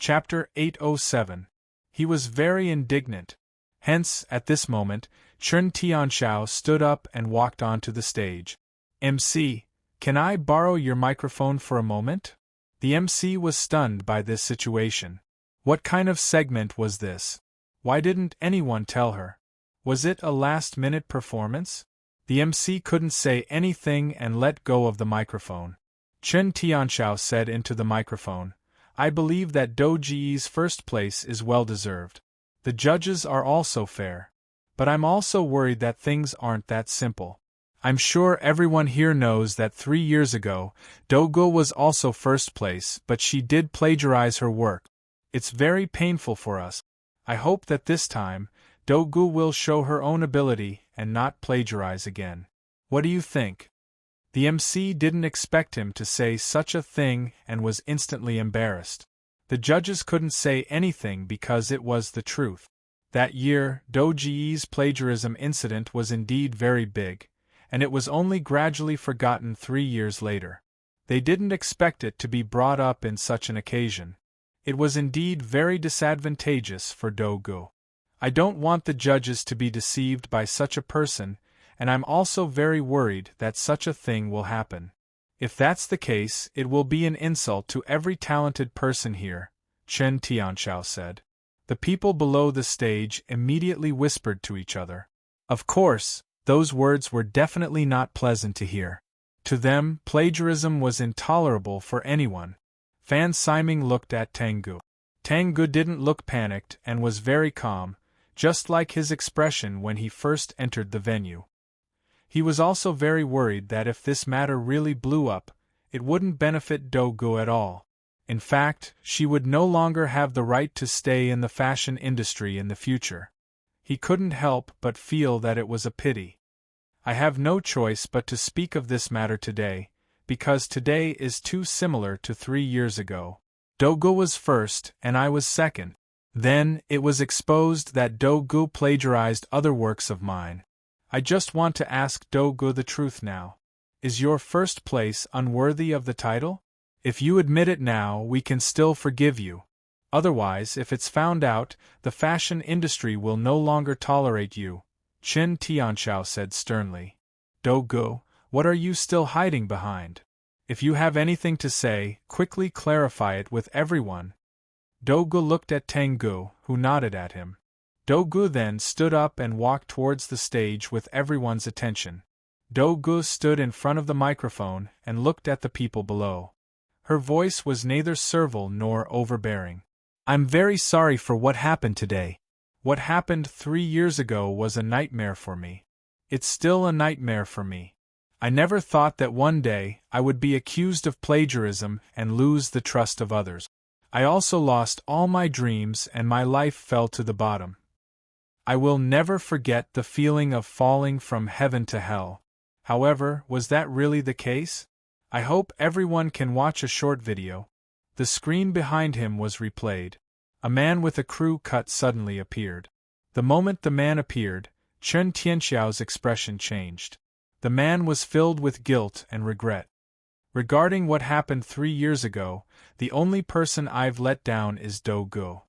Chapter 807. He was very indignant. Hence, at this moment, Chen Tianxiao stood up and walked onto the stage. MC, can I borrow your microphone for a moment? The MC was stunned by this situation. What kind of segment was this? Why didn't anyone tell her? Was it a last-minute performance? The MC couldn't say anything and let go of the microphone. Chen Tianxiao said into the microphone, I believe that Dou Ji's first place is well-deserved. The judges are also fair. But I'm also worried that things aren't that simple. I'm sure everyone here knows that 3 years ago, Dou Gu was also first place, but she did plagiarize her work. It's very painful for us. I hope that this time, Dou Gu will show her own ability and not plagiarize again. What do you think? The MC didn't expect him to say such a thing and was instantly embarrassed. The judges couldn't say anything because it was the truth. That year, Dou Ji's plagiarism incident was indeed very big, and it was only gradually forgotten 3 years later. They didn't expect it to be brought up in such an occasion. It was indeed very disadvantageous for Dou Gu. I don't want the judges to be deceived by such a person, and I'm also very worried that such a thing will happen. If that's the case, it will be an insult to every talented person here, Chen Tianxiao said. The people below the stage immediately whispered to each other. Of course, those words were definitely not pleasant to hear. To them, plagiarism was intolerable for anyone. Fan Siming looked at Tengu. Tengu didn't look panicked and was very calm, just like his expression when he first entered the venue. He was also very worried that if this matter really blew up, it wouldn't benefit Dou Gu at all. In fact, she would no longer have the right to stay in the fashion industry in the future. He couldn't help but feel that it was a pity. I have no choice but to speak of this matter today, because today is too similar to 3 years ago. Dou Gu was first and I was second. Then, it was exposed that Dou Gu plagiarized other works of mine. I just want to ask Dou Gu the truth now. Is your first place unworthy of the title? If you admit it now, we can still forgive you. Otherwise, if it's found out, the fashion industry will no longer tolerate you, Chen Tianxiao said sternly. Dou Gu, what are you still hiding behind? If you have anything to say, quickly clarify it with everyone. Dou Gu looked at Tengu, who nodded at him. Dou Gu then stood up and walked towards the stage with everyone's attention. Dou Gu stood in front of the microphone and looked at the people below. Her voice was neither servile nor overbearing. I'm very sorry for what happened today. What happened 3 years ago was a nightmare for me. It's still a nightmare for me. I never thought that one day I would be accused of plagiarism and lose the trust of others. I also lost all my dreams and my life fell to the bottom. I will never forget the feeling of falling from heaven to hell. However, was that really the case? I hope everyone can watch a short video. The screen behind him was replayed. A man with a crew cut suddenly appeared. The moment the man appeared, Chen Tianxiao's expression changed. The man was filled with guilt and regret. Regarding what happened 3 years ago, the only person I've let down is Dou Gu.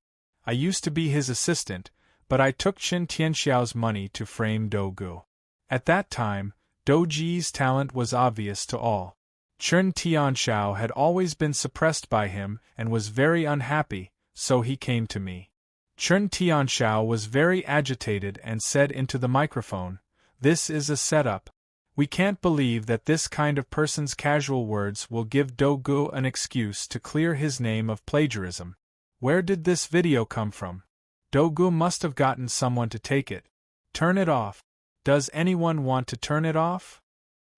I used to be his assistant, but I took Chen Tianxiao's money to frame Dou Gu. At that time, Dou Ji's talent was obvious to all. Chen Tianxiao had always been suppressed by him and was very unhappy, so he came to me. Chen Tianxiao was very agitated and said into the microphone, "This is a setup. We can't believe that this kind of person's casual words will give Dou Gu an excuse to clear his name of plagiarism. Where did this video come from? Dou Gu must have gotten someone to take it. Turn it off. Does anyone want to turn it off?"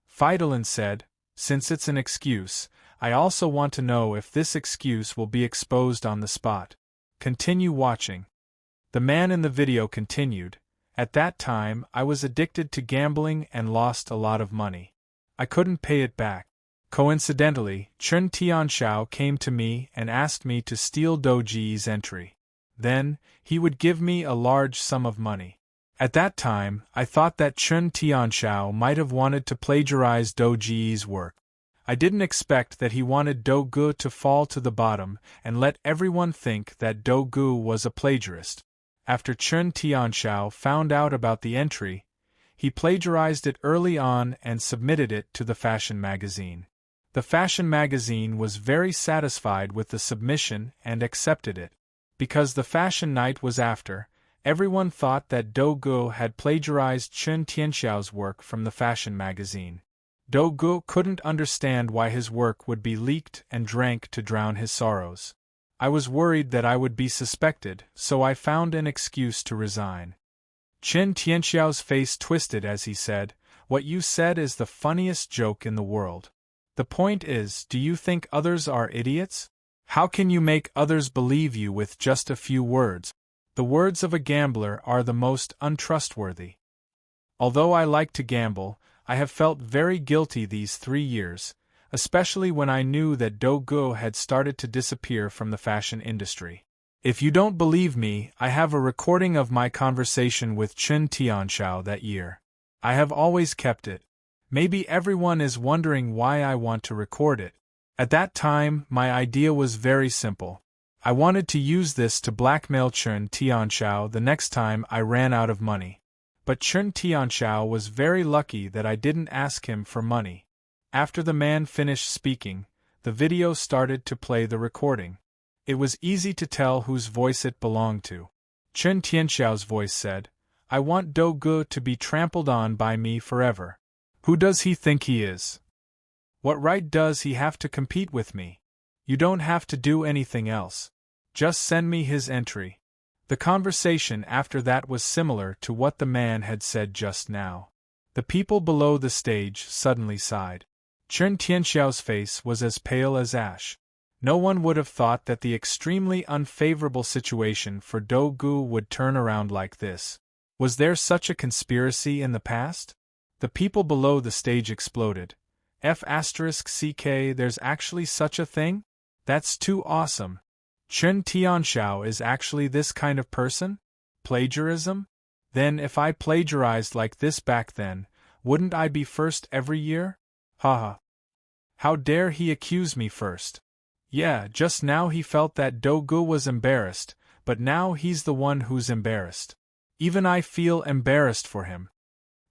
Fidolin said, "Since it's an excuse, I also want to know if this excuse will be exposed on the spot. Continue watching." The man in the video continued, "At that time, I was addicted to gambling and lost a lot of money. I couldn't pay it back. Coincidentally, Chen Tianxiao came to me and asked me to steal Dou Ji's entry. Then, he would give me a large sum of money. At that time, I thought that Chen Tianxiao might have wanted to plagiarize Dou Ji's work. I didn't expect that he wanted Do-gu to fall to the bottom and let everyone think that Do-gu was a plagiarist. After Chen Tianxiao found out about the entry, he plagiarized it early on and submitted it to the fashion magazine. The fashion magazine was very satisfied with the submission and accepted it. Because the fashion night was after, everyone thought that Do-gu had plagiarized Chen Tianxiao's work from the fashion magazine. Do-gu couldn't understand why his work would be leaked and drank to drown his sorrows. I was worried that I would be suspected, so I found an excuse to resign. Chen Tianxiao's face twisted as he said, "What you said is the funniest joke in the world. The point is, do you think others are idiots? How can you make others believe you with just a few words? The words of a gambler are the most untrustworthy." Although I like to gamble, I have felt very guilty these 3 years, especially when I knew that Do-gu had started to disappear from the fashion industry. If you don't believe me, I have a recording of my conversation with Chen Tianxiao that year. I have always kept it. Maybe everyone is wondering why I want to record it. At that time, my idea was very simple. I wanted to use this to blackmail Chen Tianxiao the next time I ran out of money. But Chen Tianxiao was very lucky that I didn't ask him for money. After the man finished speaking, the video started to play the recording. It was easy to tell whose voice it belonged to. Chen Tianxiao's voice said, "I want Do-gu to be trampled on by me forever. Who does he think he is? What right does he have to compete with me? You don't have to do anything else. Just send me his entry." The conversation after that was similar to what the man had said just now. The people below the stage suddenly sighed. Chen Tianxiao's face was as pale as ash. No one would have thought that the extremely unfavorable situation for Do-gu would turn around like this. Was there such a conspiracy in the past? The people below the stage exploded. F***ck, there's actually such a thing? That's too awesome. Chen Tianxiao is actually this kind of person? Plagiarism? Then if I plagiarized like this back then, wouldn't I be first every year? Haha. How dare he accuse me first? Yeah, just now he felt that Do-gu was embarrassed, but now he's the one who's embarrassed. Even I feel embarrassed for him.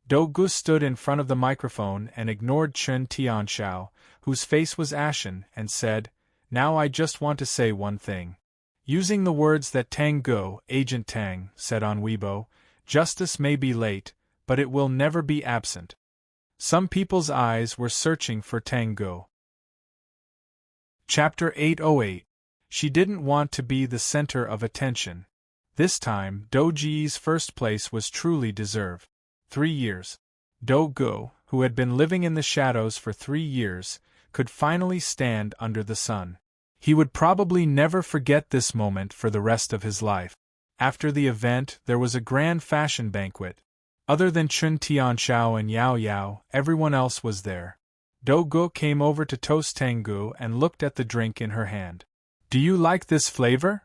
Do-gu stood in front of the microphone and ignored Chen Tianxiao, whose face was ashen, and said, "Now I just want to say one thing." Using the words that Tang Go, Agent Tang, said on Weibo, "Justice may be late, but it will never be absent." Some people's eyes were searching for Tang Go. Chapter 808. She didn't want to be the center of attention. This time, Do-ji's first place was truly deserved. 3 years. Do-gu, who had been living in the shadows for 3 years, could finally stand under the sun. He would probably never forget this moment for the rest of his life. After the event, there was a grand fashion banquet. Other than Chen Tianxiao and Yao Yao, everyone else was there. Do-gu came over to toast Tanggu and looked at the drink in her hand. "Do you like this flavor?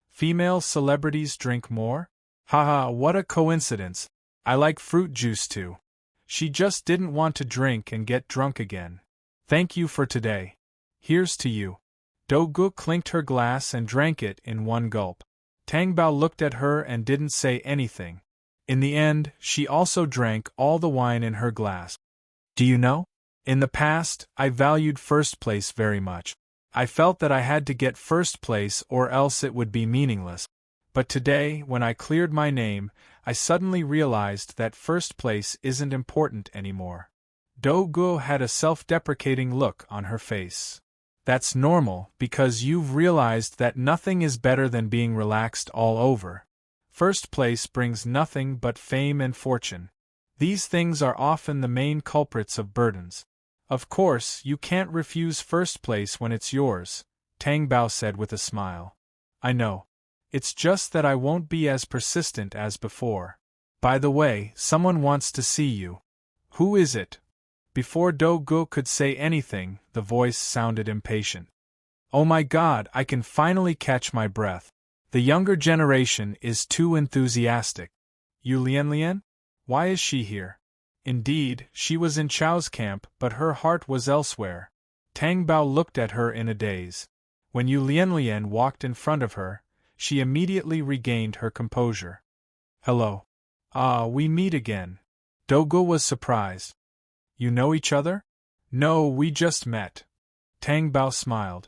Female celebrities drink more? Haha, what a coincidence. I like fruit juice too." She just didn't want to drink and get drunk again. "Thank you for today. Here's to you." Do-gu clinked her glass and drank it in one gulp. Tang Bao looked at her and didn't say anything. In the end, she also drank all the wine in her glass. "Do you know? In the past, I valued first place very much. I felt that I had to get first place or else it would be meaningless. But today, when I cleared my name, I suddenly realized that first place isn't important anymore." Do-gu had a self-deprecating look on her face. "That's normal, because you've realized that nothing is better than being relaxed all over. First place brings nothing but fame and fortune. These things are often the main culprits of burdens. Of course, you can't refuse first place when it's yours," Tang Bao said with a smile. "I know. It's just that I won't be as persistent as before. By the way, someone wants to see you." "Who is it?" Before Do-gu could say anything, the voice sounded impatient. "Oh my God, I can finally catch my breath. The younger generation is too enthusiastic. Yu Lianlian? Why is she here?" Indeed, she was in Chao's camp, but her heart was elsewhere. Tang Bao looked at her in a daze. When Yu Lianlian walked in front of her, she immediately regained her composure. Hello. Ah, we meet again. Dogu was surprised. You know each other? No, we just met. Tang Bao smiled.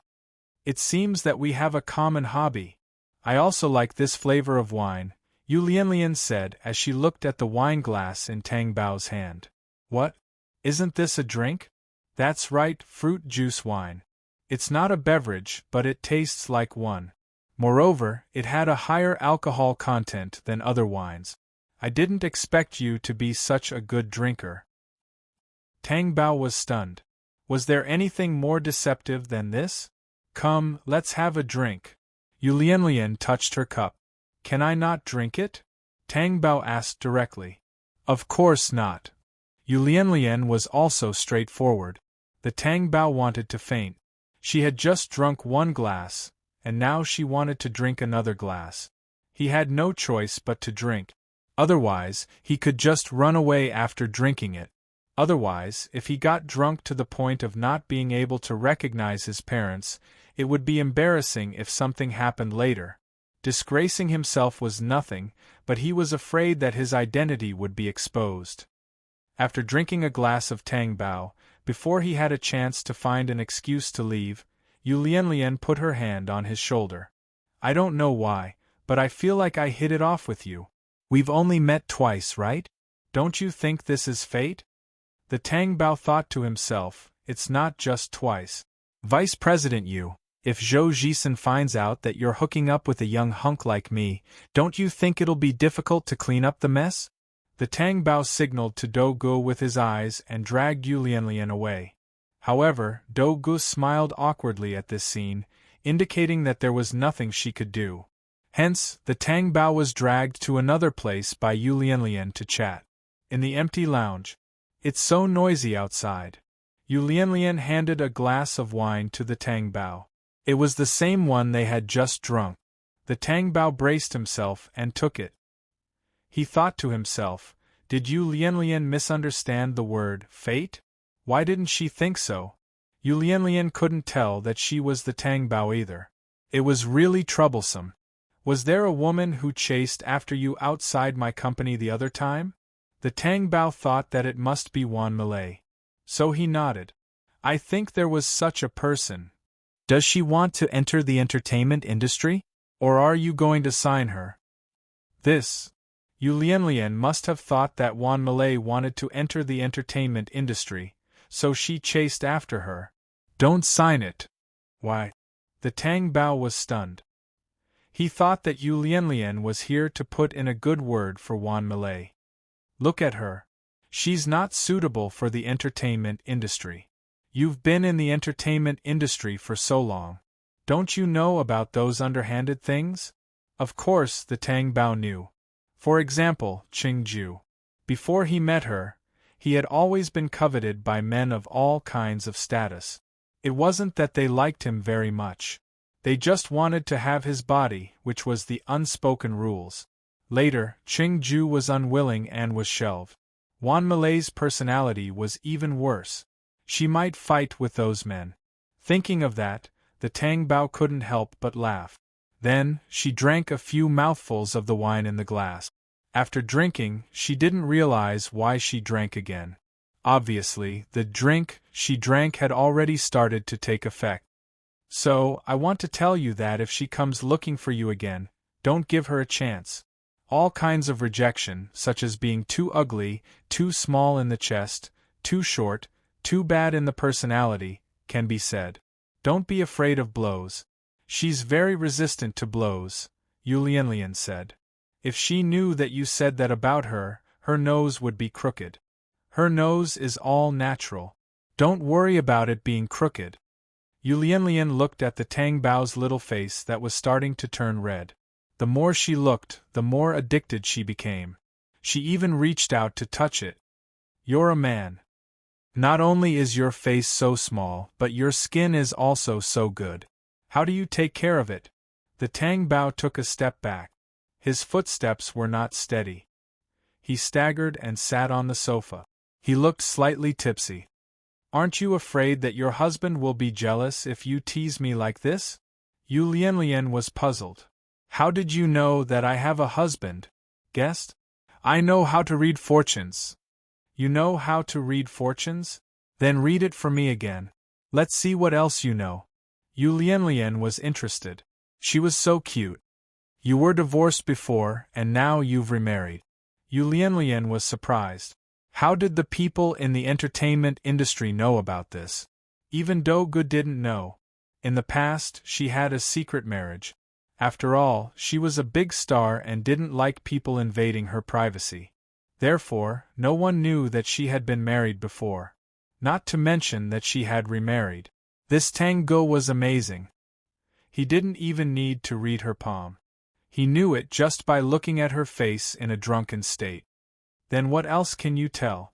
It seems that we have a common hobby. I also like this flavor of wine, Yu Lianlian said as she looked at the wine glass in Tang Bao's hand. What? Isn't this a drink? That's right, fruit juice wine. It's not a beverage, but it tastes like one. Moreover, it had a higher alcohol content than other wines. I didn't expect you to be such a good drinker. Tang Bao was stunned. Was there anything more deceptive than this? Come, let's have a drink. Yu Lianlian touched her cup. Can I not drink it? Tang Bao asked directly. Of course not. Yu Lianlian was also straightforward. The Tang Bao wanted to faint. She had just drunk one glass, and now she wanted to drink another glass. He had no choice but to drink. Otherwise, he could just run away after drinking it. Otherwise, if he got drunk to the point of not being able to recognize his parents, it would be embarrassing if something happened later. Disgracing himself was nothing, but he was afraid that his identity would be exposed. After drinking a glass of Tang Bao, before he had a chance to find an excuse to leave, Yu Lianlian put her hand on his shoulder. I don't know why, but I feel like I hit it off with you. We've only met twice, right? Don't you think this is fate? The Tang Bao thought to himself, it's not just twice. Vice President Yu, if Zhou Jisen finds out that you're hooking up with a young hunk like me, don't you think it'll be difficult to clean up the mess? The Tang Bao signaled to Dogu with his eyes and dragged Yu Lianlian away. However, Dogu smiled awkwardly at this scene, indicating that there was nothing she could do. Hence, the Tang Bao was dragged to another place by Yu Lianlian to chat. In the empty lounge. It's so noisy outside. Yu Lianlian handed a glass of wine to the Tang Bao. It was the same one they had just drunk. The Tang Bao braced himself and took it. He thought to himself, did Yu Lianlian misunderstand the word fate? Why didn't she think so? Yu Lianlian couldn't tell that she was the Tang Bao either. It was really troublesome. Was there a woman who chased after you outside my company the other time? The Tang Bao thought that it must be Wan Malay. So he nodded. I think there was such a person. Does she want to enter the entertainment industry? Or are you going to sign her? This. Yu Lianlian must have thought that Wan Malay wanted to enter the entertainment industry, so she chased after her. Don't sign it. Why? The Tang Bao was stunned. He thought that Yu Lianlian was here to put in a good word for Wan Malay. Look at her. She's not suitable for the entertainment industry. You've been in the entertainment industry for so long. Don't you know about those underhanded things? Of course, the Tang Bao knew. For example, Qing Ju. Before he met her, he had always been coveted by men of all kinds of status. It wasn't that they liked him very much. They just wanted to have his body, which was the unspoken rules. Later, Qing Ju was unwilling and was shelved. Wan Malay's personality was even worse. She might fight with those men. Thinking of that, the Tang Bao couldn't help but laugh. Then, she drank a few mouthfuls of the wine in the glass. After drinking, she didn't realize why she drank again. Obviously, the drink she drank had already started to take effect. So, I want to tell you that if she comes looking for you again, don't give her a chance. All kinds of rejection, such as being too ugly, too small in the chest, too short, too bad in the personality, can be said. Don't be afraid of blows. She's very resistant to blows, Yu Lianlian said. If she knew that you said that about her, her nose would be crooked. Her nose is all natural. Don't worry about it being crooked. Yu Lianlian looked at the Tang Bao's little face that was starting to turn red. The more she looked, the more addicted she became. She even reached out to touch it. You're a man. Not only is your face so small, but your skin is also so good. How do you take care of it? The Tang Bao took a step back. His footsteps were not steady. He staggered and sat on the sofa. He looked slightly tipsy. Aren't you afraid that your husband will be jealous if you tease me like this? Yu Lianlian was puzzled. How did you know that I have a husband? Guest? I know how to read fortunes. You know how to read fortunes? Then read it for me again. Let's see what else you know. Yu Lianlian was interested. She was so cute. You were divorced before, and now you've remarried. Yu Lianlian was surprised. How did the people in the entertainment industry know about this? Even Dogu didn't know. In the past, she had a secret marriage. After all, she was a big star and didn't like people invading her privacy. Therefore, no one knew that she had been married before. Not to mention that she had remarried. This Tango was amazing. He didn't even need to read her palm. He knew it just by looking at her face in a drunken state. Then what else can you tell?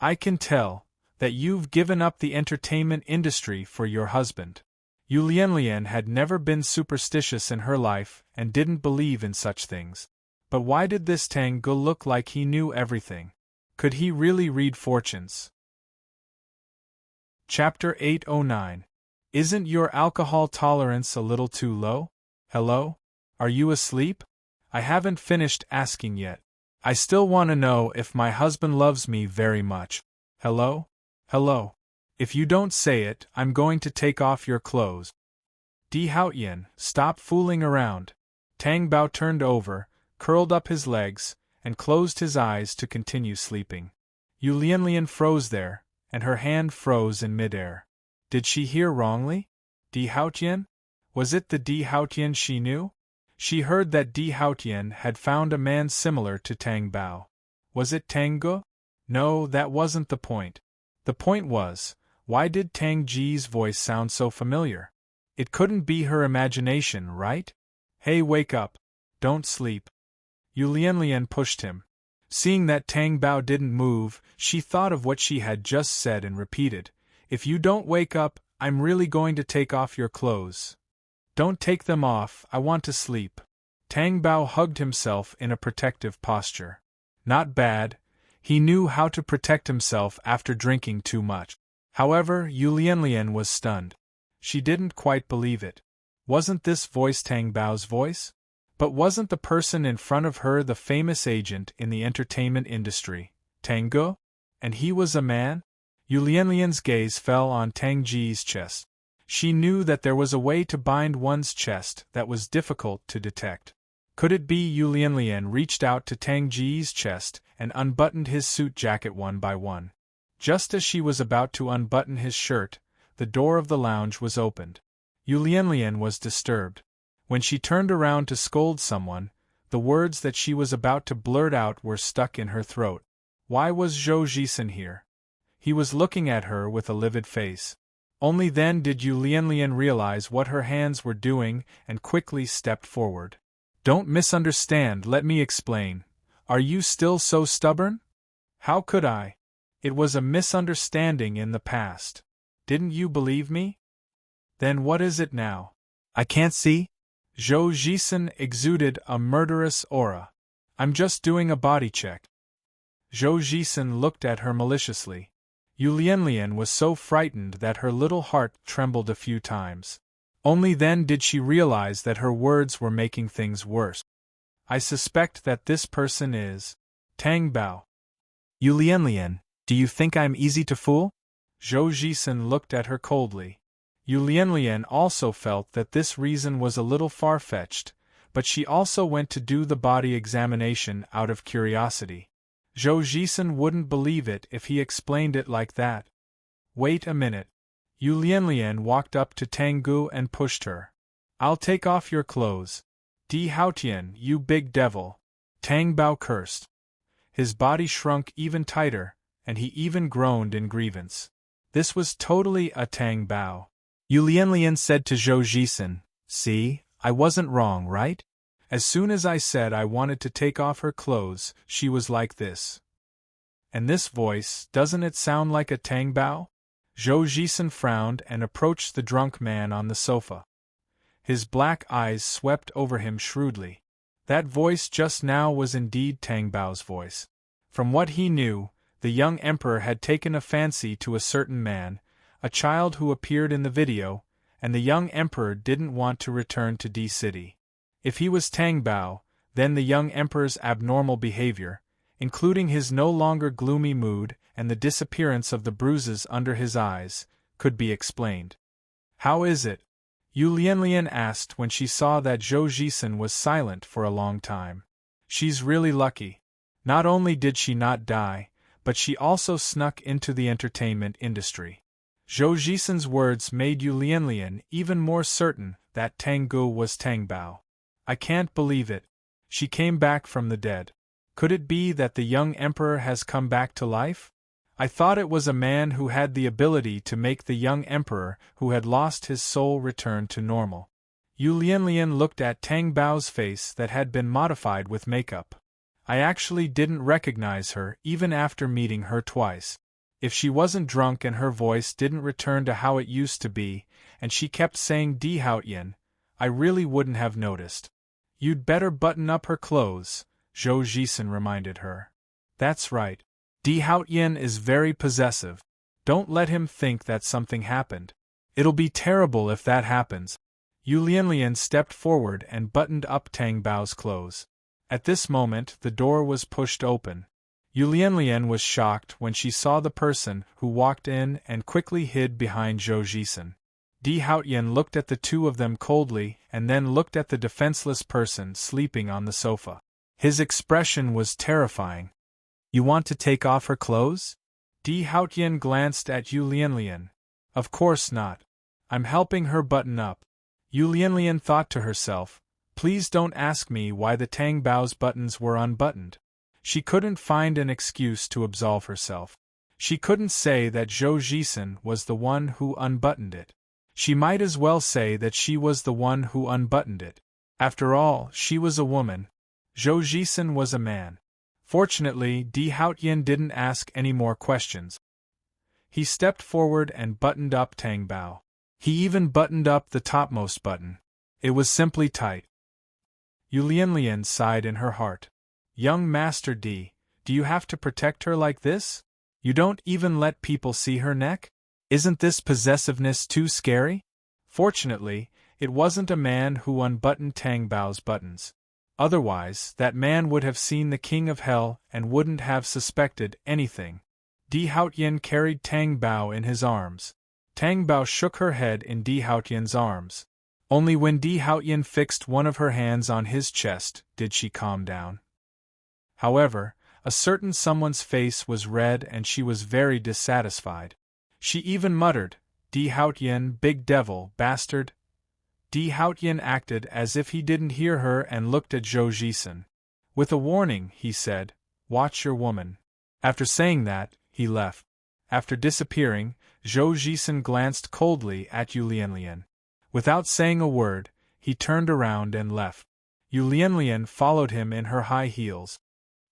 I can tell that you've given up the entertainment industry for your husband. Yu Lianlian had never been superstitious in her life and didn't believe in such things. But why did this Tango look like he knew everything? Could he really read fortunes? Chapter 809. Isn't your alcohol tolerance a little too low? Hello? Are you asleep? I haven't finished asking yet. I still want to know if my husband loves me very much. Hello? Hello? If you don't say it, I'm going to take off your clothes. Di Haotian, stop fooling around. Tang Bao turned over, curled up his legs, and closed his eyes to continue sleeping. Yu Lianlian froze there, and her hand froze in midair. Did she hear wrongly? Di Haotian? Was it the Di Haotian she knew? She heard that Di Haotian had found a man similar to Tang Bao. Was it Tango? No, that wasn't the point. The point was, why did Tang Ji's voice sound so familiar? It couldn't be her imagination, right? Hey, wake up. Don't sleep. Yu Lianlian pushed him. Seeing that Tang Bao didn't move, she thought of what she had just said and repeated, If you don't wake up, I'm really going to take off your clothes. Don't take them off, I want to sleep. Tang Bao hugged himself in a protective posture. Not bad. He knew how to protect himself after drinking too much. However, Yu Lianlian was stunned. She didn't quite believe it. Wasn't this voice Tang Bao's voice? But wasn't the person in front of her the famous agent in the entertainment industry, Tango? And he was a man? Yu Lianlian's gaze fell on Tang Ji's chest. She knew that there was a way to bind one's chest that was difficult to detect. Could it be Yu Lianlian reached out to Tang Ji's chest and unbuttoned his suit jacket one by one? Just as she was about to unbutton his shirt, the door of the lounge was opened. Yu Lianlian was disturbed. When she turned around to scold someone, the words that she was about to blurt out were stuck in her throat. Why was Zhou Jisen here? He was looking at her with a livid face. Only then did Yu Lianlian realize what her hands were doing and quickly stepped forward. Don't misunderstand, let me explain. Are you still so stubborn? How could I? It was a misunderstanding in the past. Didn't you believe me? Then what is it now? I can't see? Zhou Jisen exuded a murderous aura. I'm just doing a body check. Zhou Jisen looked at her maliciously. Yu Lianlian was so frightened that her little heart trembled a few times. Only then did she realize that her words were making things worse. I suspect that this person is Tang Bao. Yu Lianlian, do you think I'm easy to fool? Zhou Jisen looked at her coldly. Yu Lianlian also felt that this reason was a little far-fetched, but she also went to do the body examination out of curiosity. Zhou Jisen wouldn't believe it if he explained it like that. Wait a minute. Yu Lianlian walked up to Tangu and pushed her. I'll take off your clothes. Di Haotian, you big devil. Tang Bao cursed. His body shrunk even tighter, and he even groaned in grievance. This was totally a Tang Bao. Yu Lianlian said to Zhou Jisen, See, I wasn't wrong, right? As soon as I said I wanted to take off her clothes, she was like this. And this voice, doesn't it sound like a Tang Bao? Zhou Jisen frowned and approached the drunk man on the sofa. His black eyes swept over him shrewdly. That voice just now was indeed Tang Bao's voice. From what he knew, The young emperor had taken a fancy to a certain man, a child who appeared in the video, and the young emperor didn't want to return to D City. If he was Tang Bao, then the young emperor's abnormal behavior, including his no longer gloomy mood and the disappearance of the bruises under his eyes, could be explained. "How is it?" Yu Lianlian asked when she saw that Zhou Jisen was silent for a long time. "She's really lucky. Not only did she not die, but she also snuck into the entertainment industry." Zhou Jisen's words made Yu Lianlian even more certain that Tang Gu was Tang Bao. "I can't believe it. She came back from the dead. Could it be that the young emperor has come back to life? I thought it was a man who had the ability to make the young emperor who had lost his soul return to normal." Yu Lianlian looked at Tang Bao's face that had been modified with makeup. "I actually didn't recognize her even after meeting her twice. If she wasn't drunk and her voice didn't return to how it used to be, and she kept saying Di Haotian, I really wouldn't have noticed." "You'd better button up her clothes," Zhou Jisen reminded her. "That's right. Di Haotian is very possessive. Don't let him think that something happened. It'll be terrible if that happens." Yu Lianlian stepped forward and buttoned up Tang Bao's clothes. At this moment the door was pushed open. Yu Lianlian was shocked when she saw the person who walked in and quickly hid behind Zhou Jisen. Di Haotian looked at the two of them coldly and then looked at the defenseless person sleeping on the sofa. His expression was terrifying. "You want to take off her clothes?" Di Haotian glanced at Yu Lianlian. "Of course not. I'm helping her button up." Yu Lianlian thought to herself, "Please don't ask me why the Tang Bao's buttons were unbuttoned." She couldn't find an excuse to absolve herself. She couldn't say that Zhou Jisen was the one who unbuttoned it. She might as well say that she was the one who unbuttoned it. After all, she was a woman. Zhou Jisen was a man. Fortunately, Di Haotian didn't ask any more questions. He stepped forward and buttoned up Tang Bao. He even buttoned up the topmost button. It was simply tight. Yu Lianlian sighed in her heart. "Young Master Di, do you have to protect her like this? You don't even let people see her neck? Isn't this possessiveness too scary?" Fortunately, it wasn't a man who unbuttoned Tang Bao's buttons. Otherwise, that man would have seen the King of Hell and wouldn't have suspected anything. Di Haotian carried Tang Bao in his arms. Tang Bao shook her head in Di Haotian's arms. Only when Di Haotian fixed one of her hands on his chest did she calm down. However, a certain someone's face was red and she was very dissatisfied. She even muttered, "Di Haotian, big devil, bastard." Di Haotian acted as if he didn't hear her and looked at Zhou Jisen. With a warning, he said, "Watch your woman." After saying that, he left. After disappearing, Zhou Jisen glanced coldly at Yu Lianlian. Without saying a word, he turned around and left. Yu Lianlian followed him in her high heels.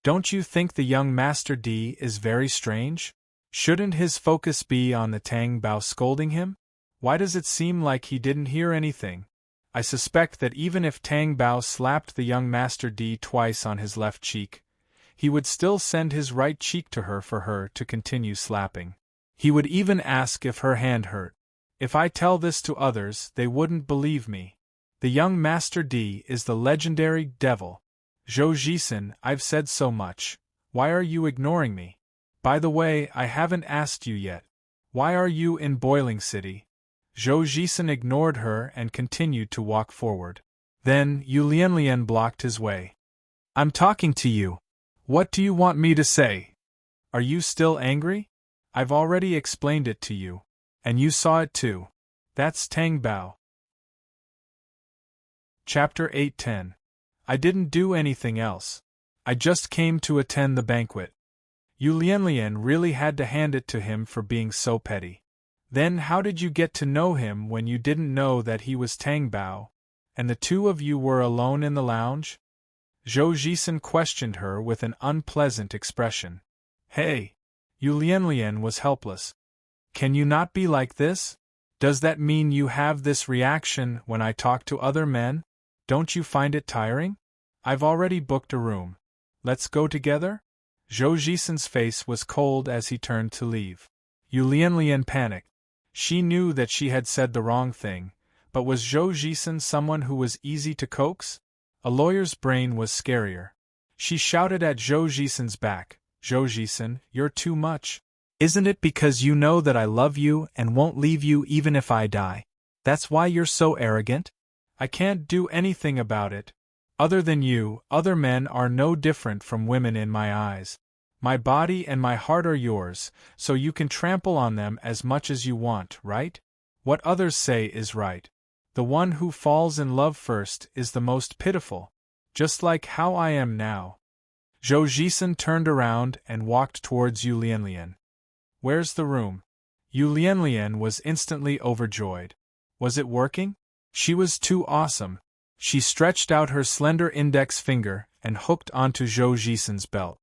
"Don't you think the young Master Di is very strange? Shouldn't his focus be on the Tang Bao scolding him? Why does it seem like he didn't hear anything? I suspect that even if Tang Bao slapped the young Master Di twice on his left cheek, he would still send his right cheek to her for her to continue slapping. He would even ask if her hand hurt. If I tell this to others, they wouldn't believe me. The young Master Di is the legendary devil. Zhou Jisen, I've said so much. Why are you ignoring me? By the way, I haven't asked you yet. Why are you in Boiling City?" Zhou Jisen ignored her and continued to walk forward. Then Yu Lianlian blocked his way. "I'm talking to you. What do you want me to say? Are you still angry? I've already explained it to you. And you saw it too. That's Tang Bao." Chapter 8:10. I didn't do anything else. I just came to attend the banquet. Yu Lianlian really had to hand it to him for being so petty. Then how did you get to know him when you didn't know that he was Tang Bao, and the two of you were alone in the lounge? Zhou Jisen questioned her with an unpleasant expression. "Hey!" Yu Lianlian was helpless. "Can you not be like this? Does that mean you have this reaction when I talk to other men? Don't you find it tiring? I've already booked a room. Let's go together?" Zhou Jisen's face was cold as he turned to leave. Yu Lianlian panicked. She knew that she had said the wrong thing, but was Zhou Jisen someone who was easy to coax? A lawyer's brain was scarier. She shouted at Zhou Jisen's back, "Zhou Jisen, you're too much. Isn't it because you know that I love you and won't leave you even if I die? That's why you're so arrogant? I can't do anything about it. Other than you, other men are no different from women in my eyes. My body and my heart are yours, so you can trample on them as much as you want, right? What others say is right. The one who falls in love first is the most pitiful, just like how I am now." Zhou Jisen turned around and walked towards Yu Lianlian. "Where's the room?" Yu Lianlian was instantly overjoyed. Was it working? She was too awesome. She stretched out her slender index finger and hooked onto Zhou Jisen's belt.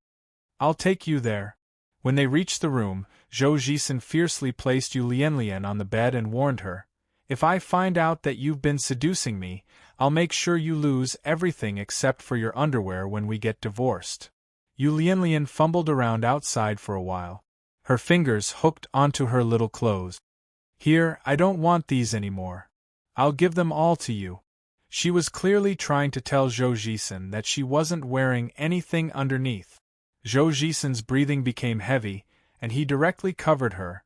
"I'll take you there." When they reached the room, Zhou Jisen fiercely placed Yu Lianlian on the bed and warned her, "If I find out that you've been seducing me, I'll make sure you lose everything except for your underwear when we get divorced." Yu Lianlian fumbled around outside for a while. Her fingers hooked onto her little clothes. "Here, I don't want these anymore. I'll give them all to you." She was clearly trying to tell Zhou Jisen that she wasn't wearing anything underneath. Zhou Jisen's breathing became heavy, and he directly covered her.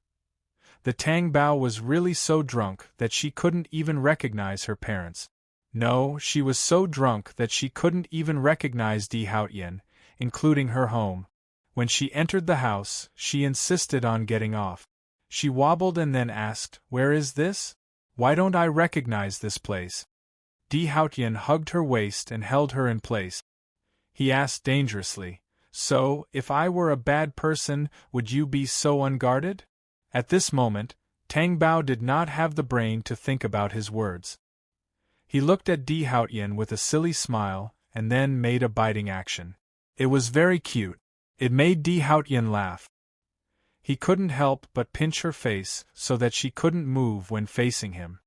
The Tang Bao was really so drunk that she couldn't even recognize her parents. No, she was so drunk that she couldn't even recognize Di Haotian, including her home. When she entered the house, she insisted on getting off. She wobbled and then asked, "Where is this? Why don't I recognize this place?" Di Haotian hugged her waist and held her in place. He asked dangerously, "So, if I were a bad person, would you be so unguarded?" At this moment, Tang Bao did not have the brain to think about his words. He looked at Di Haotian with a silly smile, and then made a biting action. It was very cute. It made Di Haotian laugh. He couldn't help but pinch her face so that she couldn't move when facing him.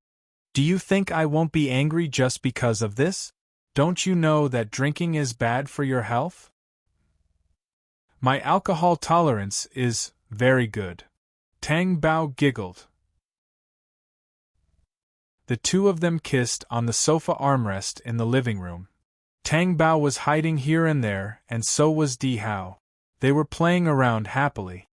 "Do you think I won't be angry just because of this? Don't you know that drinking is bad for your health? My alcohol tolerance is very good." Tang Bao giggled. The two of them kissed on the sofa armrest in the living room. Tang Bao was hiding here and there, and so was Di Hao. They were playing around happily.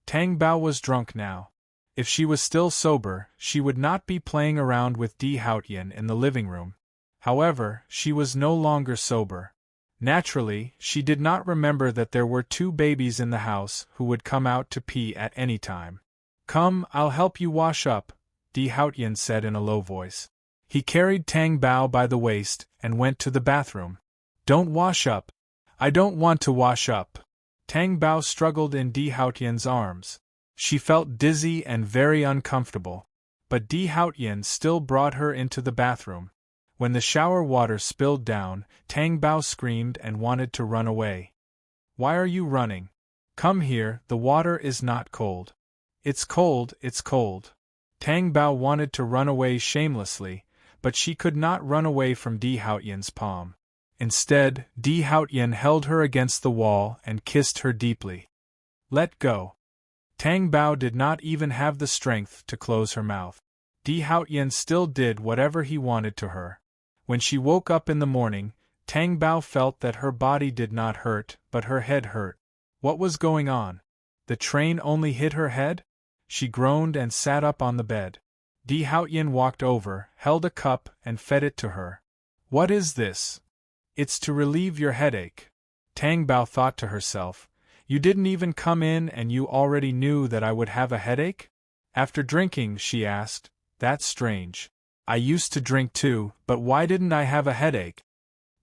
Tang Bao was drunk now. If she was still sober, she would not be playing around with Di Haotian in the living room. However, she was no longer sober. Naturally, she did not remember that there were two babies in the house who would come out to pee at any time. "Come, I'll help you wash up," Di Haotian said in a low voice. He carried Tang Bao by the waist and went to the bathroom. "Don't wash up. I don't want to wash up." Tang Bao struggled in Di Haotian's arms. She felt dizzy and very uncomfortable, but Di Haotian still brought her into the bathroom. When the shower water spilled down, Tang Bao screamed and wanted to run away. "Why are you running? Come here, the water is not cold." It's cold, it's cold." Tang Bao wanted to run away shamelessly, but she could not run away from Di Haotian's palm. Instead, Di Haotian held her against the wall and kissed her deeply. "Let go." Tang Bao did not even have the strength to close her mouth. Di Haotian still did whatever he wanted to her. When she woke up in the morning, Tang Bao felt that her body did not hurt, but her head hurt. What was going on? The train only hit her head? She groaned and sat up on the bed. Di Haotian walked over, held a cup, and fed it to her. "What is this?" "It's to relieve your headache." Tang Bao thought to herself, "You didn't even come in and you already knew that I would have a headache?" After drinking, she asked, "That's strange. I used to drink too, but why didn't I have a headache?"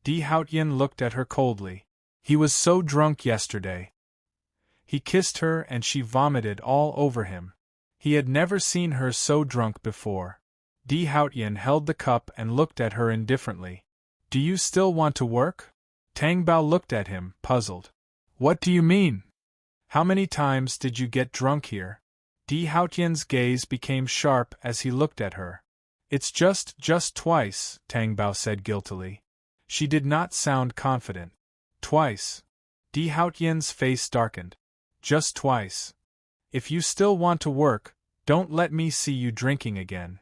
Di Haotian looked at her coldly. "He was so drunk yesterday." He kissed her and she vomited all over him. He had never seen her so drunk before. Di Haotian held the cup and looked at her indifferently. "Do you still want to work?" Tang Bao looked at him, puzzled. "What do you mean? How many times did you get drunk here?" Di Haotian's gaze became sharp as he looked at her. "It's just twice," Tang Bao said guiltily. She did not sound confident. "Twice? Di Haotian's face darkened. Just twice. If you still want to work, don't let me see you drinking again.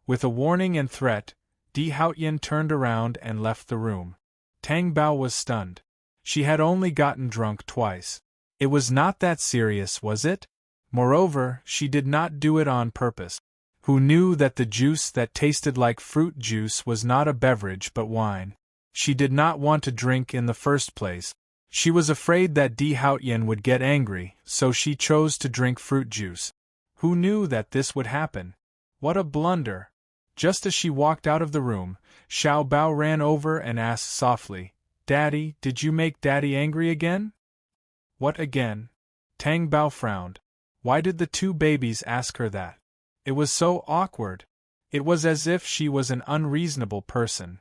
With a warning and threat, Di Haotian turned around and left the room. Tang Bao was stunned. She had only gotten drunk twice. It was not that serious, was it? Moreover, she did not do it on purpose. Who knew that the juice that tasted like fruit juice was not a beverage but wine? She did not want to drink in the first place. She was afraid that Di Haotian would get angry, so she chose to drink fruit juice. Who knew that this would happen? What a blunder! Just as she walked out of the room, Xiao Bao ran over and asked softly, "Daddy, did you make Daddy angry again?" "What again?" Tang Bao frowned. Why did the two babies ask her that? It was so awkward. It was as if she was an unreasonable person.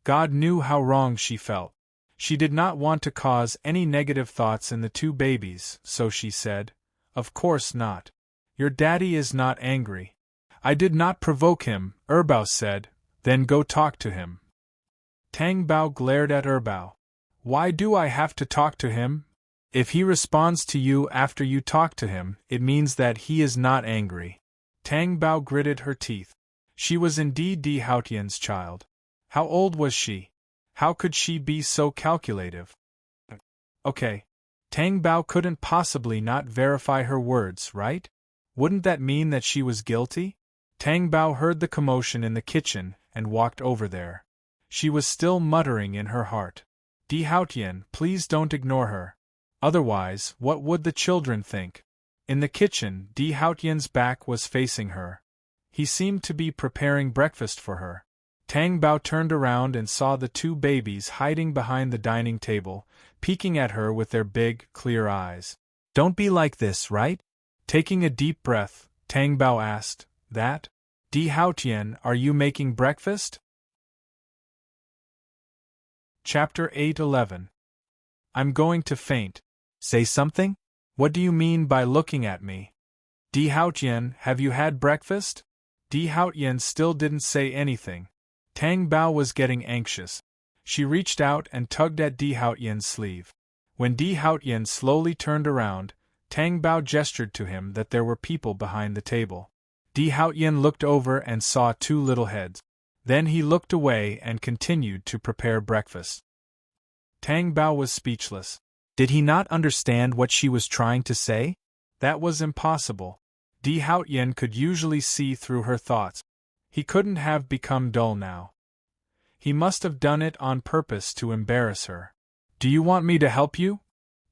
God knew how wrong she felt. She did not want to cause any negative thoughts in the two babies, so she said, "Of course not. Your daddy is not angry." "I did not provoke him," Erbao said. "Then go talk to him." Tang Bao glared at Erbao. "Why do I have to talk to him? If he responds to you after you talk to him, it means that he is not angry." Tang Bao gritted her teeth. She was indeed Di Haotian's child. How old was she? How could she be so calculative? Okay. Tang Bao couldn't possibly not verify her words, right? Wouldn't that mean that she was guilty? Tang Bao heard the commotion in the kitchen and walked over there. She was still muttering in her heart. Di Haotian, please don't ignore her. Otherwise, what would the children think? In the kitchen, Di Haotian's back was facing her. He seemed to be preparing breakfast for her. Tang Bao turned around and saw the two babies hiding behind the dining table, peeking at her with their big, clear eyes. "Don't be like this, right?" Taking a deep breath, Tang Bao asked, "That? Di Haotian, are you making breakfast?" Chapter 8:11. I'm going to faint. Say something? What do you mean by looking at me? Di Haotian, have you had breakfast? Di Haotian still didn't say anything. Tang Bao was getting anxious. She reached out and tugged at Di Haotian's sleeve. When Di Haotian slowly turned around, Tang Bao gestured to him that there were people behind the table. Di Haotian looked over and saw two little heads. Then he looked away and continued to prepare breakfast. Tang Bao was speechless. Did he not understand what she was trying to say? That was impossible. Di Haotian could usually see through her thoughts. He couldn't have become dull now. He must have done it on purpose to embarrass her. "Do you want me to help you?"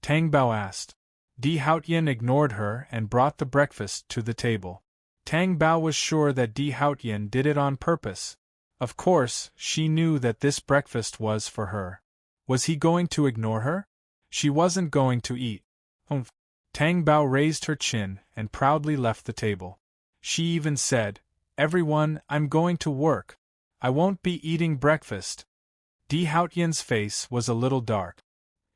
Tang Bao asked. Di Haotian ignored her and brought the breakfast to the table. Tang Bao was sure that Di Haotian did it on purpose. Of course, she knew that this breakfast was for her. Was he going to ignore her? She wasn't going to eat. Humph. Tang Bao raised her chin and proudly left the table. She even said, "Everyone, I'm going to work. I won't be eating breakfast." Di Haotian's face was a little dark.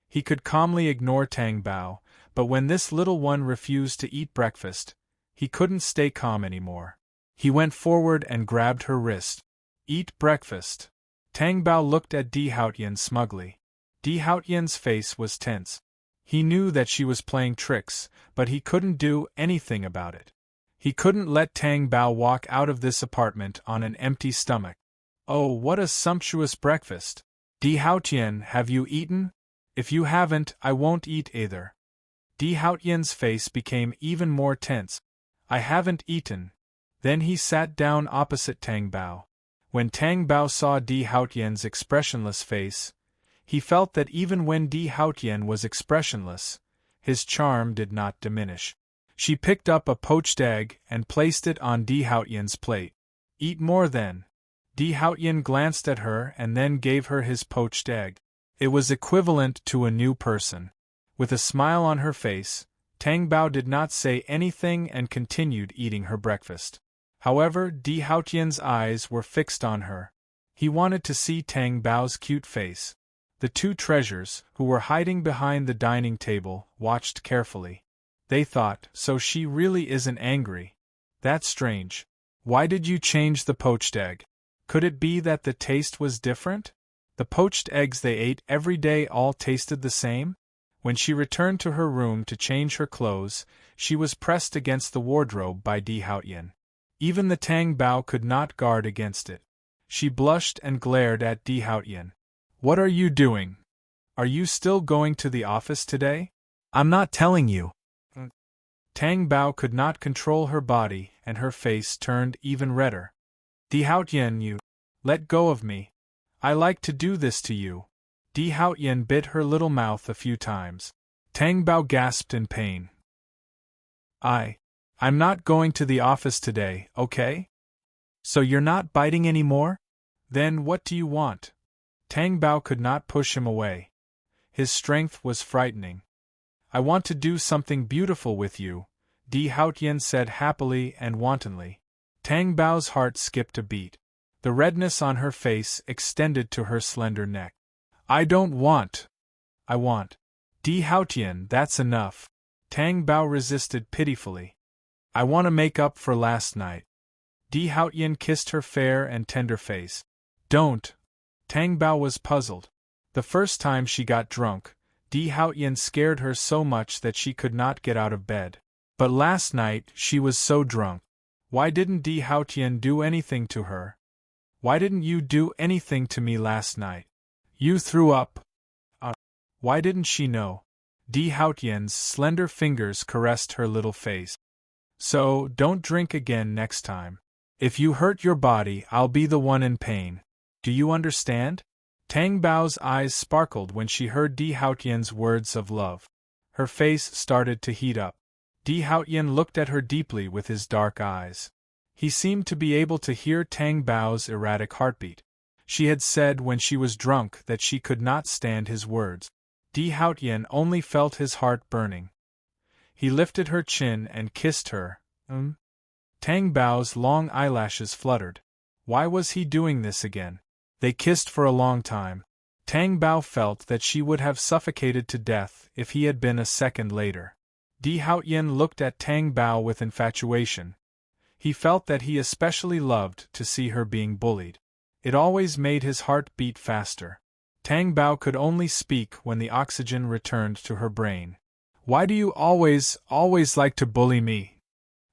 He could calmly ignore Tang Bao, but when this little one refused to eat breakfast, he couldn't stay calm anymore. He went forward and grabbed her wrist. "Eat breakfast." Tang Bao looked at Di Haotian smugly. Di Haotian's face was tense. He knew that she was playing tricks, but he couldn't do anything about it. He couldn't let Tang Bao walk out of this apartment on an empty stomach. Oh, what a sumptuous breakfast! Di Haotian, have you eaten? If you haven't, I won't eat either. Di Haotian's face became even more tense. I haven't eaten. Then he sat down opposite Tang Bao. When Tang Bao saw Di Haotian's expressionless face, he felt that even when Di Haotian was expressionless, his charm did not diminish. She picked up a poached egg and placed it on Di Haotian's plate. "Eat more then." Di Haotian glanced at her and then gave her his poached egg. It was equivalent to a new person. With a smile on her face, Tang Bao did not say anything and continued eating her breakfast. However, Di Haotian's eyes were fixed on her. He wanted to see Tang Bao's cute face. The two treasures, who were hiding behind the dining table, watched carefully. They thought, so she really isn't angry. That's strange. Why did you change the poached egg? Could it be that the taste was different? The poached eggs they ate every day all tasted the same? When she returned to her room to change her clothes, she was pressed against the wardrobe by Di Haotian. Even the Tang Bao could not guard against it. She blushed and glared at Di Haotian. What are you doing? Are you still going to the office today? I'm not telling you. Tang Bao could not control her body, and her face turned even redder. Di Haotian, you let go of me. I like to do this to you. Di Haotian bit her little mouth a few times. Tang Bao gasped in pain. I'm not going to the office today, okay? So you're not biting anymore? Then what do you want? Tang Bao could not push him away. His strength was frightening. I want to do something beautiful with you, Di Haotian said happily and wantonly. Tang Bao's heart skipped a beat. The redness on her face extended to her slender neck. I don't want. I want. Di Haotian, that's enough. Tang Bao resisted pitifully. I want to make up for last night. Di Haotian kissed her fair and tender face. Don't. Tang Bao was puzzled. The first time she got drunk, Di Haotian scared her so much that she could not get out of bed. But last night she was so drunk. Why didn't Di Haotian do anything to her? Why didn't you do anything to me last night? You threw up. Why didn't she know? Di Haotian's slender fingers caressed her little face. So, don't drink again next time. If you hurt your body, I'll be the one in pain. Do you understand? Tang Bao's eyes sparkled when she heard Di Haotian's words of love. Her face started to heat up. Di Haotian looked at her deeply with his dark eyes. He seemed to be able to hear Tang Bao's erratic heartbeat. She had said when she was drunk that she could not stand his words. Di Haotian only felt his heart burning. He lifted her chin and kissed her. Tang Bao's long eyelashes fluttered. Why was he doing this again? They kissed for a long time. Tang Bao felt that she would have suffocated to death if he had been a second later. Di Haotian looked at Tang Bao with infatuation. He felt that he especially loved to see her being bullied. It always made his heart beat faster. Tang Bao could only speak when the oxygen returned to her brain. Why do you always like to bully me?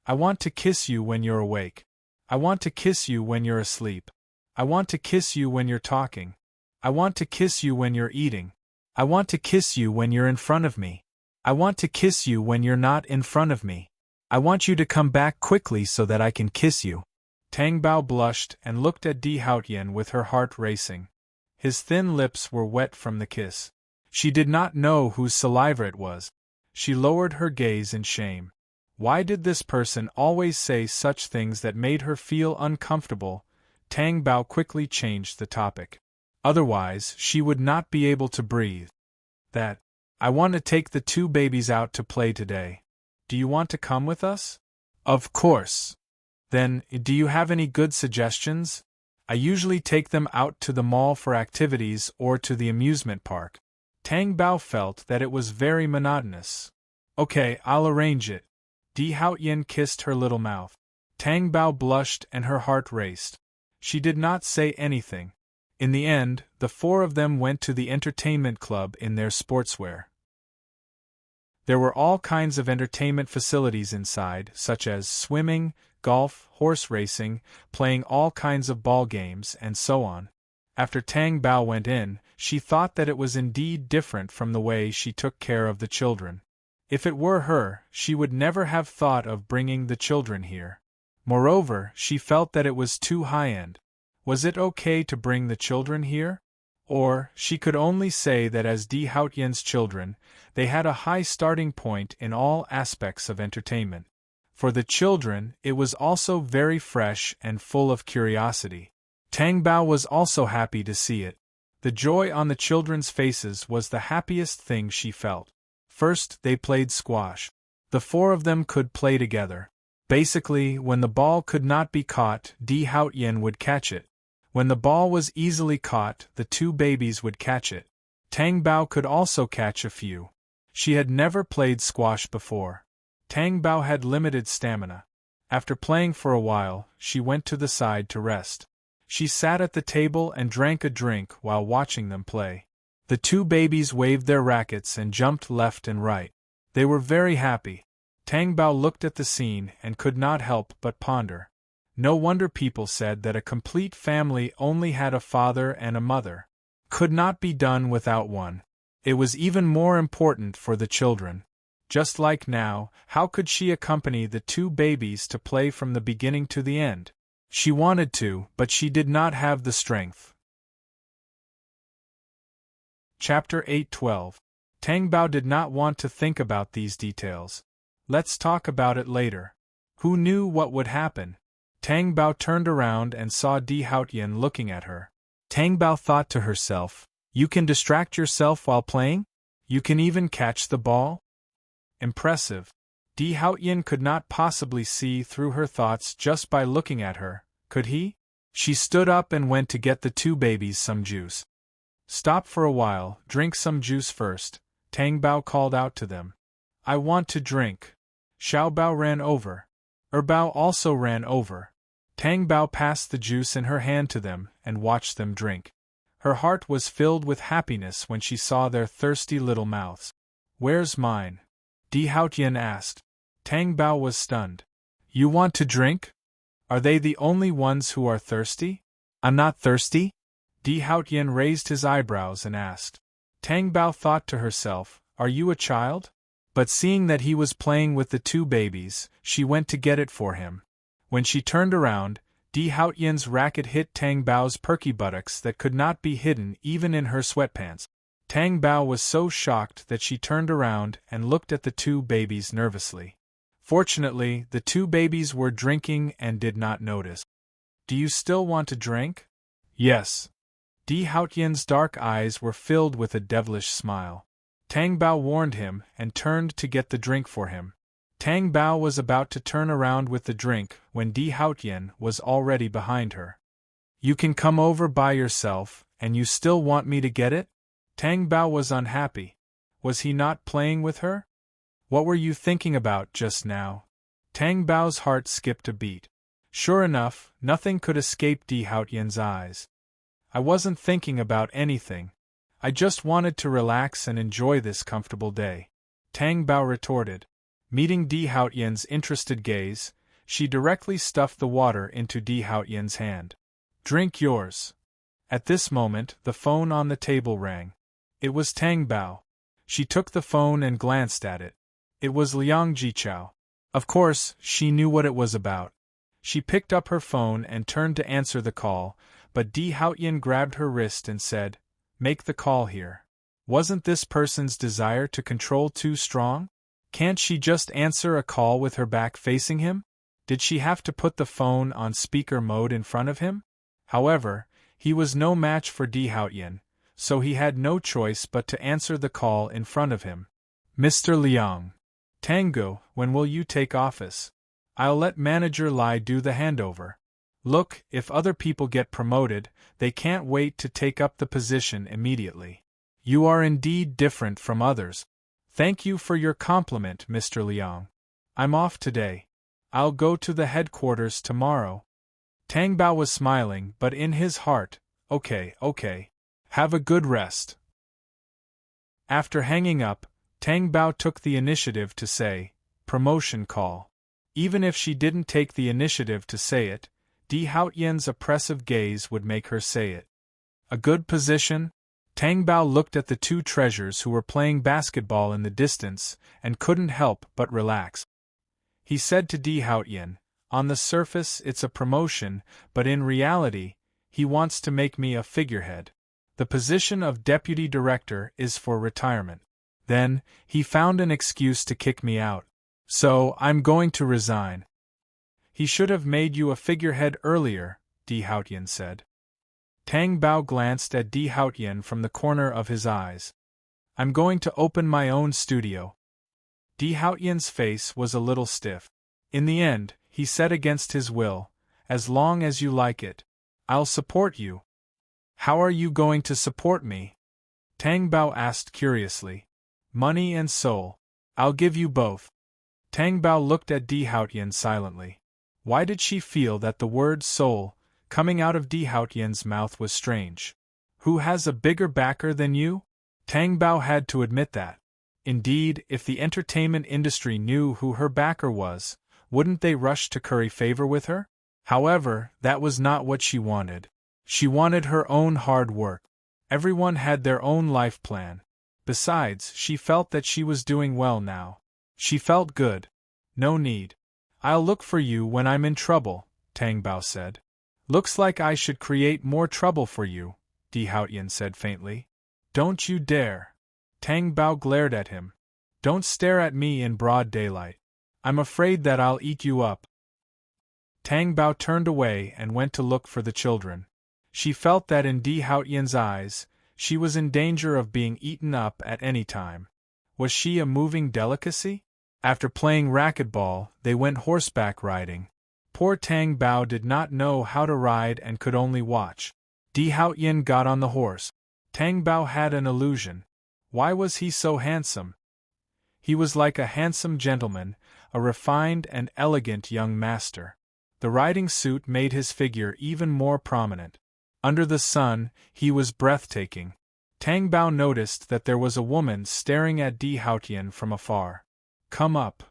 I want to kiss you when you're awake. I want to kiss you when you're asleep. I want to kiss you when you're talking. I want to kiss you when you're eating. I want to kiss you when you're in front of me. I want to kiss you when you're not in front of me. I want you to come back quickly so that I can kiss you. Tang Bao blushed and looked at Di Haotian with her heart racing. His thin lips were wet from the kiss. She did not know whose saliva it was. She lowered her gaze in shame. Why did this person always say such things that made her feel uncomfortable? Tang Bao quickly changed the topic. Otherwise, she would not be able to breathe. I want to take the two babies out to play today. Do you want to come with us? Of course. Then, do you have any good suggestions? I usually take them out to the mall for activities or to the amusement park. Tang Bao felt that it was very monotonous. Okay, I'll arrange it. Di Haotian kissed her little mouth. Tang Bao blushed and her heart raced. She did not say anything. In the end, the four of them went to the entertainment club in their sportswear. There were all kinds of entertainment facilities inside, such as swimming, golf, horse racing, playing all kinds of ball games, and so on. After Tang Bao went in, she thought that it was indeed different from the way she took care of the children. If it were her, she would never have thought of bringing the children here. Moreover, she felt that it was too high-end. Was it okay to bring the children here? Or, she could only say that as Di Haotian's children, they had a high starting point in all aspects of entertainment. For the children, it was also very fresh and full of curiosity. Tang Bao was also happy to see it. The joy on the children's faces was the happiest thing she felt. First, they played squash. The four of them could play together. Basically, when the ball could not be caught, Di Haotian would catch it. When the ball was easily caught, the two babies would catch it. Tang Bao could also catch a few. She had never played squash before. Tang Bao had limited stamina. After playing for a while, she went to the side to rest. She sat at the table and drank a drink while watching them play. The two babies waved their rackets and jumped left and right. They were very happy. Tang Bao looked at the scene and could not help but ponder. No wonder people said that a complete family only had a father and a mother. Could not be done without one. It was even more important for the children. Just like now, how could she accompany the two babies to play from the beginning to the end? She wanted to, but she did not have the strength. Chapter 8:12. Tang Bao did not want to think about these details. Let's talk about it later. Who knew what would happen? Tang Bao turned around and saw Di Haotian looking at her. Tang Bao thought to herself, "You can distract yourself while playing? You can even catch the ball?" Impressive. Di Haotian could not possibly see through her thoughts just by looking at her, could he? She stood up and went to get the two babies some juice. "Stop for a while, drink some juice first," Tang Bao called out to them. "I want to drink." Xiao Bao ran over. Bao also ran over. Tang Bao passed the juice in her hand to them and watched them drink. Her heart was filled with happiness when she saw their thirsty little mouths. "Where's mine?" Di Haotian asked. Tang Bao was stunned. "You want to drink? Are they the only ones who are thirsty?" "I'm not thirsty." Di Haotian raised his eyebrows and asked. Tang Bao thought to herself, "Are you a child?" But seeing that he was playing with the two babies, she went to get it for him. When she turned around, Di Haotian's racket hit Tang Bao's perky buttocks that could not be hidden even in her sweatpants. Tang Bao was so shocked that she turned around and looked at the two babies nervously. Fortunately, the two babies were drinking and did not notice. "Do you still want to drink?" "Yes." Di Haotian's dark eyes were filled with a devilish smile. Tang Bao warned him and turned to get the drink for him. Tang Bao was about to turn around with the drink when Di Haotian was already behind her. "You can come over by yourself, and you still want me to get it?" Tang Bao was unhappy. Was he not playing with her? "What were you thinking about just now?" Tang Bao's heart skipped a beat. Sure enough, nothing could escape Di Haotian's eyes. "I wasn't thinking about anything. I just wanted to relax and enjoy this comfortable day," Tang Bao retorted. Meeting Di Haotian's interested gaze, she directly stuffed the water into Di Haotian's hand. "Drink yours." At this moment, the phone on the table rang. It was Tang Bao. She took the phone and glanced at it. It was Liang Jichao. Of course, she knew what it was about. She picked up her phone and turned to answer the call, but Di Haotian grabbed her wrist and said, "Make the call here." Wasn't this person's desire to control too strong? Can't she just answer a call with her back facing him? Did she have to put the phone on speaker mode in front of him? However, he was no match for Di Haotian, so he had no choice but to answer the call in front of him. "Mr. Liang. Tango, when will you take office? I'll let Manager Lai do the handover. Look, if other people get promoted, they can't wait to take up the position immediately. You are indeed different from others. Thank you for your compliment, Mr. Liang. I'm off today. I'll go to the headquarters tomorrow." Tang Bao was smiling, but in his heart, okay. Have a good rest." After hanging up, Tang Bao took the initiative to say, "Promotion call." Even if she didn't take the initiative to say it, Di Haotian's oppressive gaze would make her say it. A good position? Tang Bao looked at the two treasures who were playing basketball in the distance and couldn't help but relax. He said to Di Haotian, "On the surface it's a promotion, but in reality, he wants to make me a figurehead. The position of deputy director is for retirement. Then, he found an excuse to kick me out. So, I'm going to resign." "He should have made you a figurehead earlier," Di Haotian said. Tang Bao glanced at Di Haotian from the corner of his eyes. "I'm going to open my own studio." Di Haotian's face was a little stiff. In the end, he said against his will, "As long as you like it, I'll support you." "How are you going to support me?" Tang Bao asked curiously. "Money and soul. I'll give you both." Tang Bao looked at Di Haotian silently. Why did she feel that the word soul coming out of Di Haotian's mouth was strange. Who has a bigger backer than you? Tang Bao had to admit that. Indeed, if the entertainment industry knew who her backer was, wouldn't they rush to curry favor with her? However, that was not what she wanted. She wanted her own hard work. Everyone had their own life plan. Besides, she felt that she was doing well now. She felt good. No need. I'll look for you when I'm in trouble, Tang Bao said. Looks like I should create more trouble for you, Di Haotian said faintly. Don't you dare. Tang Bao glared at him. Don't stare at me in broad daylight. I'm afraid that I'll eat you up. Tang Bao turned away and went to look for the children. She felt that in Di Haotian's eyes, she was in danger of being eaten up at any time. Was she a moving delicacy? After playing racquetball, they went horseback riding. Poor Tang Bao did not know how to ride and could only watch. Di Haotian got on the horse. Tang Bao had an illusion. Why was he so handsome? He was like a handsome gentleman, a refined and elegant young master. The riding suit made his figure even more prominent. Under the sun, he was breathtaking. Tang Bao noticed that there was a woman staring at Di Haotian from afar. Come up.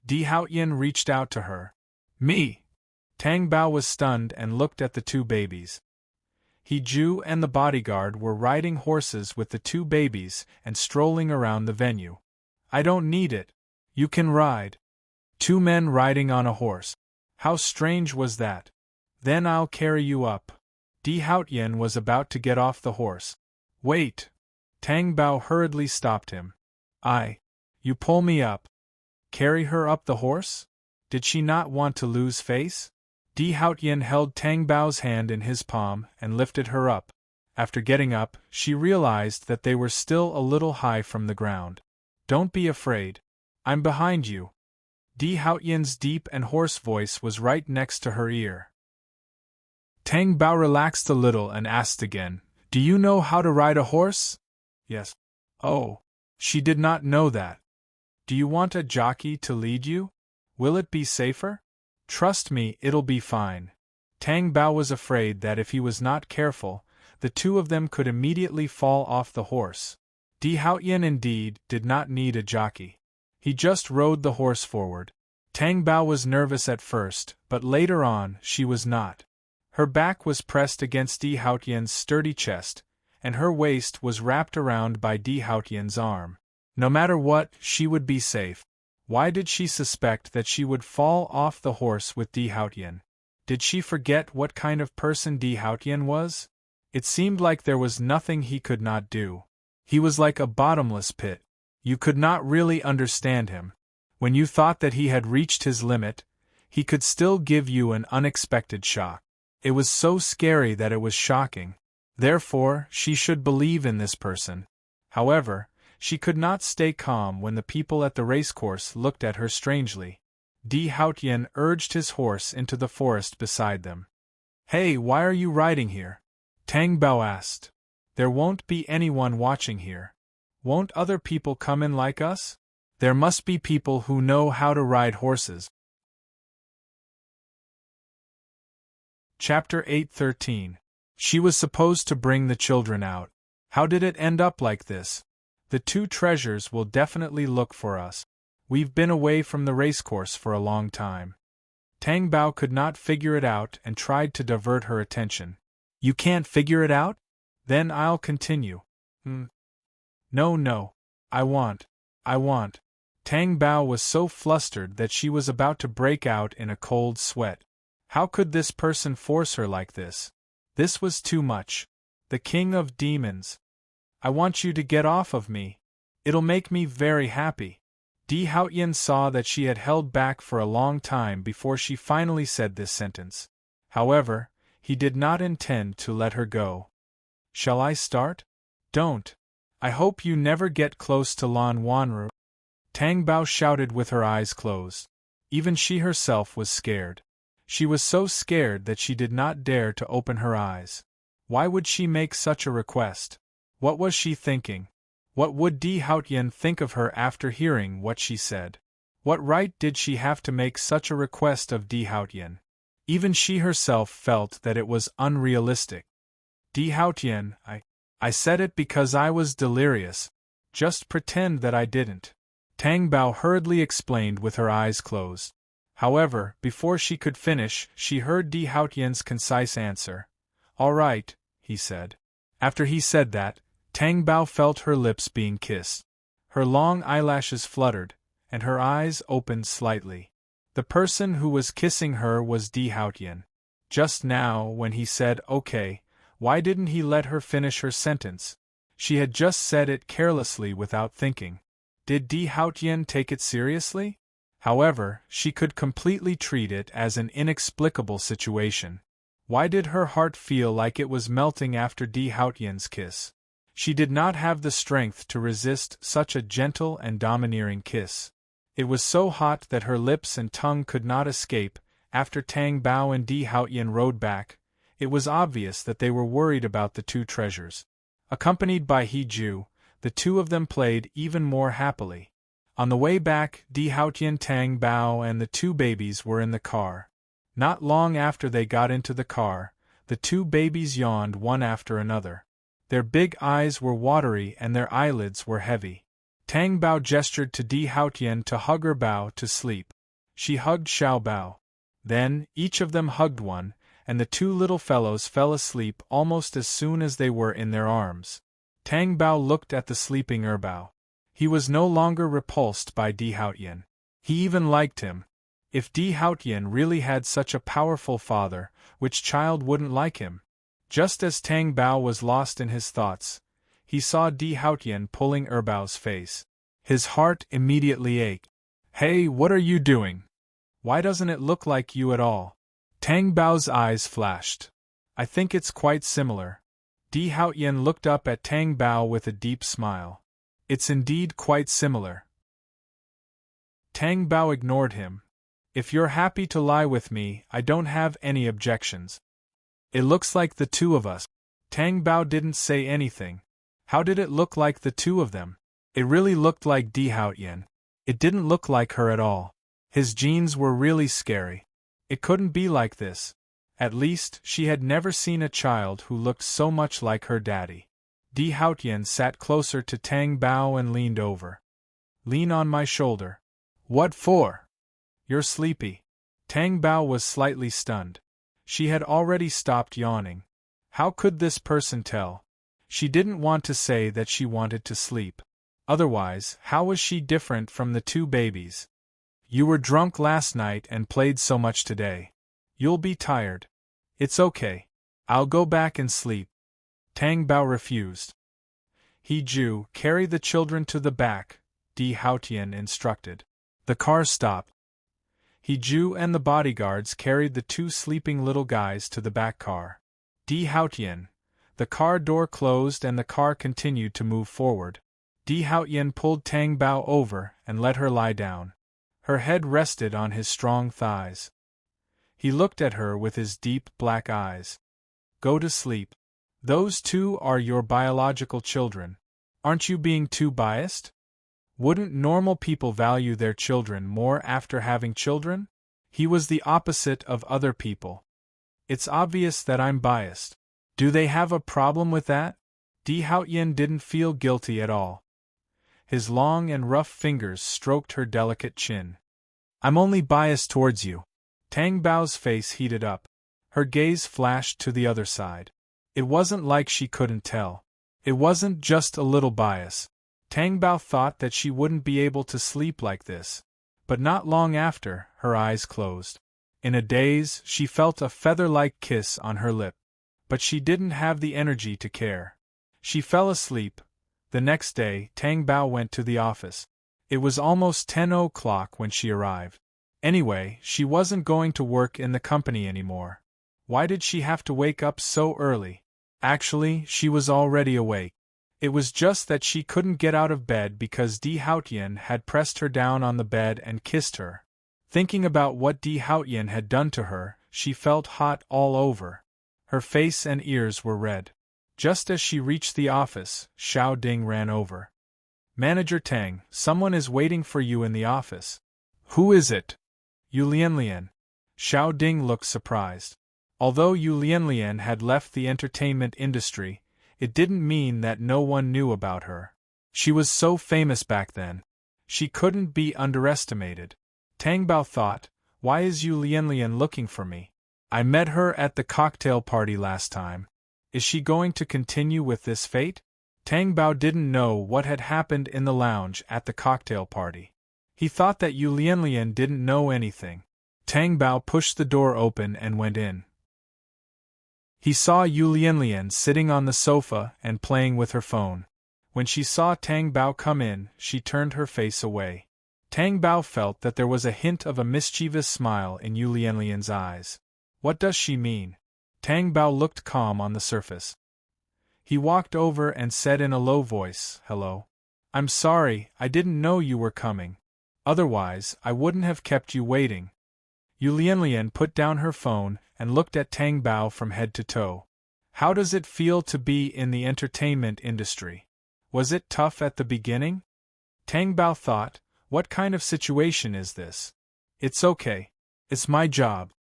Di Haotian reached out to her. Me! Tang Bao was stunned and looked at the two babies. He Ju and the bodyguard were riding horses with the two babies and strolling around the venue. I don't need it. You can ride. Two men riding on a horse. How strange was that? Then I'll carry you up. Di Haotian was about to get off the horse. Wait! Tang Bao hurriedly stopped him. You pull me up. Carry her up the horse? Did she not want to lose face? Di Haotian held Tang Bao's hand in his palm and lifted her up. After getting up, she realized that they were still a little high from the ground. Don't be afraid. I'm behind you. Di Haotian's deep and hoarse voice was right next to her ear. Tang Bao relaxed a little and asked again, Do you know how to ride a horse? Yes. Oh. She did not know that. Do you want a jockey to lead you? Will it be safer? Trust me, it'll be fine. Tang Bao was afraid that if he was not careful, the two of them could immediately fall off the horse. Di Haotian indeed did not need a jockey. He just rode the horse forward. Tang Bao was nervous at first, but later on she was not. Her back was pressed against Di Haotian's sturdy chest, and her waist was wrapped around by Di Haotian's arm. No matter what, she would be safe. Why did she suspect that she would fall off the horse with Di Haotian? Did she forget what kind of person Di Haotian was? It seemed like there was nothing he could not do. He was like a bottomless pit. You could not really understand him. When you thought that he had reached his limit, he could still give you an unexpected shock. It was so scary that it was shocking. Therefore, she should believe in this person. However, she could not stay calm when the people at the racecourse looked at her strangely. Di Haotian urged his horse into the forest beside them. Hey, why are you riding here? Tang Bao asked. There won't be anyone watching here. Won't other people come in like us? There must be people who know how to ride horses. Chapter 8:13. She was supposed to bring the children out. How did it end up like this? The two treasures will definitely look for us. We've been away from the racecourse for a long time. Tang Bao could not figure it out and tried to divert her attention. You can't figure it out? Then I'll continue. No. I want. Tang Bao was so flustered that she was about to break out in a cold sweat. How could this person force her like this? This was too much. The king of demons. I want you to get off of me. It'll make me very happy. Di Haotian saw that she had held back for a long time before she finally said this sentence. However, he did not intend to let her go. Shall I start? Don't. I hope you never get close to Lan Wanru. Tang Bao shouted with her eyes closed. Even she herself was scared. She was so scared that she did not dare to open her eyes. Why would she make such a request? What was she thinking? What would Di Haotian think of her after hearing what she said? What right did she have to make such a request of Di Haotian? Even she herself felt that it was unrealistic. Di Haotian, I said it because I was delirious. Just pretend that I didn't. Tang Bao hurriedly explained with her eyes closed. However, before she could finish, she heard Di Haotian's concise answer. All right, he said. After he said that, Tang Bao felt her lips being kissed. Her long eyelashes fluttered, and her eyes opened slightly. The person who was kissing her was Di Haotian. Just now, when he said okay, why didn't he let her finish her sentence? She had just said it carelessly without thinking. Did Di Haotian take it seriously? However, she could completely treat it as an inexplicable situation. Why did her heart feel like it was melting after Di Haotian's kiss? She did not have the strength to resist such a gentle and domineering kiss. It was so hot that her lips and tongue could not escape. After Tang Bao and Di Haotian rode back, it was obvious that they were worried about the two treasures. Accompanied by He Ju, the two of them played even more happily. On the way back, Di Haotian, Tang Bao and the two babies were in the car. Not long after they got into the car, the two babies yawned one after another. Their big eyes were watery and their eyelids were heavy. Tang Bao gestured to Di Haotian to hug her Bao to sleep. She hugged Xiao Bao. Then, each of them hugged one, and the two little fellows fell asleep almost as soon as they were in their arms. Tang Bao looked at the sleeping Bao. He was no longer repulsed by Di Haotian. He even liked him. If Di Haotian really had such a powerful father, which child wouldn't like him? Just as Tang Bao was lost in his thoughts, he saw Di Haotian pulling Bao's face. His heart immediately ached. Hey, what are you doing? Why doesn't it look like you at all? Tang Bao's eyes flashed. I think it's quite similar. Di Haotian looked up at Tang Bao with a deep smile. It's indeed quite similar. Tang Bao ignored him. If you're happy to lie with me, I don't have any objections. It looks like the two of us. Tang Bao didn't say anything. How did it look like the two of them? It really looked like Di Haotian. It didn't look like her at all. His genes were really scary. It couldn't be like this. At least, she had never seen a child who looked so much like her daddy. Di Haotian sat closer to Tang Bao and leaned over. Lean on my shoulder. What for? You're sleepy. Tang Bao was slightly stunned. She had already stopped yawning. How could this person tell? She didn't want to say that she wanted to sleep. Otherwise, how was she different from the two babies? You were drunk last night and played so much today. You'll be tired. It's okay. I'll go back and sleep. Tang Bao refused. He Ju, carry the children to the back, Di Haotian instructed. The car stopped. He Ju and the bodyguards carried the two sleeping little guys to the back car. Di Haotian. The car door closed and the car continued to move forward. Di Haotian pulled Tang Bao over and let her lie down. Her head rested on his strong thighs. He looked at her with his deep black eyes. Go to sleep. Those two are your biological children. Aren't you being too biased? Wouldn't normal people value their children more after having children? He was the opposite of other people. It's obvious that I'm biased. Do they have a problem with that? Di Haotian didn't feel guilty at all. His long and rough fingers stroked her delicate chin. I'm only biased towards you. Tang Bao's face heated up. Her gaze flashed to the other side. It wasn't like she couldn't tell. It wasn't just a little bias. Tang Bao thought that she wouldn't be able to sleep like this. But not long after, her eyes closed. In a daze, she felt a feather-like kiss on her lip. But she didn't have the energy to care. She fell asleep. The next day, Tang Bao went to the office. It was almost 10 o'clock when she arrived. Anyway, she wasn't going to work in the company anymore. Why did she have to wake up so early? Actually, she was already awake. It was just that she couldn't get out of bed because Di Haotian had pressed her down on the bed and kissed her. Thinking about what Di Haotian had done to her, she felt hot all over. Her face and ears were red. Just as she reached the office, Xiao Ding ran over. Manager Tang, someone is waiting for you in the office. Who is it? Yu Lianlian. Xiao Ding looked surprised. Although Yu Lianlian had left the entertainment industry, it didn't mean that no one knew about her. She was so famous back then. She couldn't be underestimated. Tang Bao thought, why is Yu Lianlian looking for me? I met her at the cocktail party last time. Is she going to continue with this fate? Tang Bao didn't know what had happened in the lounge at the cocktail party. He thought that Yu Lianlian didn't know anything. Tang Bao pushed the door open and went in. He saw Yu Lianlian sitting on the sofa and playing with her phone. When she saw Tang Bao come in, she turned her face away. Tang Bao felt that there was a hint of a mischievous smile in Yu Lianlian's eyes. What does she mean? Tang Bao looked calm on the surface. He walked over and said in a low voice, "Hello. I'm sorry, I didn't know you were coming. Otherwise, I wouldn't have kept you waiting." Yu Lianlian put down her phone and looked at Tang Bao from head to toe. How does it feel to be in the entertainment industry? Was it tough at the beginning? Tang Bao thought, what kind of situation is this? It's okay. It's my job.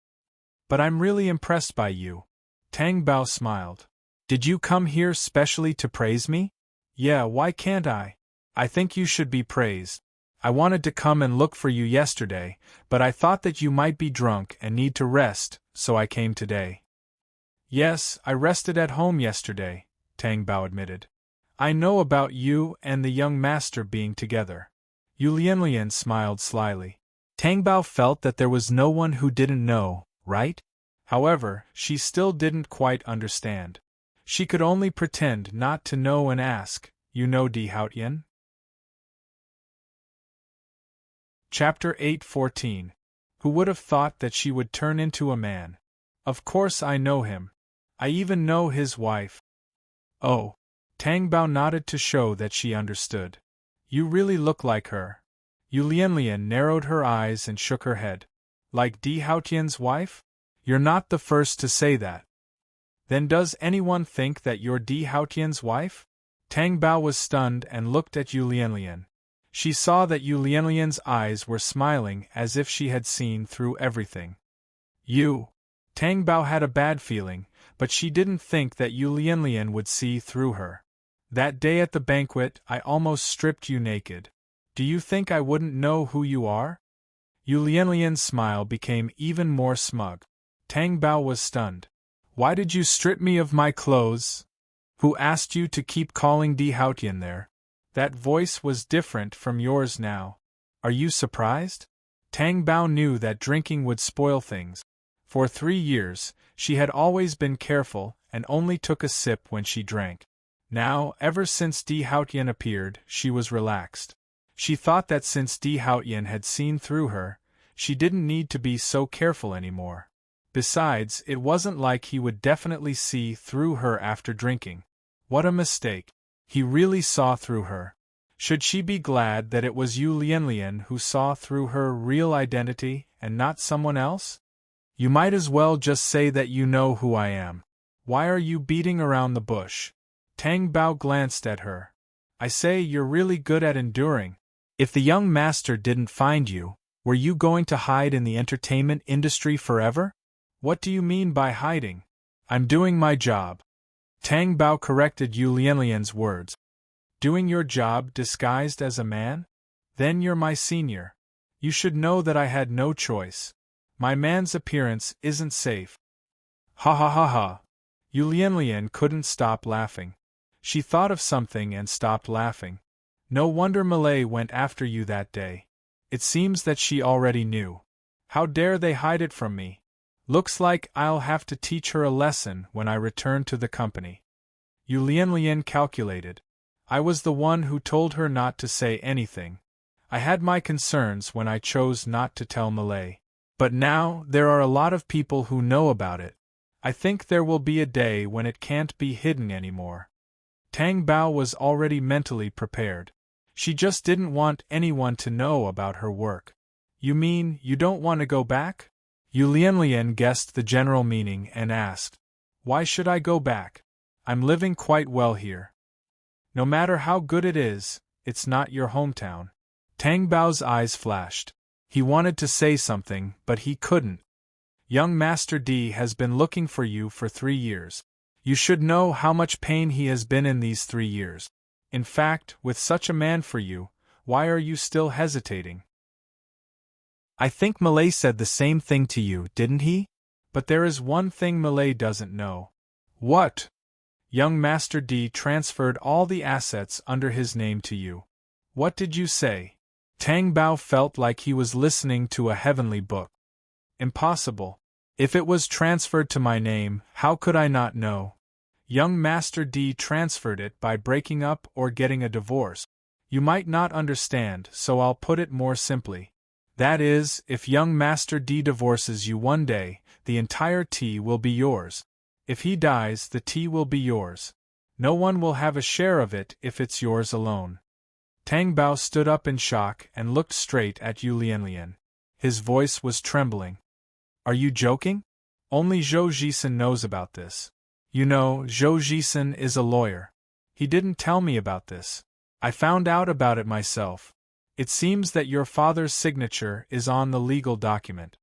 But I'm really impressed by you. Tang Bao smiled. Did you come here specially to praise me? Yeah, why can't I? I think you should be praised. I wanted to come and look for you yesterday, but I thought that you might be drunk and need to rest, so I came today. Yes, I rested at home yesterday, Tang Bao admitted. I know about you and the young master being together. Yu Lianlian smiled slyly. Tang Bao felt that there was no one who didn't know, right? However, she still didn't quite understand. She could only pretend not to know and ask, you know Di Haotian? Chapter 8:14. Who would have thought that she would turn into a man? Of course I know him. I even know his wife. Oh. Tang Bao nodded to show that she understood. You really look like her. Yu Lianlian narrowed her eyes and shook her head. Like Di Haotian's wife? You're not the first to say that. Then does anyone think that you're Di Haotian's wife? Tang Bao was stunned and looked at Yu Lianlian. She saw that Yu Lianlian's eyes were smiling as if she had seen through everything. You. Tang Bao had a bad feeling, but she didn't think that Yu Lianlian would see through her. That day at the banquet, I almost stripped you naked. Do you think I wouldn't know who you are? Yu Lianlian's smile became even more smug. Tang Bao was stunned. Why did you strip me of my clothes? Who asked you to keep calling Di Haotian there? That voice was different from yours now. Are you surprised? Tang Bao knew that drinking would spoil things. For 3 years, she had always been careful and only took a sip when she drank. Now, ever since Di Haotian appeared, she was relaxed. She thought that since Di Haotian had seen through her, she didn't need to be so careful anymore. Besides, it wasn't like he would definitely see through her after drinking. What a mistake. He really saw through her. Should she be glad that it was Yu Lianlian who saw through her real identity and not someone else? You might as well just say that you know who I am. Why are you beating around the bush? Tang Bao glanced at her. I say you're really good at enduring. If the young master didn't find you, were you going to hide in the entertainment industry forever? What do you mean by hiding? I'm doing my job. Tang Bao corrected Yu Lianlian's words. Doing your job disguised as a man? Then you're my senior. You should know that I had no choice. My man's appearance isn't safe. Ha ha ha ha. Yu Lianlian couldn't stop laughing. She thought of something and stopped laughing. No wonder Malay went after you that day. It seems that she already knew. How dare they hide it from me? Looks like I'll have to teach her a lesson when I return to the company. Yu Lianlian calculated. I was the one who told her not to say anything. I had my concerns when I chose not to tell Malay. But now, there are a lot of people who know about it. I think there will be a day when it can't be hidden anymore. Tang Bao was already mentally prepared. She just didn't want anyone to know about her work. You mean you don't want to go back? Yu Lianlian guessed the general meaning and asked. Why should I go back? I'm living quite well here. No matter how good it is, it's not your hometown. Tang Bao's eyes flashed. He wanted to say something, but he couldn't. Young Master D has been looking for you for 3 years. You should know how much pain he has been in these 3 years. In fact, with such a man for you, why are you still hesitating? I think Malay said the same thing to you, didn't he? But there is one thing Malay doesn't know. What? Young Master D transferred all the assets under his name to you. What did you say? Tang Bao felt like he was listening to a heavenly book. Impossible. If it was transferred to my name, how could I not know? Young Master D transferred it by breaking up or getting a divorce. You might not understand, so I'll put it more simply. That is, if young Master D divorces you one day, the entire tea will be yours. If he dies, the tea will be yours. No one will have a share of it if it's yours alone. Tang Bao stood up in shock and looked straight at Yu Lianlian. His voice was trembling. Are you joking? Only Zhou Jisen knows about this. You know, Zhou Jisen is a lawyer. He didn't tell me about this. I found out about it myself. It seems that your father's signature is on the legal document.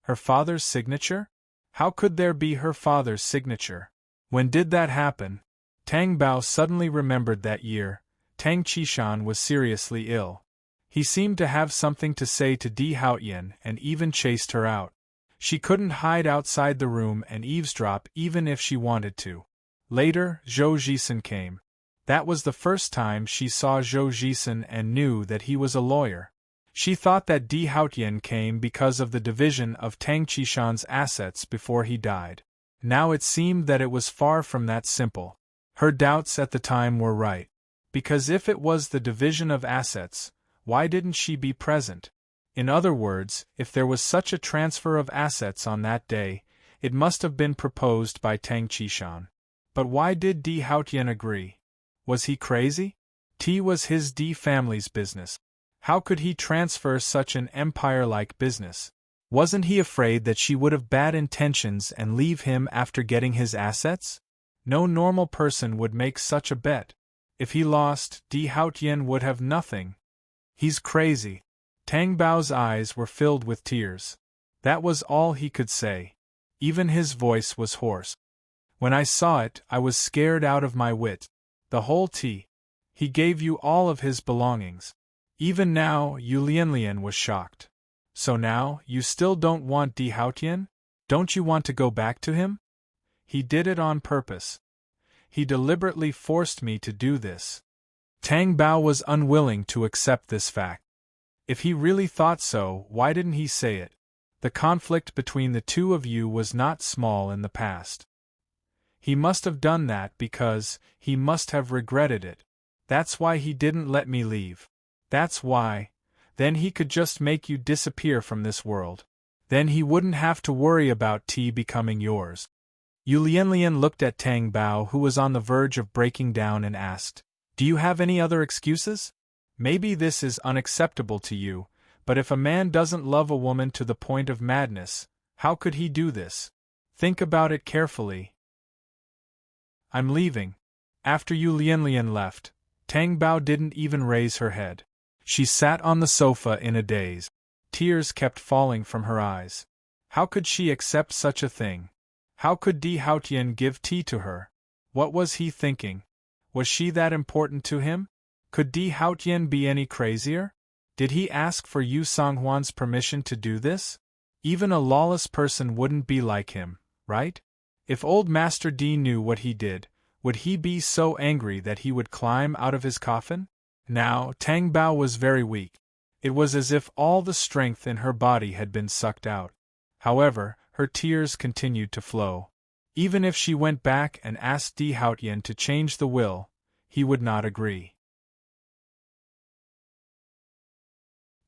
Her father's signature? How could there be her father's signature? When did that happen? Tang Bao suddenly remembered that year. Tang Qishan was seriously ill. He seemed to have something to say to Di Haotian and even chased her out. She couldn't hide outside the room and eavesdrop even if she wanted to. Later, Zhou Jisen came. That was the first time she saw Zhou Jisen and knew that he was a lawyer. She thought that Di Haotian came because of the division of Tang Qishan's assets before he died. Now it seemed that it was far from that simple. Her doubts at the time were right. Because if it was the division of assets, why didn't she be present? In other words, if there was such a transfer of assets on that day, it must have been proposed by Tang Qishan. But why did Di Haotian agree? Was he crazy? Tea was his D family's business. How could he transfer such an empire-like business? Wasn't he afraid that she would have bad intentions and leave him after getting his assets? No normal person would make such a bet. If he lost, Di Haotian would have nothing. He's crazy. Tang Bao's eyes were filled with tears. That was all he could say. Even his voice was hoarse. When I saw it, I was scared out of my wit. The whole tea. He gave you all of his belongings. Even now, Yu Lianlian was shocked. So now, you still don't want Di Haotian? Don't you want to go back to him? He did it on purpose. He deliberately forced me to do this. Tang Bao was unwilling to accept this fact. If he really thought so, why didn't he say it? The conflict between the two of you was not small in the past. He must have done that because he must have regretted it. That's why he didn't let me leave. That's why. Then he could just make you disappear from this world. Then he wouldn't have to worry about tea becoming yours. Yu Lianlian looked at Tang Bao, who was on the verge of breaking down, and asked, Do you have any other excuses? Maybe this is unacceptable to you, but if a man doesn't love a woman to the point of madness, how could he do this? Think about it carefully. I'm leaving. After Yu Lianlian left, Tang Bao didn't even raise her head. She sat on the sofa in a daze. Tears kept falling from her eyes. How could she accept such a thing? How could Di Haotian give tea to her? What was he thinking? Was she that important to him? Could Di Haotian be any crazier? Did he ask for Yu Songhuan's permission to do this? Even a lawless person wouldn't be like him, right? If old Master D knew what he did, would he be so angry that he would climb out of his coffin? Now, Tang Bao was very weak. It was as if all the strength in her body had been sucked out. However, her tears continued to flow. Even if she went back and asked Di Haotian to change the will, he would not agree.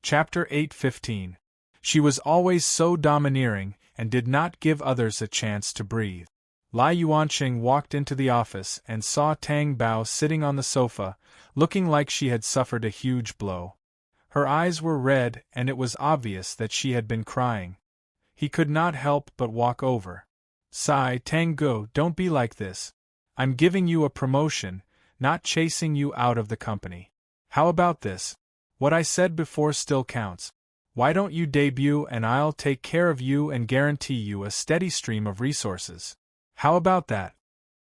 Chapter 8:15. She was always so domineering and did not give others a chance to breathe. Lai Yuanqing walked into the office and saw Tang Bao sitting on the sofa, looking like she had suffered a huge blow. Her eyes were red and it was obvious that she had been crying. He could not help but walk over. Sigh, Tang Go, don't be like this. I'm giving you a promotion, not chasing you out of the company. How about this? What I said before still counts. Why don't you debut and I'll take care of you and guarantee you a steady stream of resources? How about that?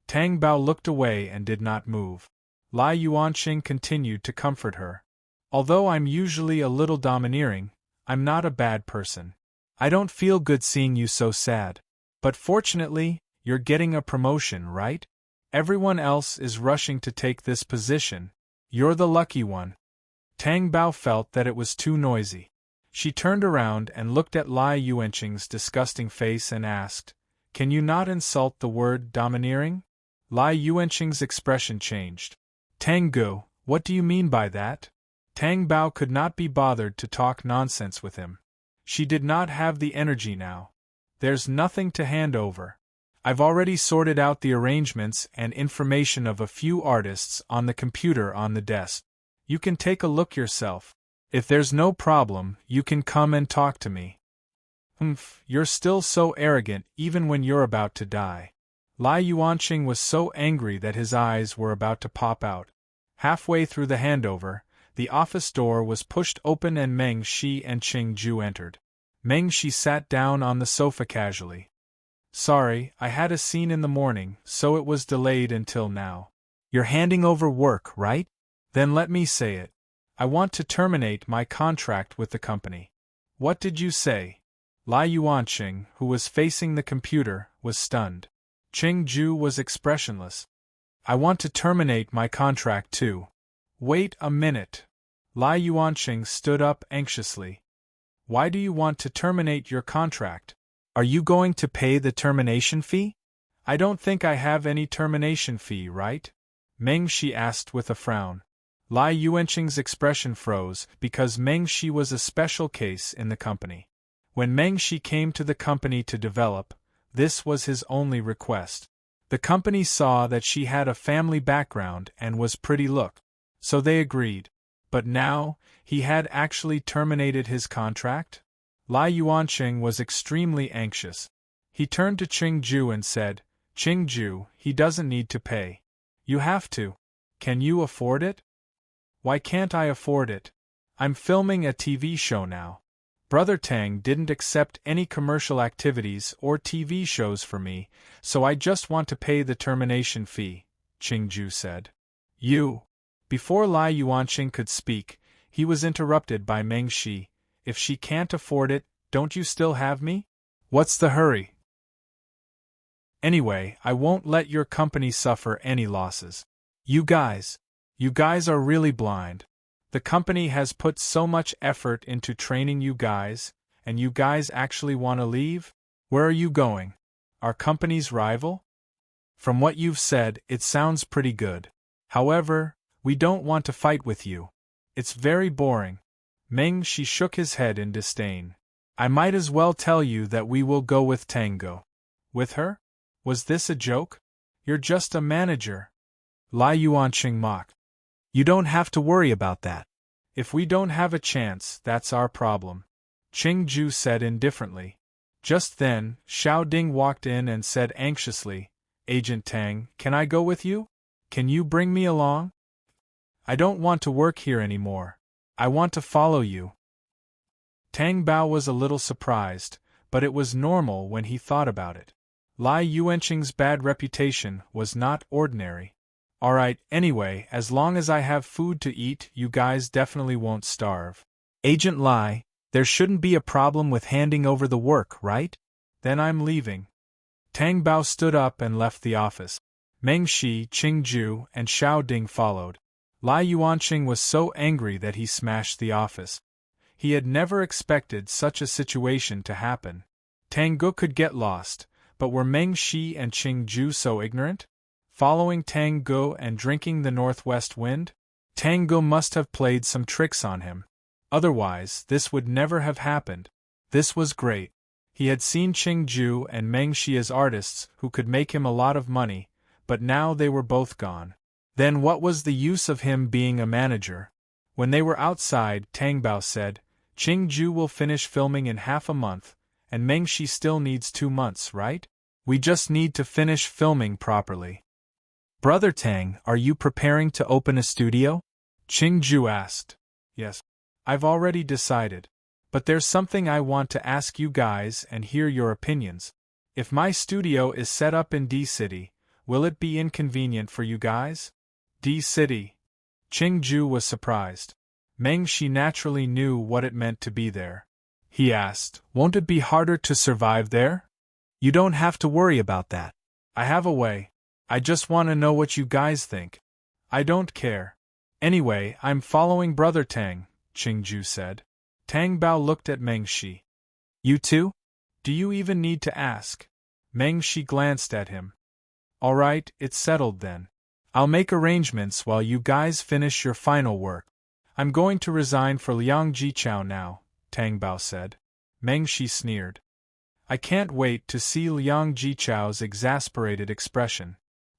Tang Bao looked away and did not move. Lai Yuanqing continued to comfort her. Although I'm usually a little domineering, I'm not a bad person. I don't feel good seeing you so sad. But fortunately, you're getting a promotion, right? Everyone else is rushing to take this position. You're the lucky one. Tang Bao felt that it was too noisy. She turned around and looked at Lai Yuanqing's disgusting face and asked, "Can you not insult the word domineering?" Lai Yuanqing's expression changed. "Tang Gu, what do you mean by that?" Tang Bao could not be bothered to talk nonsense with him. She did not have the energy now. There's nothing to hand over. I've already sorted out the arrangements and information of a few artists on the computer on the desk. You can take a look yourself. If there's no problem, you can come and talk to me. You're still so arrogant even when you're about to die. Lai Yuanqing was so angry that his eyes were about to pop out. Halfway through the handover, the office door was pushed open and Meng Shi and Qing Ju entered. Meng Shi sat down on the sofa casually. "Sorry, I had a scene in the morning, so it was delayed until now." "You're handing over work, right? Then let me say it. I want to terminate my contract with the company." "What did you say?" Lai Yuanqing, who was facing the computer, was stunned. Qing Ju was expressionless. "I want to terminate my contract too." "Wait a minute." Lai Yuanqing stood up anxiously. "Why do you want to terminate your contract? Are you going to pay the termination fee?" "I don't think I have any termination fee, right?" Meng Shi asked with a frown. Lai Yuanqing's expression froze because Meng Shi was a special case in the company. When Meng Shi came to the company to develop, this was his only request. The company saw that she had a family background and was pretty look. So they agreed. But now, he had actually terminated his contract? Lai Yuanqing was extremely anxious. He turned to Qing Ju and said, "Qing Ju, he doesn't need to pay. You have to. Can you afford it?" "Why can't I afford it? I'm filming a TV show now. Brother Tang didn't accept any commercial activities or TV shows for me, so I just want to pay the termination fee," Qing Ju said. "You." Before Lai Yuanqing could speak, he was interrupted by Meng Shi. "If she can't afford it, don't you still have me? What's the hurry? Anyway, I won't let your company suffer any losses. You guys are really blind. The company has put so much effort into training you guys, and you guys actually want to leave? Where are you going? Our company's rival? From what you've said, it sounds pretty good. However, we don't want to fight with you. It's very boring." Meng Shi shook his head in disdain. "I might as well tell you that we will go with Tango." "With her? Was this a joke? You're just a manager." Lai Yuanqing mocked. "You don't have to worry about that. If we don't have a chance, that's our problem," Qing Ju said indifferently. Just then, Xiao Ding walked in and said anxiously, "Agent Tang, can I go with you? Can you bring me along? I don't want to work here anymore. I want to follow you." Tang Bao was a little surprised, but it was normal when he thought about it. Lai Yuanqing's bad reputation was not ordinary. "Alright, anyway, as long as I have food to eat, you guys definitely won't starve." "Agent Lai, there shouldn't be a problem with handing over the work, right?" "Then I'm leaving." Tang Bao stood up and left the office. Meng Shi, Qing Ju, and Xiao Ding followed. Lai Yuanqing was so angry that he smashed the office. He had never expected such a situation to happen. Tang Gu could get lost, but were Meng Shi and Qing Ju so ignorant? Following Tang Gu and drinking the northwest wind? Tang Gu must have played some tricks on him. Otherwise, this would never have happened. This was great. He had seen Qing Ju and Meng Shi as artists who could make him a lot of money, but now they were both gone. Then what was the use of him being a manager? When they were outside, Tang Bao said, "Qing Ju will finish filming in half a month, and Meng Shi still needs 2 months, right? We just need to finish filming properly." "Brother Tang, are you preparing to open a studio?" Qing Ju asked. "Yes. I've already decided. But there's something I want to ask you guys and hear your opinions. If my studio is set up in D-City, will it be inconvenient for you guys? D-City. Qingju was surprised. Mengshi naturally knew what it meant to be there. He asked, "Won't it be harder to survive there?" "You don't have to worry about that. I have a way. I just want to know what you guys think." "I don't care. Anyway, I'm following Brother Tang," Qingju said. Tang Bao looked at Mengshi. "You too? Do you even need to ask?" Mengshi glanced at him. "All right, it's settled then. I'll make arrangements while you guys finish your final work. I'm going to resign for Liang Jichao now," Tang Bao said. Mengshi sneered. "I can't wait to see Liang Jichao's exasperated expression."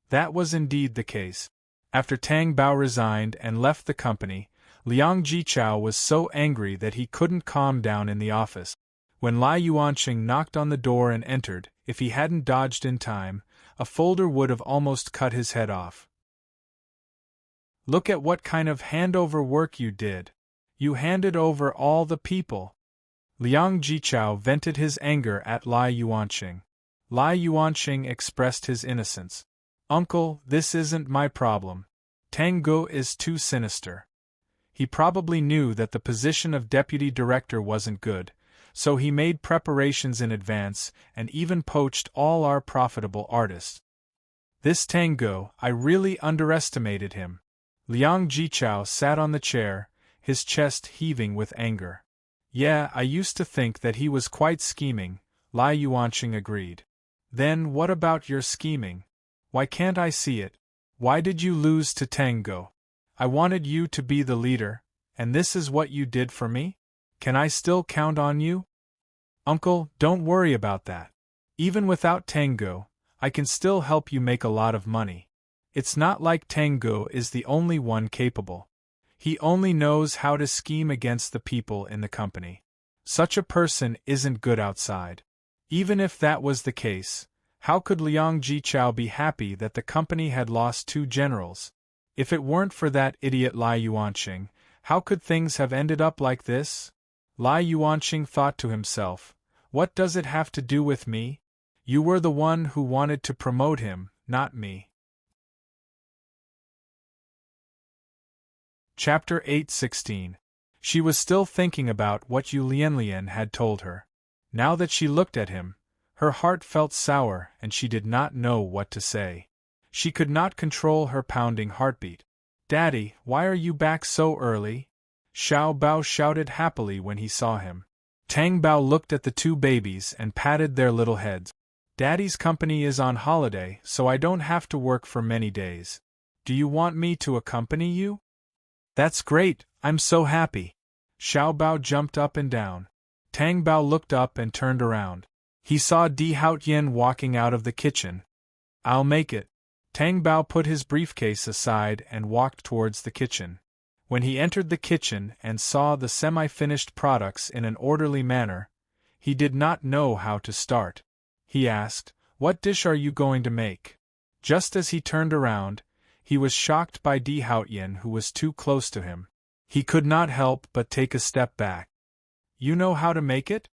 That was indeed the case. After Tang Bao resigned and left the company, Liang Jichao was so angry that he couldn't calm down in the office. When Lai Yuanqing knocked on the door and entered, if he hadn't dodged in time, a folder would have almost cut his head off. "Look at what kind of handover work you did. You handed over all the people." Liang Jichao vented his anger at Lai Yuanqing. Lai Yuanqing expressed his innocence. "Uncle, this isn't my problem. Tang Go is too sinister." He probably knew that the position of deputy director wasn't good, so he made preparations in advance and even poached all our profitable artists. "This Tang Go, I really underestimated him." Liang Jichao sat on the chair, his chest heaving with anger. "Yeah, I used to think that he was quite scheming," Lai Yuanqing agreed. "Then what about your scheming? Why can't I see it? Why did you lose to Tang Go? I wanted you to be the leader, and this is what you did for me? Can I still count on you?" "Uncle, don't worry about that. Even without Tango, I can still help you make a lot of money. It's not like Tango is the only one capable. He only knows how to scheme against the people in the company. Such a person isn't good outside." Even if that was the case, how could Liang Jichao be happy that the company had lost 2 generals? If it weren't for that idiot Lai Yuanqing, how could things have ended up like this? Lai Yuanqing thought to himself, "What does it have to do with me? You were the one who wanted to promote him, not me." Chapter 8:16. She was still thinking about what Yu Lianlian had told her. Now that she looked at him, her heart felt sour and she did not know what to say. She could not control her pounding heartbeat. "Daddy, why are you back so early?" Xiao Bao shouted happily when he saw him. Tang Bao looked at the 2 babies and patted their little heads. "Daddy's company is on holiday, so I don't have to work for many days. Do you want me to accompany you?" "That's great, I'm so happy." Xiao Bao jumped up and down. Tang Bao looked up and turned around. He saw Di Haotian walking out of the kitchen. "I'll make it." Tang Bao put his briefcase aside and walked towards the kitchen. When he entered the kitchen and saw the semi-finished products in an orderly manner, he did not know how to start. He asked, "What dish are you going to make?" Just as he turned around, he was shocked by Di Haotian, who was too close to him. He could not help but take a step back. "You know how to make it?"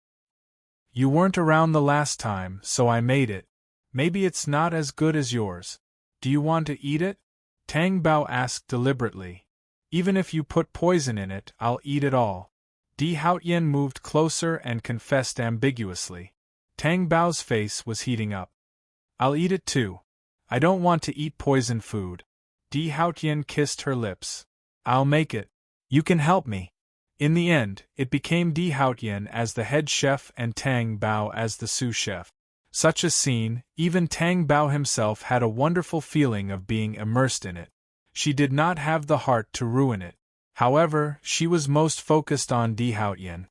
"You weren't around the last time, so I made it. Maybe it's not as good as yours. Do you want to eat it?" Tang Bao asked deliberately. "Even if you put poison in it, I'll eat it all." Di Haotian moved closer and confessed ambiguously. Tang Bao's face was heating up. "I'll eat it too. I don't want to eat poison food." Di Haotian kissed her lips. "I'll make it. You can help me." In the end, it became Di Haotian as the head chef and Tang Bao as the sous chef. Such a scene, even Tang Bao himself had a wonderful feeling of being immersed in it. She did not have the heart to ruin it. However, she was most focused on Di Haotian.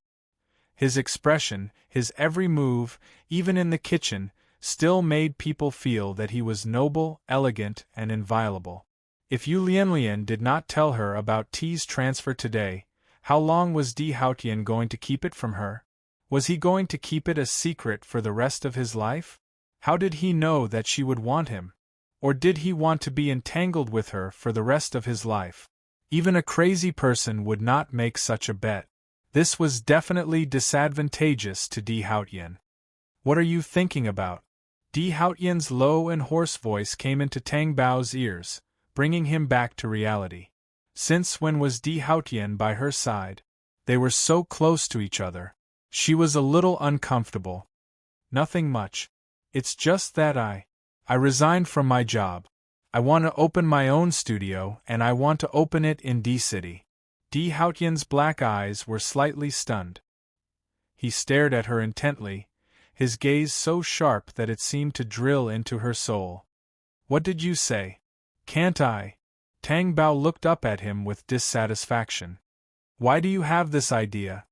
His expression, his every move, even in the kitchen, still made people feel that he was noble, elegant, and inviolable. If Yu Lianlian did not tell her about T's transfer today, how long was Di Haotian going to keep it from her? Was he going to keep it a secret for the rest of his life? How did he know that she would want him? Or did he want to be entangled with her for the rest of his life? Even a crazy person would not make such a bet. This was definitely disadvantageous to Di Haotian. What are you thinking about? Di Haotian's low and hoarse voice came into Tang Bao's ears, bringing him back to reality. Since when was Di Haotian by her side? They were so close to each other. She was a little uncomfortable. Nothing much. It's just that I resigned from my job. I want to open my own studio, and I want to open it in D-City. Di Haotian's black eyes were slightly stunned. He stared at her intently, his gaze so sharp that it seemed to drill into her soul. What did you say? Can't I? Tang Bao looked up at him with dissatisfaction. Why do you have this idea?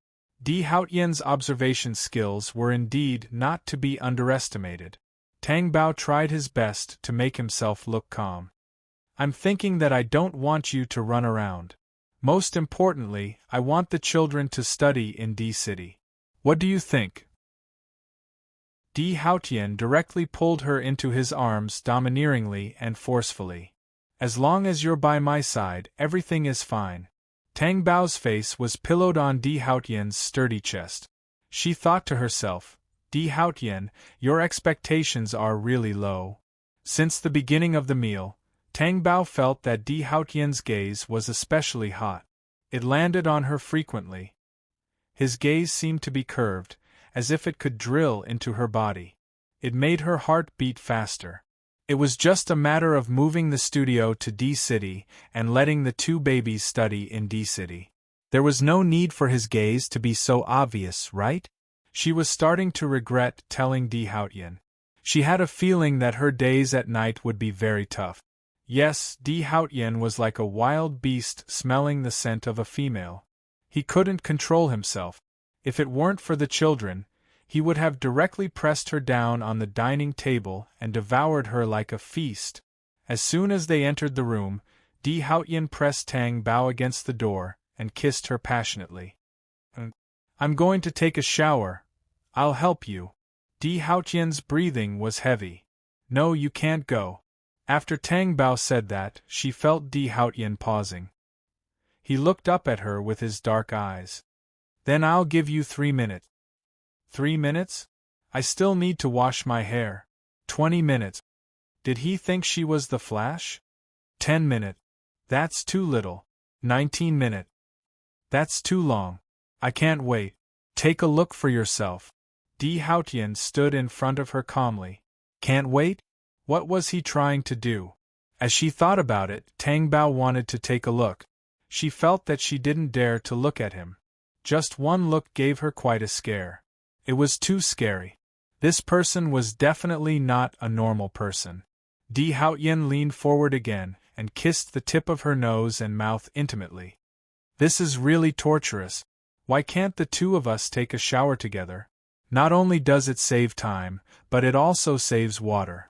Di Haotian's observation skills were indeed not to be underestimated. Tang Bao tried his best to make himself look calm. I'm thinking that I don't want you to run around. Most importantly, I want the children to study in D-City. What do you think? Di Haotian directly pulled her into his arms domineeringly and forcefully. As long as you're by my side, everything is fine. Tang Bao's face was pillowed on Di Haotian's sturdy chest. She thought to herself, Di Haotian, your expectations are really low. Since the beginning of the meal, Tang Bao felt that Di Haotian's gaze was especially hot. It landed on her frequently. His gaze seemed to be curved, as if it could drill into her body. It made her heart beat faster. It was just a matter of moving the studio to D-City and letting the two babies study in D-City. There was no need for his gaze to be so obvious, right? She was starting to regret telling Di Haotian. She had a feeling that her days at night would be very tough. Yes, Di Haotian was like a wild beast smelling the scent of a female. He couldn't control himself. If it weren't for the children, he would have directly pressed her down on the dining table and devoured her like a feast. As soon as they entered the room, Di Haotian pressed Tang Bao against the door and kissed her passionately. I'm going to take a shower. I'll help you. Di Haotian's breathing was heavy. No, you can't go. After Tang Bao said that, she felt Di Haotian pausing. He looked up at her with his dark eyes. Then I'll give you 3 minutes. 3 minutes? I still need to wash my hair. 20 minutes. Did he think she was the Flash? 10 minutes. That's too little. 19 minutes. That's too long. I can't wait. Take a look for yourself. Di Haotian stood in front of her calmly. Can't wait? What was he trying to do? As she thought about it, Tang Bao wanted to take a look. She felt that she didn't dare to look at him. Just one look gave her quite a scare. It was too scary. This person was definitely not a normal person. Di Haotian leaned forward again and kissed the tip of her nose and mouth intimately. This is really torturous. Why can't the two of us take a shower together? Not only does it save time, but it also saves water.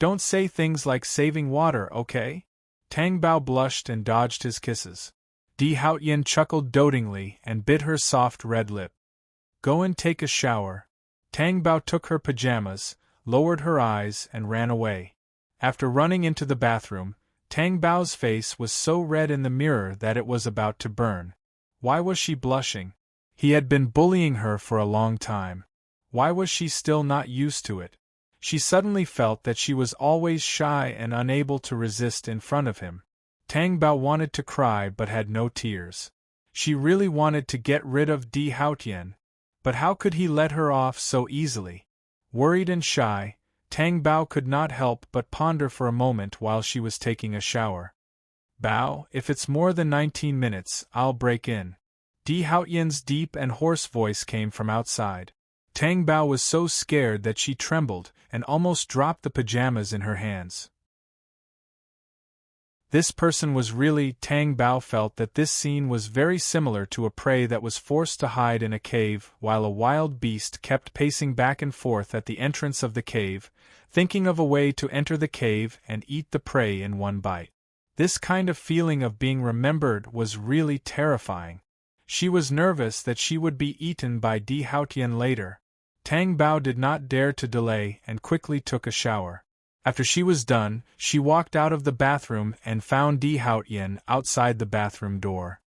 Don't say things like saving water, okay? Tang Bao blushed and dodged his kisses. Di Haotian chuckled dotingly and bit her soft red lip. Go and take a shower. Tang Bao took her pajamas, lowered her eyes, and ran away. After running into the bathroom, Tang Bao's face was so red in the mirror that it was about to burn. Why was she blushing? He had been bullying her for a long time. Why was she still not used to it? She suddenly felt that she was always shy and unable to resist in front of him. Tang Bao wanted to cry but had no tears. She really wanted to get rid of Di Haotian. But how could he let her off so easily? Worried and shy, Tang Bao could not help but ponder for a moment while she was taking a shower. Bao, if it's more than 19 minutes, I'll break in. Di Haotian's deep and hoarse voice came from outside. Tang Bao was so scared that she trembled and almost dropped the pajamas in her hands. This person was really. Tang Bao felt that this scene was very similar to a prey that was forced to hide in a cave while a wild beast kept pacing back and forth at the entrance of the cave, thinking of a way to enter the cave and eat the prey in one bite. This kind of feeling of being remembered was really terrifying. She was nervous that she would be eaten by Di Haotian later. Tang Bao did not dare to delay and quickly took a shower. After she was done, she walked out of the bathroom and found Di Haotian outside the bathroom door.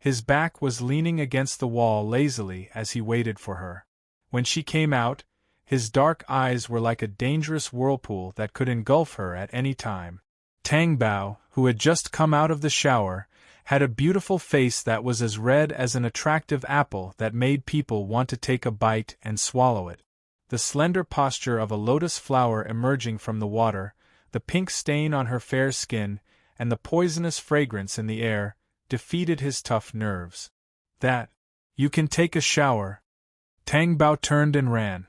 His back was leaning against the wall lazily as he waited for her. When she came out, his dark eyes were like a dangerous whirlpool that could engulf her at any time. Tang Bao, who had just come out of the shower, had a beautiful face that was as red as an attractive apple that made people want to take a bite and swallow it. The slender posture of a lotus flower emerging from the water, the pink stain on her fair skin, and the poisonous fragrance in the air, defeated his tough nerves. That, you can take a shower. Tang Bao turned and ran.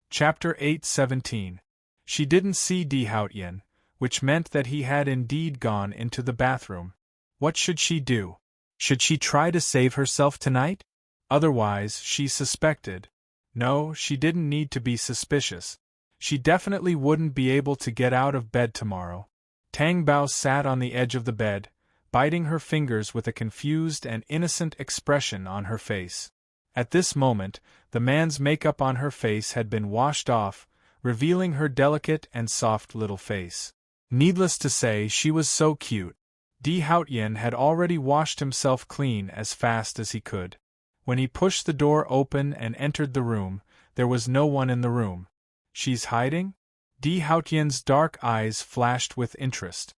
Chapter 8:17. She didn't see Di Haotian, which meant that he had indeed gone into the bathroom. What should she do? Should she try to save herself tonight? Otherwise, she suspected. No, she didn't need to be suspicious. She definitely wouldn't be able to get out of bed tomorrow. Tang Bao sat on the edge of the bed, biting her fingers with a confused and innocent expression on her face. At this moment, the man's makeup on her face had been washed off, revealing her delicate and soft little face. Needless to say, she was so cute. Di Haotian had already washed himself clean as fast as he could. When he pushed the door open and entered the room, there was no one in the room. She's hiding? Di Haotian's dark eyes flashed with interest.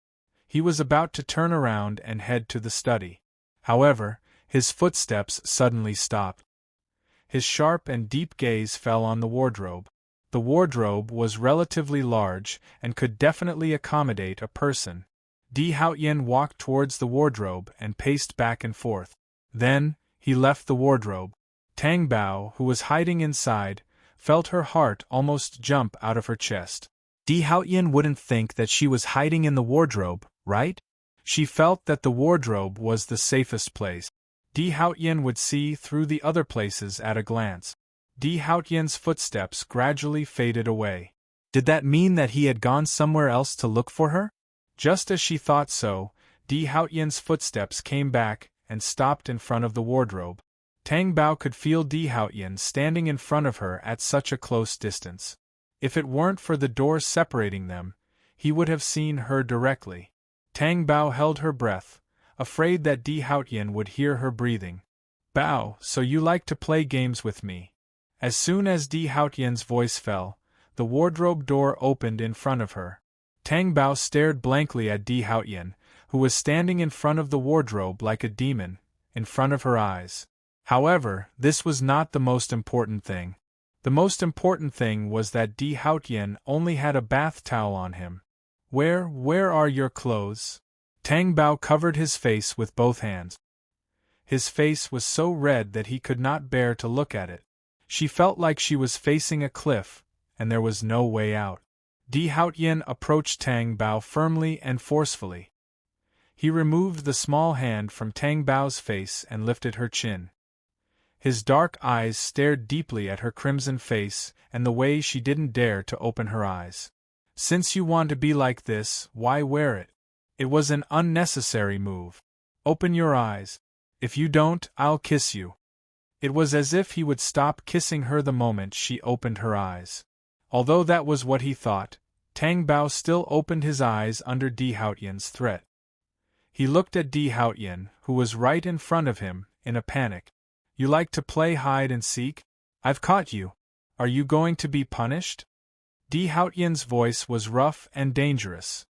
He was about to turn around and head to the study. However, his footsteps suddenly stopped. His sharp and deep gaze fell on the wardrobe. The wardrobe was relatively large and could definitely accommodate a person. Di Haotian walked towards the wardrobe and paced back and forth. Then, he left the wardrobe. Tang Bao, who was hiding inside, felt her heart almost jump out of her chest. Di Haotian wouldn't think that she was hiding in the wardrobe, right? She felt that the wardrobe was the safest place. Di Haotian would see through the other places at a glance. Di Haotian's footsteps gradually faded away. Did that mean that he had gone somewhere else to look for her? Just as she thought so, Di Haotian's footsteps came back and stopped in front of the wardrobe. Tang Bao could feel Di Haotian standing in front of her at such a close distance. If it weren't for the door separating them, he would have seen her directly. Tang Bao held her breath, afraid that Di Haotian would hear her breathing. "Bao, so you like to play games with me?" As soon as Di Haotian's voice fell, the wardrobe door opened in front of her. Tang Bao stared blankly at Di Haotian, who was standing in front of the wardrobe like a demon, in front of her eyes. However, this was not the most important thing. The most important thing was that Di Haotian only had a bath towel on him. Where are your clothes?" Tang Bao covered his face with both hands. His face was so red that he could not bear to look at it. She felt like she was facing a cliff, and there was no way out. Di Haotian approached Tang Bao firmly and forcefully. He removed the small hand from Tang Bao's face and lifted her chin. His dark eyes stared deeply at her crimson face and the way she didn't dare to open her eyes. "Since you want to be like this, why wear it? It was an unnecessary move. Open your eyes. If you don't, I'll kiss you." It was as if he would stop kissing her the moment she opened her eyes. Although that was what he thought, Tang Bao still opened his eyes under Di Haotian's threat. He looked at Di Haotian, who was right in front of him, in a panic. "You like to play hide and seek? I've caught you. Are you going to be punished?" Di Haotian's voice was rough and dangerous.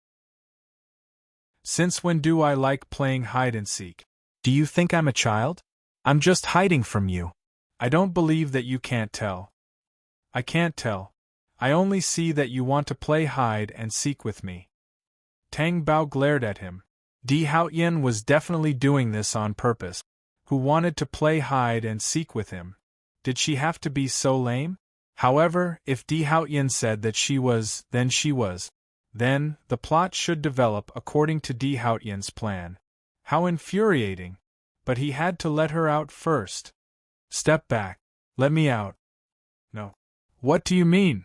"Since when do I like playing hide and seek? Do you think I'm a child? I'm just hiding from you. I don't believe that you can't tell." "I can't tell. I only see that you want to play hide and seek with me." Tang Bao glared at him. Di Haotian was definitely doing this on purpose. Who wanted to play hide and seek with him? Did she have to be so lame? However, if Di Haotian said that she was, then she was. Then, the plot should develop according to Di Haotian's plan. How infuriating! But he had to let her out first. "Step back. Let me out." "No." "What do you mean?"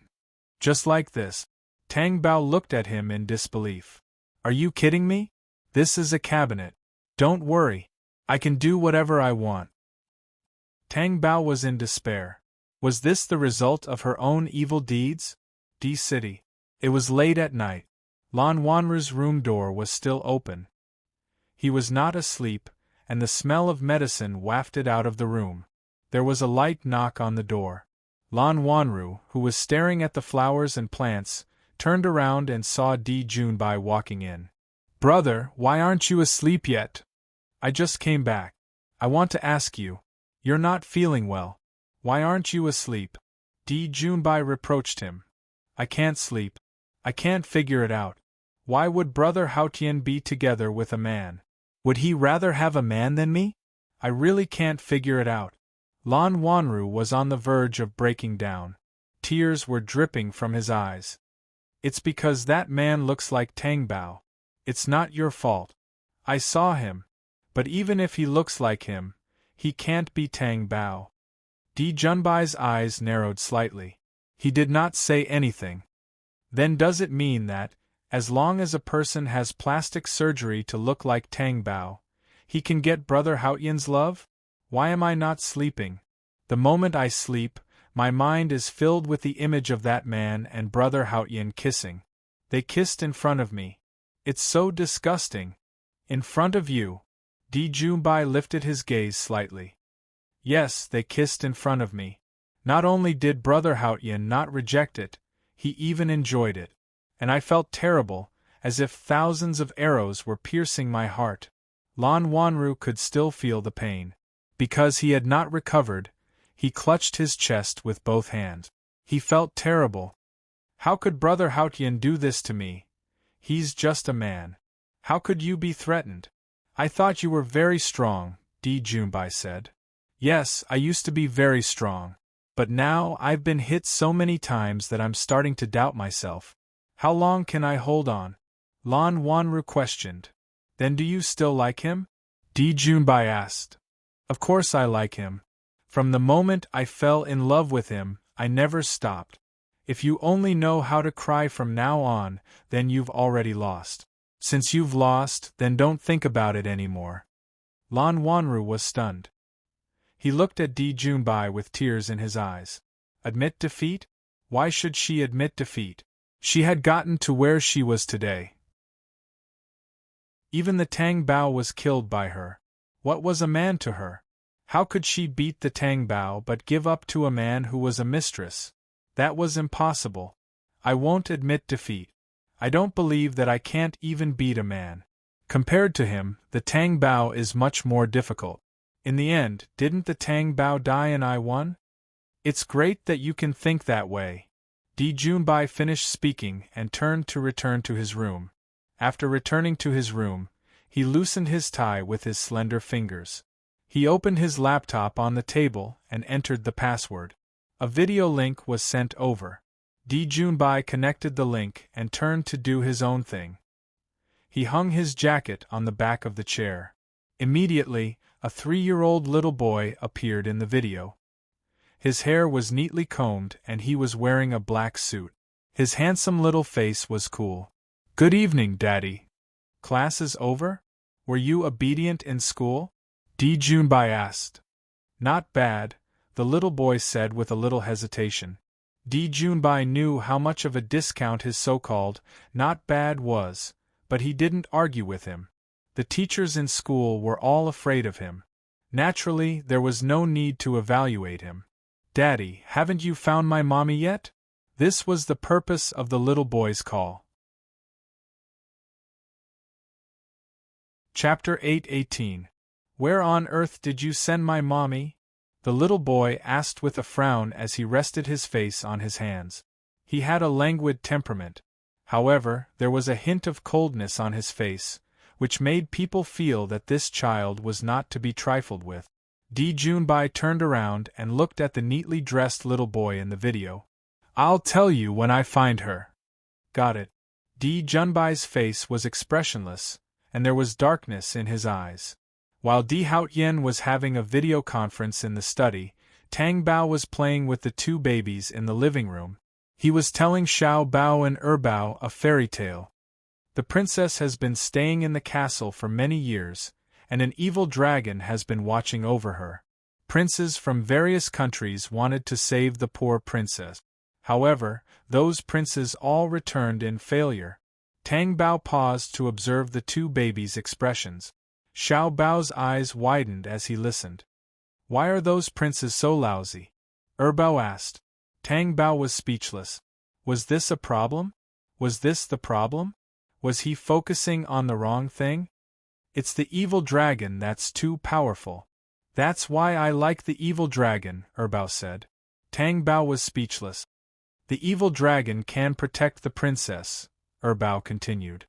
"Just like this." Tang Bao looked at him in disbelief. "Are you kidding me? This is a cabinet. Don't worry. I can do whatever I want." Tang Bao was in despair. Was this the result of her own evil deeds? D-City. It was late at night. Lan Wanru's room door was still open. He was not asleep, and the smell of medicine wafted out of the room. There was a light knock on the door. Lan Wanru, who was staring at the flowers and plants, turned around and saw Di Junbai walking in. "Brother, why aren't you asleep yet?" "I just came back. I want to ask you. You're not feeling well. Why aren't you asleep?" Di Junbai reproached him. "I can't sleep. I can't figure it out. Why would Brother Haotian be together with a man? Would he rather have a man than me? I really can't figure it out." Lan Wanru was on the verge of breaking down. Tears were dripping from his eyes. "It's because that man looks like Tang Bao. It's not your fault. I saw him. But even if he looks like him, he can't be Tang Bao." Di Junbai's eyes narrowed slightly. He did not say anything. "Then does it mean that, as long as a person has plastic surgery to look like Tang Bao, he can get Brother Haotian's love? Why am I not sleeping? The moment I sleep, my mind is filled with the image of that man and Brother Haotian kissing. They kissed in front of me. It's so disgusting. In front of you." Di Junbai lifted his gaze slightly. "Yes, they kissed in front of me. Not only did Brother Haotian not reject it, he even enjoyed it. And I felt terrible, as if thousands of arrows were piercing my heart." Lan Wanru could still feel the pain. Because he had not recovered, he clutched his chest with both hands. He felt terrible. "How could Brother Haotian do this to me? He's just a man. How could you be threatened?" "I thought you were very strong," Di Junbai said. "Yes, I used to be very strong. But now I've been hit so many times that I'm starting to doubt myself. How long can I hold on?" Lan Wanru questioned. "Then do you still like him?" Di Junbai asked. "Of course I like him. From the moment I fell in love with him, I never stopped. If you only know how to cry from now on, then you've already lost. Since you've lost, then don't think about it anymore." Lan Wanru was stunned. He looked at Di Junbai with tears in his eyes. Admit defeat? Why should she admit defeat? She had gotten to where she was today. Even the Tang Bao was killed by her. What was a man to her? How could she beat the Tang Bao but give up to a man who was a mistress? That was impossible. "I won't admit defeat. I don't believe that I can't even beat a man. Compared to him, the Tang Bao is much more difficult. In the end, didn't the Tang Bao die and I won?" "It's great that you can think that way." Di Junbai finished speaking and turned to return to his room. After returning to his room, he loosened his tie with his slender fingers. He opened his laptop on the table and entered the password. A video link was sent over. Di Junbai connected the link and turned to do his own thing. He hung his jacket on the back of the chair. Immediately, a 3-year-old little boy appeared in the video. His hair was neatly combed and he was wearing a black suit. His handsome little face was cool. "Good evening, Daddy. Class is over? Were you obedient in school?" Di Junbai asked. "Not bad," the little boy said with a little hesitation. Di Junbai knew how much of a discount his so-called "not bad" was, but he didn't argue with him. The teachers in school were all afraid of him. Naturally, there was no need to evaluate him. "Daddy, haven't you found my mommy yet?" This was the purpose of the little boy's call. Chapter 8:18. Where on earth did you send my mommy? The little boy asked with a frown as he rested his face on his hands. He had a languid temperament. However, there was a hint of coldness on his face, which made people feel that this child was not to be trifled with. Di Junbai turned around and looked at the neatly dressed little boy in the video. "I'll tell you when I find her." "Got it." Di Junbai's face was expressionless, and there was darkness in his eyes. While Di Haotian was having a video conference in the study, Tang Bao was playing with the 2 babies in the living room. He was telling Xiao Bao and Bao a fairy tale. The princess has been staying in the castle for many years, and an evil dragon has been watching over her. Princes from various countries wanted to save the poor princess. However, those princes all returned in failure. Tang Bao paused to observe the 2 babies' expressions. Xiao Bao's eyes widened as he listened. Why are those princes so lousy? Bao asked. Tang Bao was speechless. Was this a problem? Was this the problem? Was he focusing on the wrong thing? It's the evil dragon that's too powerful. That's why I like the evil dragon, Bao said. Tang Bao was speechless. The evil dragon can protect the princess, Bao continued.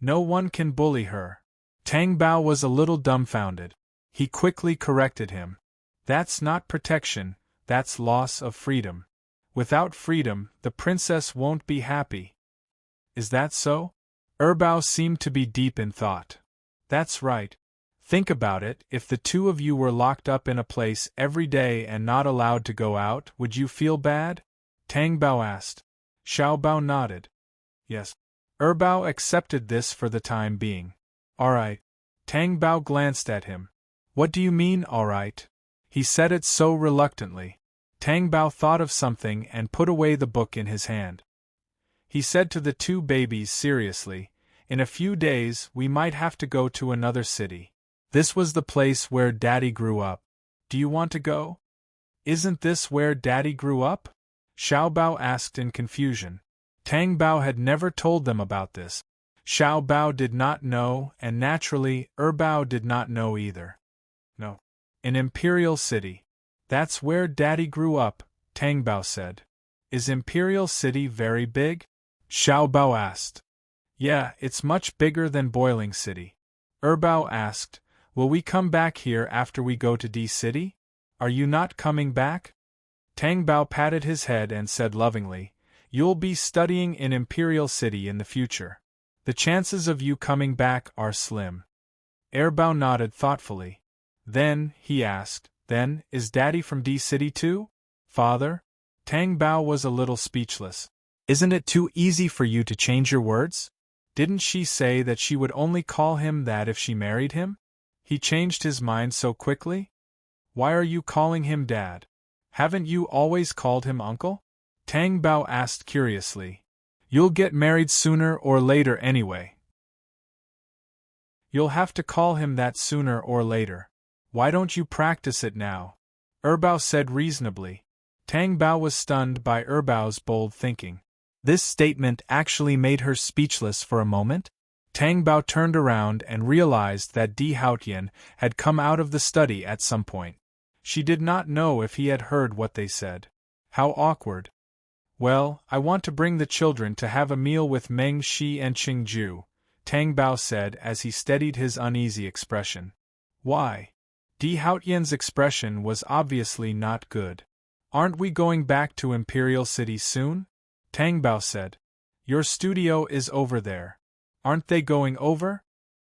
No one can bully her. Tang Bao was a little dumbfounded. He quickly corrected him. That's not protection, that's loss of freedom. Without freedom, the princess won't be happy. Is that so? Bao seemed to be deep in thought. That's right. Think about it, if the two of you were locked up in a place every day and not allowed to go out, would you feel bad? Tang Bao asked. Xiao Bao nodded. Yes. Bao accepted this for the time being. Alright. Tang Bao glanced at him. What do you mean, alright? He said it so reluctantly. Tang Bao thought of something and put away the book in his hand. He said to the two babies seriously, in a few days we might have to go to another city. This was the place where Daddy grew up. Do you want to go? Isn't this where Daddy grew up? Xiao Bao asked in confusion. Tang Bao had never told them about this. Xiao Bao did not know, and naturally, Bao did not know either. No. An imperial city. That's where Daddy grew up, Tang Bao said. Is Imperial City very big? Xiao Bao asked. Yeah, it's much bigger than Boiling City. Bao asked, will we come back here after we go to D City? Are you not coming back? Tang Bao patted his head and said lovingly, you'll be studying in Imperial City in the future. The chances of you coming back are slim. Bao nodded thoughtfully. Then, he asked, then, is Daddy from D City too? Father? Tang Bao was a little speechless. Isn't it too easy for you to change your words? Didn't she say that she would only call him that if she married him? He changed his mind so quickly? Why are you calling him Dad? Haven't you always called him Uncle? Tang Bao asked curiously. You'll get married sooner or later anyway. You'll have to call him that sooner or later. Why don't you practice it now? Bao said reasonably. Tang Bao was stunned by Bao's bold thinking. This statement actually made her speechless for a moment. Tang Bao turned around and realized that Di Haotian had come out of the study at some point. She did not know if he had heard what they said. How awkward. Well, I want to bring the children to have a meal with Meng Shi and Qing Ju, Tang Bao said as he steadied his uneasy expression. Why? Di Haotian's expression was obviously not good. Aren't we going back to Imperial City soon? Tang Bao said. Your studio is over there. Aren't they going over?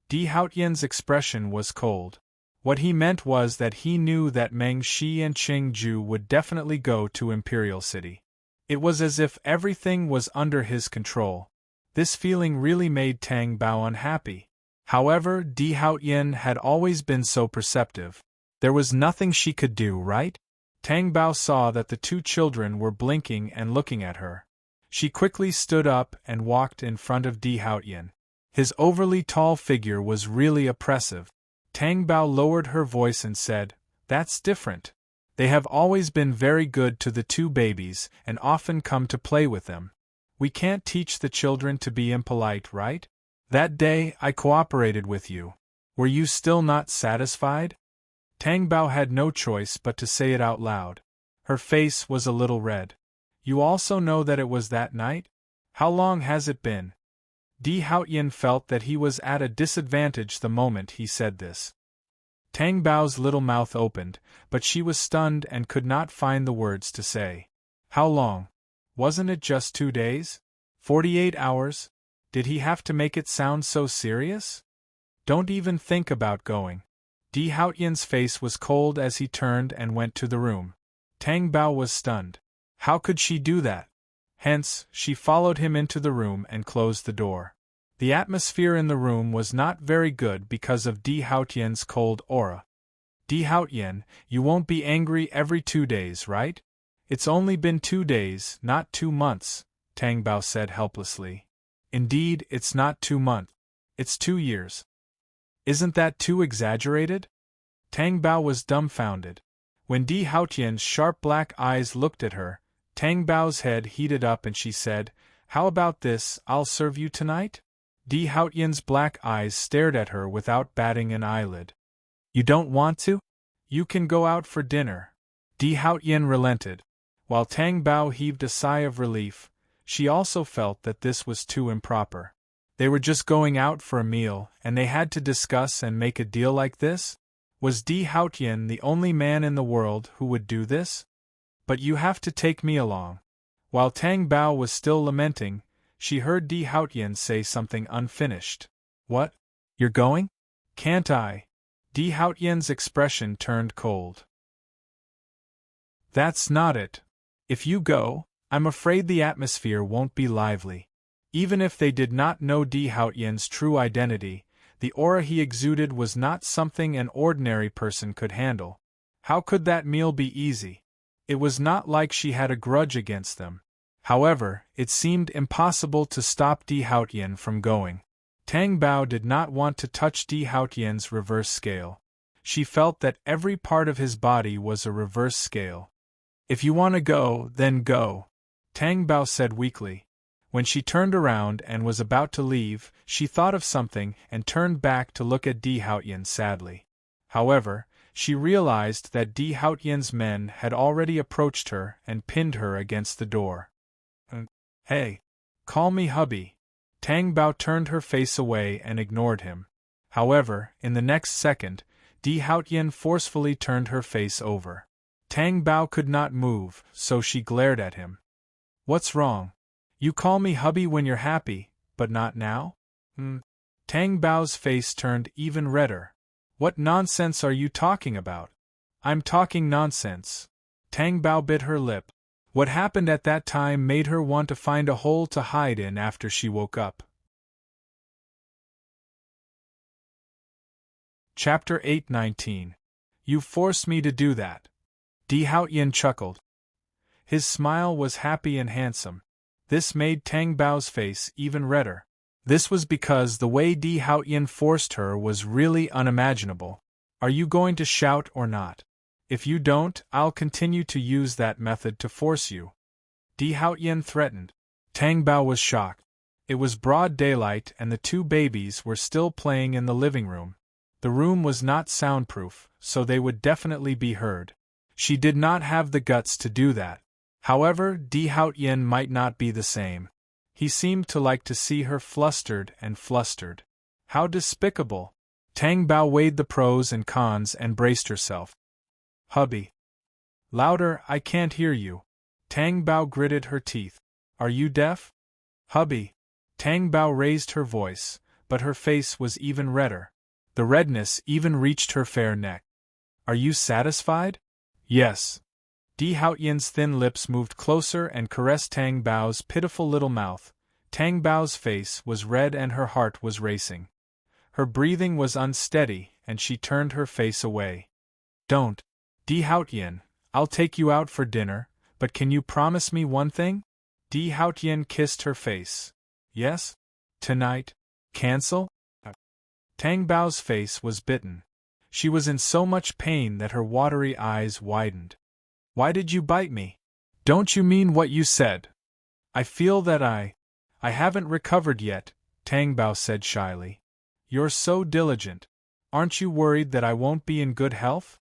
Di Haotian's expression was cold. What he meant was that he knew that Meng Shi and Qing Ju would definitely go to Imperial City. It was as if everything was under his control. This feeling really made Tang Bao unhappy. However, Di Haotian had always been so perceptive. There was nothing she could do, right? Tang Bao saw that the two children were blinking and looking at her. She quickly stood up and walked in front of Di Haotian. His overly tall figure was really oppressive. Tang Bao lowered her voice and said, That's different. They have always been very good to the two babies and often come to play with them. We can't teach the children to be impolite, right? That day I cooperated with you. Were you still not satisfied? Tang Bao had no choice but to say it out loud. Her face was a little red. You also know that it was that night? How long has it been? Di Haotian felt that he was at a disadvantage the moment he said this. Tang Bao's little mouth opened, but she was stunned and could not find the words to say. How long? Wasn't it just 2 days? 48 hours? Did he have to make it sound so serious? Don't even think about going. Di Haotian's face was cold as he turned and went to the room. Tang Bao was stunned. How could she do that? Hence, she followed him into the room and closed the door. The atmosphere in the room was not very good because of Di Haotian's cold aura. Di Haotian, you won't be angry every 2 days, right? It's only been 2 days, not 2 months, Tang Bao said helplessly. Indeed, it's not 2 months. It's 2 years. Isn't that too exaggerated? Tang Bao was dumbfounded. When Di Haotian's sharp black eyes looked at her, Tang Bao's head heated up and she said, "How about this, I'll serve you tonight?" Di Haotian's black eyes stared at her without batting an eyelid. "You don't want to? You can go out for dinner." Di Haotian relented. While Tang Bao heaved a sigh of relief, she also felt that this was too improper. They were just going out for a meal, and they had to discuss and make a deal like this? Was Di Haotian the only man in the world who would do this? "But you have to take me along." While Tang Bao was still lamenting, she heard Di Haotian say something unfinished. "What? You're going?" "Can't I?" Di Haotian's expression turned cold. "That's not it. If you go, I'm afraid the atmosphere won't be lively." Even if they did not know Di Haotian's true identity, the aura he exuded was not something an ordinary person could handle. How could that meal be easy? It was not like she had a grudge against them. However, it seemed impossible to stop Di Haotian from going. Tang Bao did not want to touch Di Haotian's reverse scale. She felt that every part of his body was a reverse scale. "If you want to go, then go," Tang Bao said weakly. When she turned around and was about to leave, she thought of something and turned back to look at Di Haotian sadly. However, she realized that Di Haotian's men had already approached her and pinned her against the door. "Hey! Call me hubby." Tang Bao turned her face away and ignored him. However, in the next second, Di Haotian forcefully turned her face over. Tang Bao could not move, so she glared at him. "What's wrong? You call me hubby when you're happy, but not now?" Tang Bao's face turned even redder. "What nonsense are you talking about?" "I'm talking nonsense." Tang Bao bit her lip. What happened at that time made her want to find a hole to hide in after she woke up. Chapter 8:19. You forced me to do that. Di Haotian chuckled. His smile was happy and handsome. This made Tang Bao's face even redder. This was because the way Di Haotian forced her was really unimaginable. "Are you going to shout or not? If you don't, I'll continue to use that method to force you," Di Haotian threatened. Tang Bao was shocked. It was broad daylight and the two babies were still playing in the living room. The room was not soundproof, so they would definitely be heard. She did not have the guts to do that. However, Di Haotian might not be the same. He seemed to like to see her flustered and flustered. How despicable! Tang Bao weighed the pros and cons and braced herself. "Hubby." "Louder, I can't hear you." Tang Bao gritted her teeth. "Are you deaf?" "Hubby." Tang Bao raised her voice, but her face was even redder. The redness even reached her fair neck. "Are you satisfied?" "Yes." Di Haotian's thin lips moved closer and caressed Tang Bao's pitiful little mouth. Tang Bao's face was red and her heart was racing. Her breathing was unsteady, and she turned her face away. "Don't. Di Haotian, I'll take you out for dinner, but can you promise me one thing?" Di Haotian kissed her face. "Yes? Tonight? Cancel?" Tang Bao's face was bitten. She was in so much pain that her watery eyes widened. "Why did you bite me? Don't you mean what you said?" "I feel that I haven't recovered yet," Tang Bao said shyly. "You're so diligent. Aren't you worried that I won't be in good health?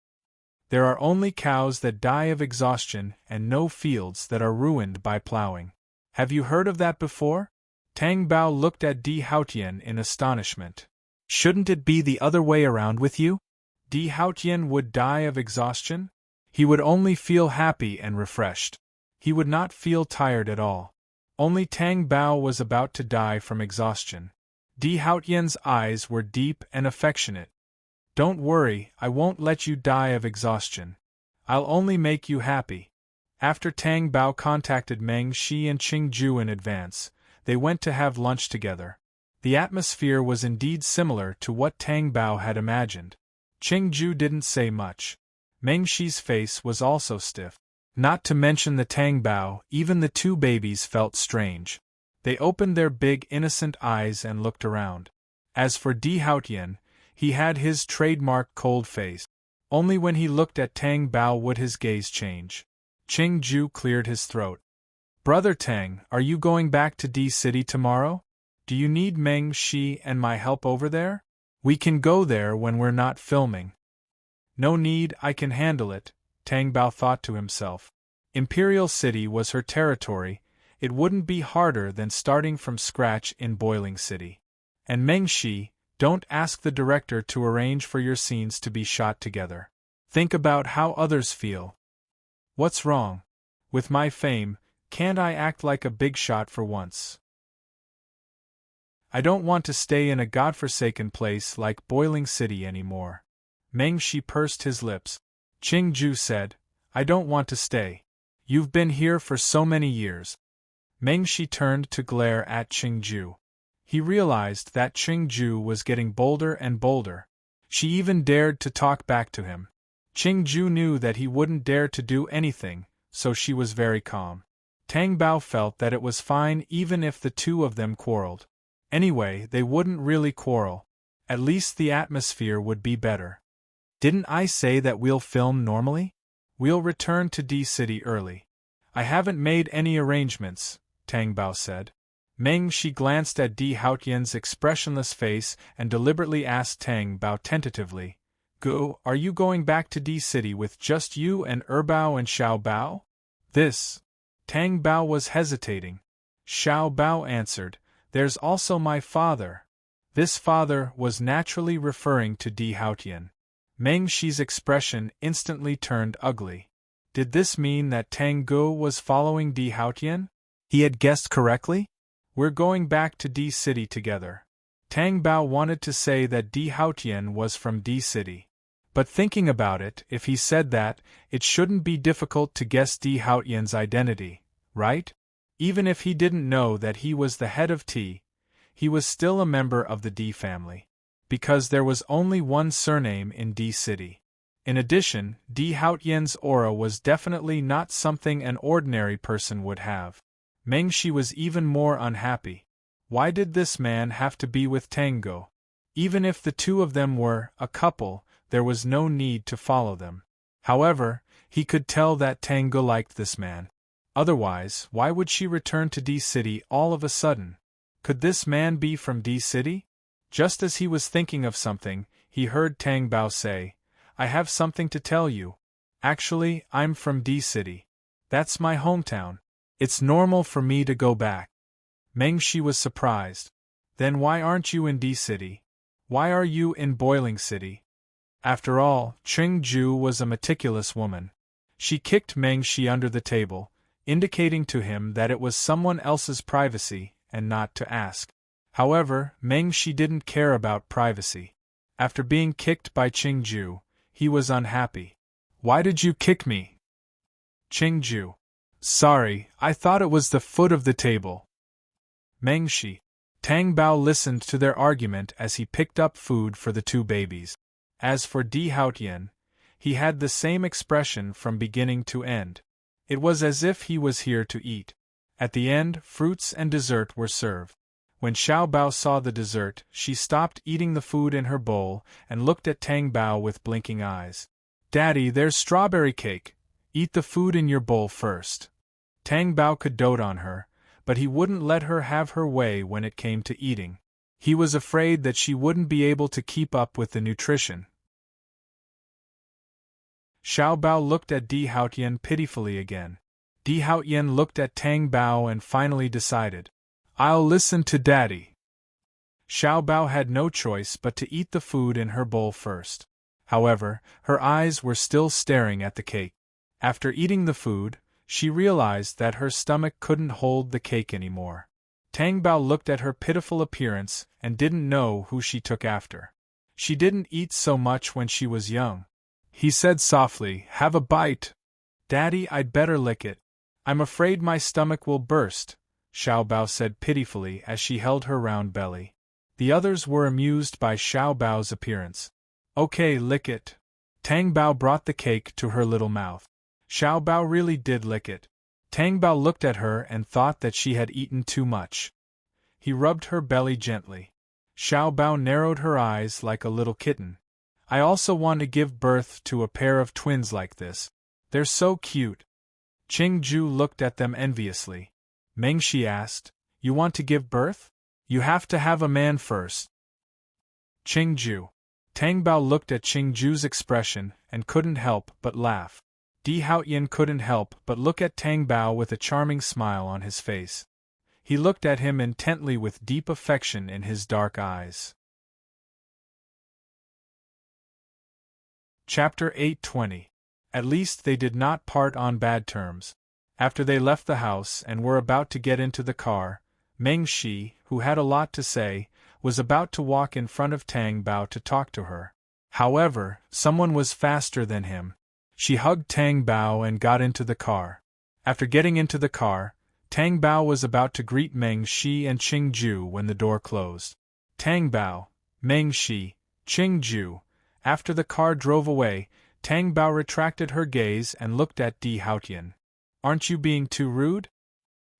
There are only cows that die of exhaustion and no fields that are ruined by plowing. Have you heard of that before?" Tang Bao looked at Di Haotian in astonishment. "Shouldn't it be the other way around with you? Di Haotian would die of exhaustion? He would only feel happy and refreshed. He would not feel tired at all. Only Tang Bao was about to die from exhaustion." Di Haotian's eyes were deep and affectionate. "Don't worry, I won't let you die of exhaustion. I'll only make you happy." After Tang Bao contacted Meng Shi and Qing Ju in advance, they went to have lunch together. The atmosphere was indeed similar to what Tang Bao had imagined. Qing Ju didn't say much. Meng Shi's face was also stiff. Not to mention the Tang Bao, even the two babies felt strange. They opened their big innocent eyes and looked around. As for Di Haotian, He had his trademark cold face. Only when he looked at Tang Bao would his gaze change. Qing Ju cleared his throat. Brother Tang, are you going back to D City tomorrow? Do you need Meng Shi and my help over there? We can go there when we're not filming. No need, I can handle it, Tang Bao thought to himself. Imperial City was her territory, it wouldn't be harder than starting from scratch in Boiling City. And Meng Shi, don't ask the director to arrange for your scenes to be shot together. Think about how others feel. What's wrong? With my fame, can't I act like a big shot for once? I don't want to stay in a godforsaken place like Boiling City anymore. Meng Shi pursed his lips. Qing Ju said, I don't want to stay. You've been here for so many years. Meng Shi turned to glare at Qing Ju. He realized that Qing Ju was getting bolder and bolder. She even dared to talk back to him. Qing Ju knew that he wouldn't dare to do anything, so she was very calm. Tang Bao felt that it was fine even if the two of them quarreled. Anyway, they wouldn't really quarrel. At least the atmosphere would be better. Didn't I say that we'll film normally? We'll return to D City early. I haven't made any arrangements, Tang Bao said. Meng Shi glanced at Di Haotian's expressionless face and deliberately asked Tang Bao tentatively, Gu, are you going back to D City with just you and Bao and Xiao Bao? This. Tang Bao was hesitating. Xiao Bao answered, There's also my father. This father was naturally referring to Di Haotian. Meng Shi's expression instantly turned ugly. Did this mean that Tang Gu was following Di Haotian? He had guessed correctly? We're going back to D City together. Tang Bao wanted to say that Di Haotian was from D City. But thinking about it, if he said that, it shouldn't be difficult to guess Di Haotian's identity, right? Even if he didn't know that he was the head of T, he was still a member of the D family. Because there was only one surname in D City. In addition, Di Haotian's aura was definitely not something an ordinary person would have. Meng Shi was even more unhappy. Why did this man have to be with Tango? Even if the two of them were a couple, there was no need to follow them. However, he could tell that Tango liked this man. Otherwise, why would she return to D City all of a sudden? Could this man be from D City? Just as he was thinking of something, he heard Tang Bao say, I have something to tell you. Actually, I'm from D City. That's my hometown. It's normal for me to go back. Meng Shi was surprised. Then why aren't you in D City? Why are you in Boiling City? After all, Qing Ju was a meticulous woman. She kicked Meng Shi under the table, indicating to him that it was someone else's privacy, and not to ask. However, Meng Shi didn't care about privacy. After being kicked by Qing Ju, he was unhappy. Why did you kick me? Qing Ju. Sorry, I thought it was the foot of the table. Meng Shi. Tang Bao listened to their argument as he picked up food for the two babies. As for Di Haotian, he had the same expression from beginning to end. It was as if he was here to eat. At the end, fruits and dessert were served. When Xiao Bao saw the dessert, she stopped eating the food in her bowl and looked at Tang Bao with blinking eyes. Daddy, there's strawberry cake. Eat the food in your bowl first. Tang Bao could dote on her, but he wouldn't let her have her way when it came to eating. He was afraid that she wouldn't be able to keep up with the nutrition. Xiao Bao looked at Di Haotian pitifully again. Di Haotian looked at Tang Bao and finally decided, I'll listen to Daddy. Xiao Bao had no choice but to eat the food in her bowl first. However, her eyes were still staring at the cake. After eating the food, she realized that her stomach couldn't hold the cake anymore. Tang Bao looked at her pitiful appearance and didn't know who she took after. She didn't eat so much when she was young. He said softly, Have a bite. Daddy, I'd better lick it. I'm afraid my stomach will burst, Xiao Bao said pitifully as she held her round belly. The others were amused by Xiao Bao's appearance. Okay, lick it. Tang Bao brought the cake to her little mouth. Xiao Bao really did lick it. Tang Bao looked at her and thought that she had eaten too much. He rubbed her belly gently. Xiao Bao narrowed her eyes like a little kitten. I also want to give birth to a pair of twins like this. They're so cute. Qing Ju looked at them enviously. Meng Shi asked, You want to give birth? You have to have a man first. Qing Ju. Tang Bao looked at Qing Ju's expression and couldn't help but laugh. Di Haotian couldn't help but look at Tang Bao with a charming smile on his face. He looked at him intently with deep affection in his dark eyes. Chapter 820. At least they did not part on bad terms. After they left the house and were about to get into the car, Meng Shi, who had a lot to say, was about to walk in front of Tang Bao to talk to her. However, someone was faster than him. She hugged Tang Bao and got into the car. After getting into the car, Tang Bao was about to greet Meng Shi and Qing Ju when the door closed. Tang Bao, Meng Shi, Qing Ju. After the car drove away, Tang Bao retracted her gaze and looked at Di Haotian. Aren't you being too rude?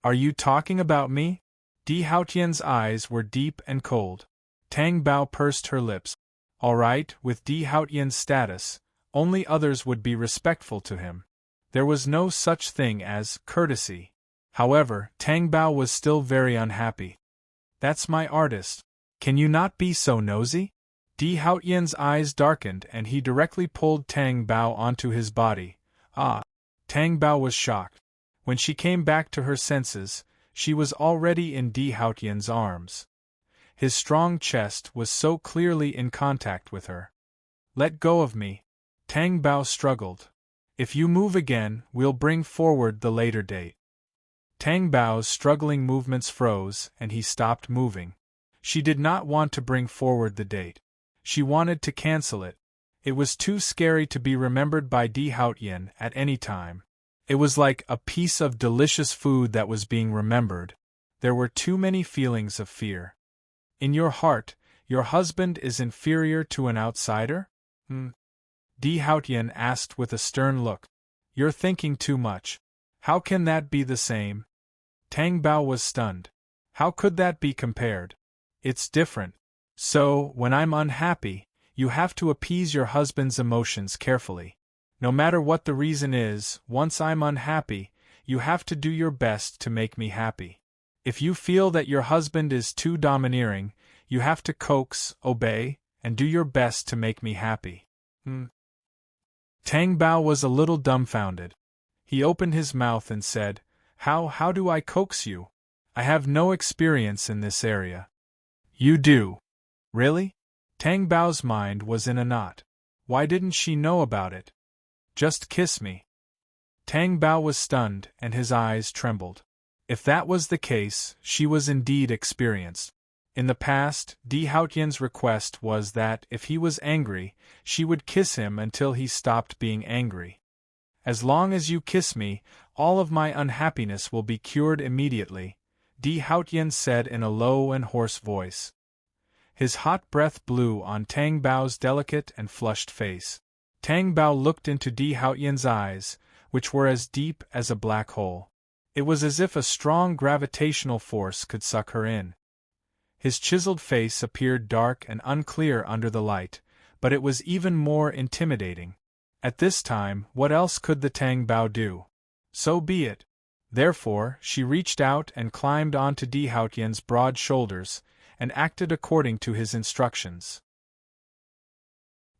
Are you talking about me? Di Haotian's eyes were deep and cold. Tang Bao pursed her lips. All right, with Di Haotian's status, only others would be respectful to him. There was no such thing as courtesy. However, Tang Bao was still very unhappy. That's my artist. Can you not be so nosy? Di Haotian's eyes darkened and he directly pulled Tang Bao onto his body. Ah! Tang Bao was shocked. When she came back to her senses, she was already in Di Haotian's arms. His strong chest was so clearly in contact with her. Let go of me. Tang Bao struggled. If you move again, we'll bring forward the later date. Tang Bao's struggling movements froze and he stopped moving. She did not want to bring forward the date. She wanted to cancel it. It was too scary to be remembered by Di Haotian at any time. It was like a piece of delicious food that was being remembered. There were too many feelings of fear. In your heart, your husband is inferior to an outsider? Di Haotian asked with a stern look. You're thinking too much. How can that be the same? Tang Bao was stunned. How could that be compared? It's different. So, when I'm unhappy, you have to appease your husband's emotions carefully. No matter what the reason is, once I'm unhappy, you have to do your best to make me happy. If you feel that your husband is too domineering, you have to coax, obey, and do your best to make me happy. Tang Bao was a little dumbfounded. He opened his mouth and said, How do I coax you? I have no experience in this area. You do. Really? Tang Bao's mind was in a knot. Why didn't she know about it? Just kiss me. Tang Bao was stunned and his eyes trembled. If that was the case, she was indeed experienced. In the past, Di Haotian's request was that, if he was angry, she would kiss him until he stopped being angry. As long as you kiss me, all of my unhappiness will be cured immediately, Di Haotian said in a low and hoarse voice. His hot breath blew on Tang Bao's delicate and flushed face. Tang Bao looked into Di Haotian's eyes, which were as deep as a black hole. It was as if a strong gravitational force could suck her in. His chiseled face appeared dark and unclear under the light, but it was even more intimidating. At this time, what else could the Tang Bao do? So be it. Therefore, she reached out and climbed onto Di Haotian's broad shoulders, and acted according to his instructions.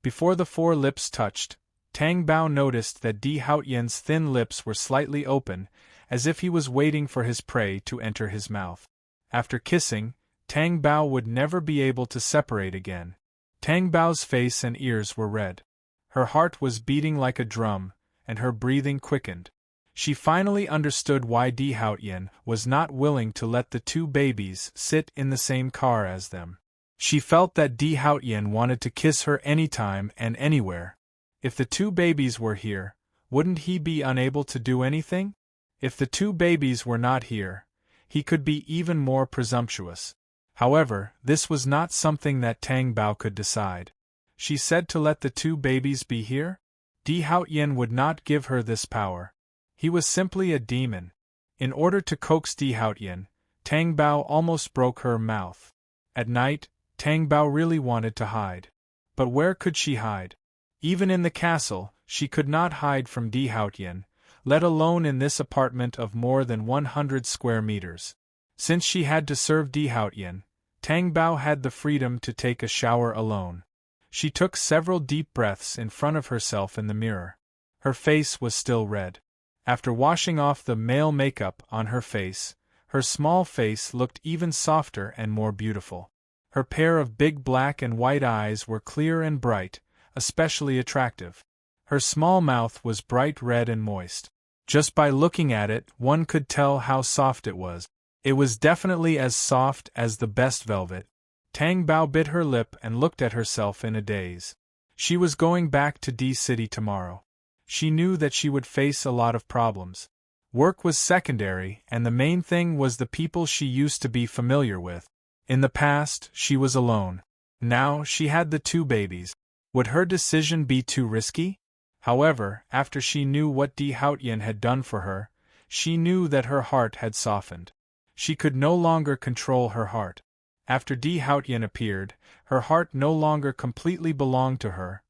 Before the four lips touched, Tang Bao noticed that Di Haotian's thin lips were slightly open, as if he was waiting for his prey to enter his mouth. After kissing, Tang Bao would never be able to separate again. Tang Bao's face and ears were red. Her heart was beating like a drum, and her breathing quickened. She finally understood why Di Haotian was not willing to let the two babies sit in the same car as them. She felt that Di Haotian wanted to kiss her anytime and anywhere. If the two babies were here, wouldn't he be unable to do anything? If the two babies were not here, he could be even more presumptuous. However, this was not something that Tang Bao could decide. She said to let the two babies be here? Di Haotian would not give her this power. He was simply a demon. In order to coax Di Haotian, Tang Bao almost broke her mouth. At night, Tang Bao really wanted to hide. But where could she hide? Even in the castle, she could not hide from Di Haotian, let alone in this apartment of more than 100 square meters. Since she had to serve Di Haotian, Tang Bao had the freedom to take a shower alone. She took several deep breaths in front of herself in the mirror. Her face was still red. After washing off the male makeup on her face, her small face looked even softer and more beautiful. Her pair of big black and white eyes were clear and bright, especially attractive. Her small mouth was bright red and moist. Just by looking at it, one could tell how soft it was. It was definitely as soft as the best velvet. Tang Bao bit her lip and looked at herself in a daze. She was going back to D City tomorrow. She knew that she would face a lot of problems. Work was secondary, and the main thing was the people she used to be familiar with. In the past, she was alone. Now, she had the 2 babies. Would her decision be too risky? However, after she knew what Di Haotian had done for her, she knew that her heart had softened. She could no longer control her heart. After Di Haotian appeared, her heart no longer completely belonged to her.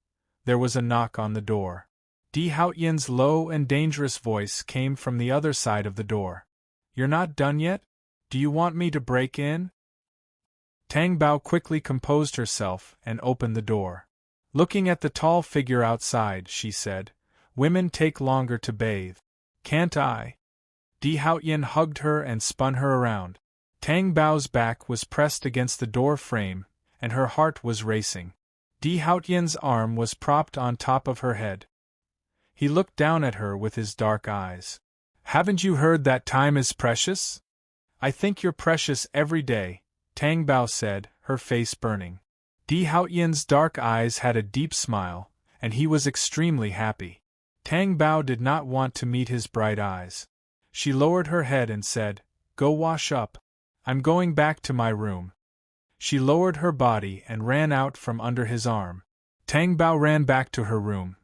There was a knock on the door. Di Haotian's low and dangerous voice came from the other side of the door. "You're not done yet? Do you want me to break in?" Tang Bao quickly composed herself and opened the door. Looking at the tall figure outside, she said, "Women take longer to bathe. Can't I?" Di Haotian hugged her and spun her around. Tang Bao's back was pressed against the door frame, and her heart was racing. Di Haotian's arm was propped on top of her head. He looked down at her with his dark eyes. "Haven't you heard that time is precious?" "I think you're precious every day," Tang Bao said, her face burning. Di Haotian's dark eyes had a deep smile, and he was extremely happy. Tang Bao did not want to meet his bright eyes. She lowered her head and said, "Go wash up. I'm going back to my room." She lowered her body and ran out from under his arm. Tang Bao ran back to her room.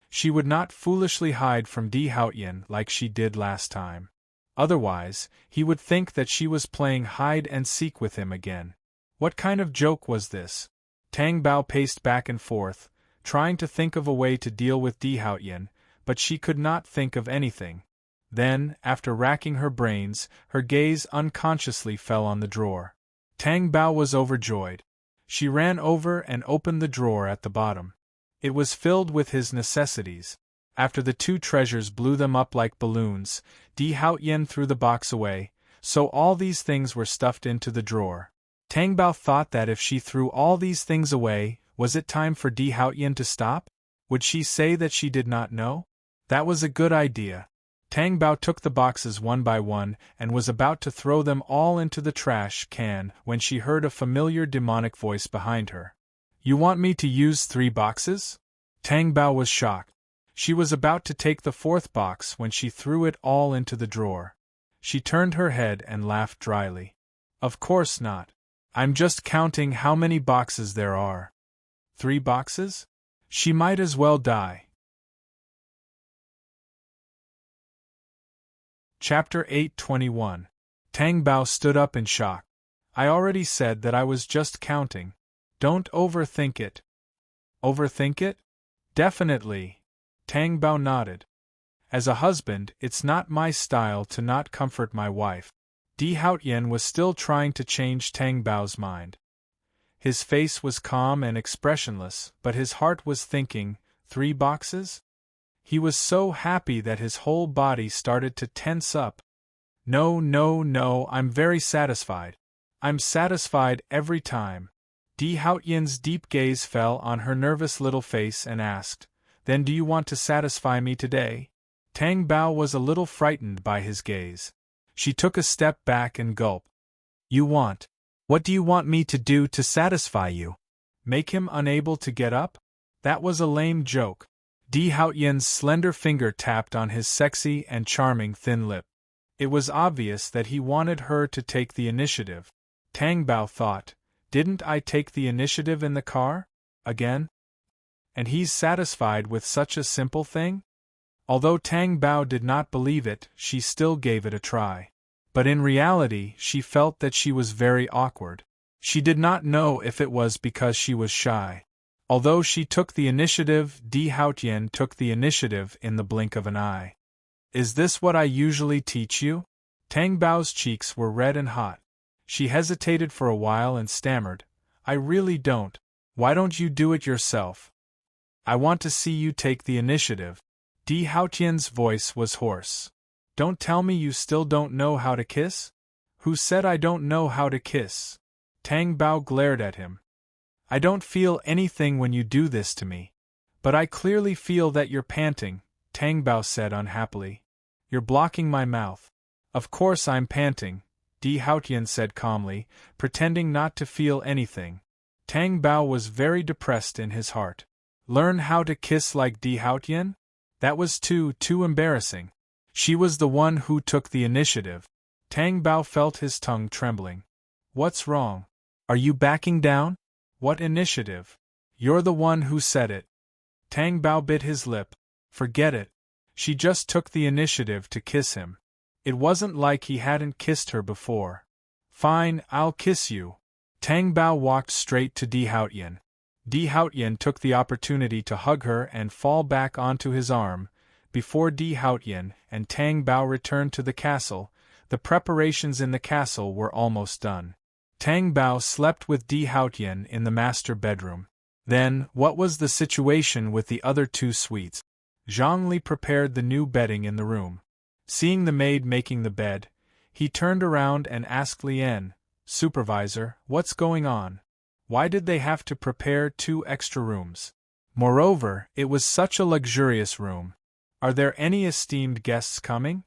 She would not foolishly hide from Di Haotian like she did last time. Otherwise, he would think that she was playing hide-and-seek with him again. What kind of joke was this? Tang Bao paced back and forth, trying to think of a way to deal with Di Haotian, but she could not think of anything. Then, after racking her brains, her gaze unconsciously fell on the drawer. Tang Bao was overjoyed. She ran over and opened the drawer at the bottom. It was filled with his necessities. After the 2 treasures blew them up like balloons, Di Haotian threw the box away, so all these things were stuffed into the drawer. Tang Bao thought that if she threw all these things away, was it time for Di Haotian to stop? Would she say that she did not know? That was a good idea. Tang Bao took the boxes one by one and was about to throw them all into the trash can when she heard a familiar demonic voice behind her. "You want me to use 3 boxes?" Tang Bao was shocked. She was about to take the 4th box when she threw it all into the drawer. She turned her head and laughed dryly. "Of course not. I'm just counting how many boxes there are." 3 boxes? She might as well die. Chapter 8:21. Tang Bao stood up in shock. "I already said that I was just counting. Don't overthink it." "Overthink it?" "Definitely." Tang Bao nodded. "As a husband, it's not my style to not comfort my wife." Di Haotian was still trying to change Tang Bao's mind. His face was calm and expressionless, but his heart was thinking, 3 boxes? He was so happy that his whole body started to tense up. No, I'm very satisfied. I'm satisfied every time." Di Haotian's deep gaze fell on her nervous little face and asked, "Then do you want to satisfy me today?" Tang Bao was a little frightened by his gaze. She took a step back and gulped. "You want? What do you want me to do to satisfy you? Make him unable to get up?" That was a lame joke. Di Haotian's slender finger tapped on his sexy and charming thin lip. It was obvious that he wanted her to take the initiative. Tang Bao thought, "Didn't I take the initiative in the car? Again? And he's satisfied with such a simple thing?" Although Tang Bao did not believe it, she still gave it a try. But in reality, she felt that she was very awkward. She did not know if it was because she was shy. Although she took the initiative, Di Haotian took the initiative in the blink of an eye. Is this what I usually teach you? Tang Bao's cheeks were red and hot. She hesitated for a while and stammered, I really don't. Why don't you do it yourself? I want to see you take the initiative. Di Haotian's voice was hoarse. Don't tell me you still don't know how to kiss? Who said I don't know how to kiss? Tang Bao glared at him. I don't feel anything when you do this to me. But I clearly feel that you're panting, Tang Bao said unhappily. You're blocking my mouth. Of course I'm panting, Di Haotian said calmly, pretending not to feel anything. Tang Bao was very depressed in his heart. Learn how to kiss like Di Haotian? That was too embarrassing. She was the one who took the initiative. Tang Bao felt his tongue trembling. What's wrong? Are you backing down? What initiative? You're the one who said it. Tang Bao bit his lip. Forget it. She just took the initiative to kiss him. It wasn't like he hadn't kissed her before. Fine, I'll kiss you. Tang Bao walked straight to Di Haotian. Di Haotian took the opportunity to hug her and fall back onto his arm. Before Di Haotian and Tang Bao returned to the castle, the preparations in the castle were almost done. Tang Bao slept with Di Haotian in the master bedroom. Then, what was the situation with the other two suites? Zhang Li prepared the new bedding in the room. Seeing the maid making the bed, he turned around and asked Lian, Supervisor, what's going on? Why did they have to prepare 2 extra rooms? Moreover, it was such a luxurious room. Are there any esteemed guests coming?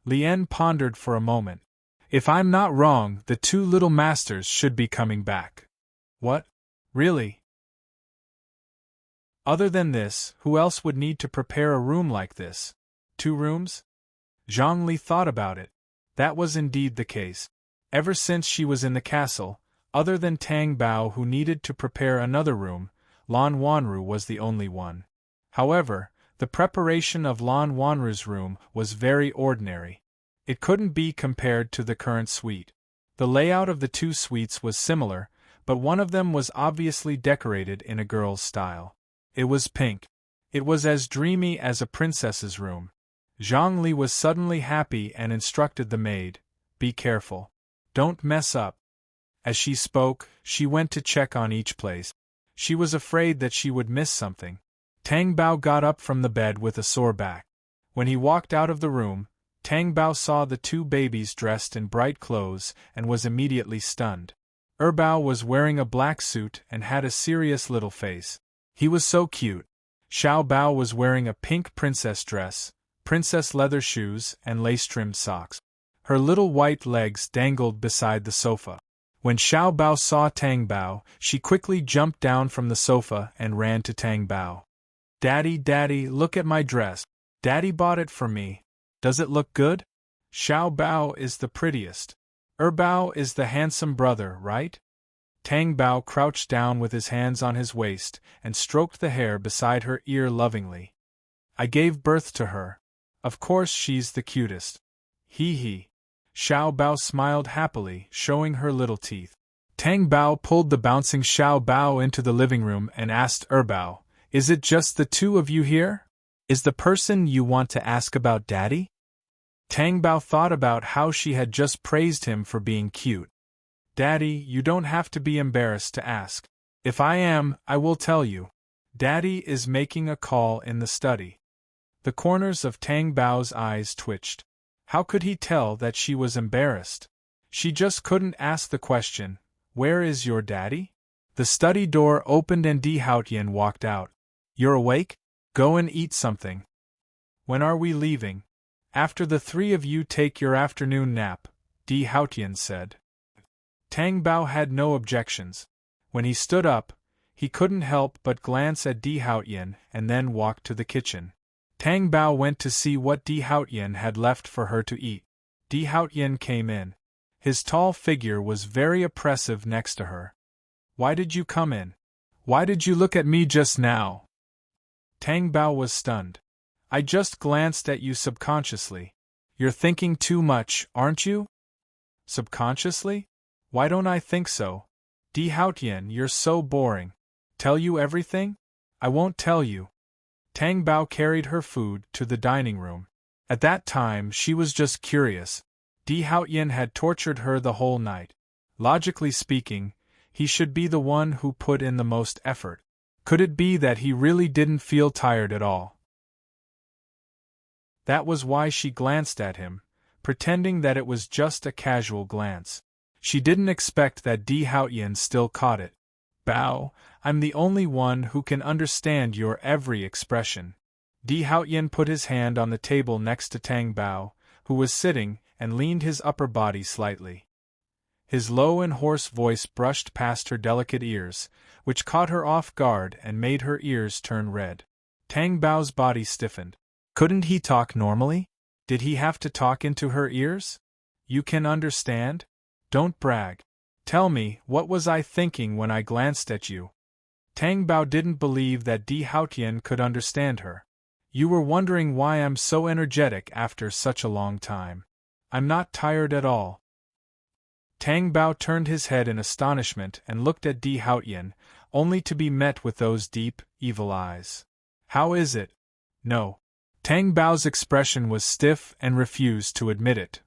Lian pondered for a moment. If I'm not wrong, the 2 little masters should be coming back. What? Really? Other than this, who else would need to prepare a room like this? 2 rooms? Zhang Li thought about it. That was indeed the case. Ever since she was in the castle, other than Tang Bao who needed to prepare another room, Lan Wanru was the only one. However, the preparation of Lan Wanru's room was very ordinary. It couldn't be compared to the current suite. The layout of the 2 suites was similar, but one of them was obviously decorated in a girl's style. It was pink. It was as dreamy as a princess's room. Zhang Li was suddenly happy and instructed the maid, Be careful. Don't mess up. As she spoke, she went to check on each place. She was afraid that she would miss something. Tang Bao got up from the bed with a sore back. When he walked out of the room, Tang Bao saw the 2 babies dressed in bright clothes and was immediately stunned. Bao was wearing a black suit and had a serious little face. He was so cute. Xiao Bao was wearing a pink princess dress, princess leather shoes, and lace-trimmed socks. Her little white legs dangled beside the sofa. When Xiao Bao saw Tang Bao, she quickly jumped down from the sofa and ran to Tang Bao. Daddy, Daddy, look at my dress. Daddy bought it for me. Does it look good? Xiao Bao is the prettiest. Bao is the handsome brother, right? Tang Bao crouched down with his hands on his waist and stroked the hair beside her ear lovingly. I gave birth to her. Of course she's the cutest. Hee hee. Xiao Bao smiled happily, showing her little teeth. Tang Bao pulled the bouncing Xiao Bao into the living room and asked Bao, Is it just the 2 of you here? Is the person you want to ask about Daddy? Tang Bao thought about how she had just praised him for being cute. Daddy, you don't have to be embarrassed to ask. If I am, I will tell you. Daddy is making a call in the study. The corners of Tang Bao's eyes twitched. How could he tell that she was embarrassed? She just couldn't ask the question, Where is your daddy? The study door opened and Di Haotian walked out. You're awake? Go and eat something. When are we leaving? After the 3 of you take your afternoon nap, Di Haotian said. Tang Bao had no objections. When he stood up, he couldn't help but glance at Di Haotian and then walked to the kitchen. Tang Bao went to see what Di Haotian had left for her to eat. Di Haotian came in. His tall figure was very oppressive next to her. Why did you come in? Why did you look at me just now? Tang Bao was stunned. I just glanced at you subconsciously. You're thinking too much, aren't you? Subconsciously? Why don't I think so? Di Haotian, you're so boring. Tell you everything? I won't tell you. Tang Bao carried her food to the dining room. At that time she was just curious. Di Haotian had tortured her the whole night. Logically speaking, he should be the one who put in the most effort. Could it be that he really didn't feel tired at all? That was why she glanced at him, pretending that it was just a casual glance. She didn't expect that Di Haotian still caught it. Bao, I'm the only one who can understand your every expression. Di Haotian put his hand on the table next to Tang Bao, who was sitting, and leaned his upper body slightly. His low and hoarse voice brushed past her delicate ears, which caught her off guard and made her ears turn red. Tang Bao's body stiffened. Couldn't he talk normally? Did he have to talk into her ears? You can understand? Don't brag. Tell me, what was I thinking when I glanced at you? Tang Bao didn't believe that Di Haotian could understand her. You were wondering why I'm so energetic after such a long time. I'm not tired at all. Tang Bao turned his head in astonishment and looked at Di Haotian, only to be met with those deep, evil eyes. How is it? No. Tang Bao's expression was stiff and refused to admit it.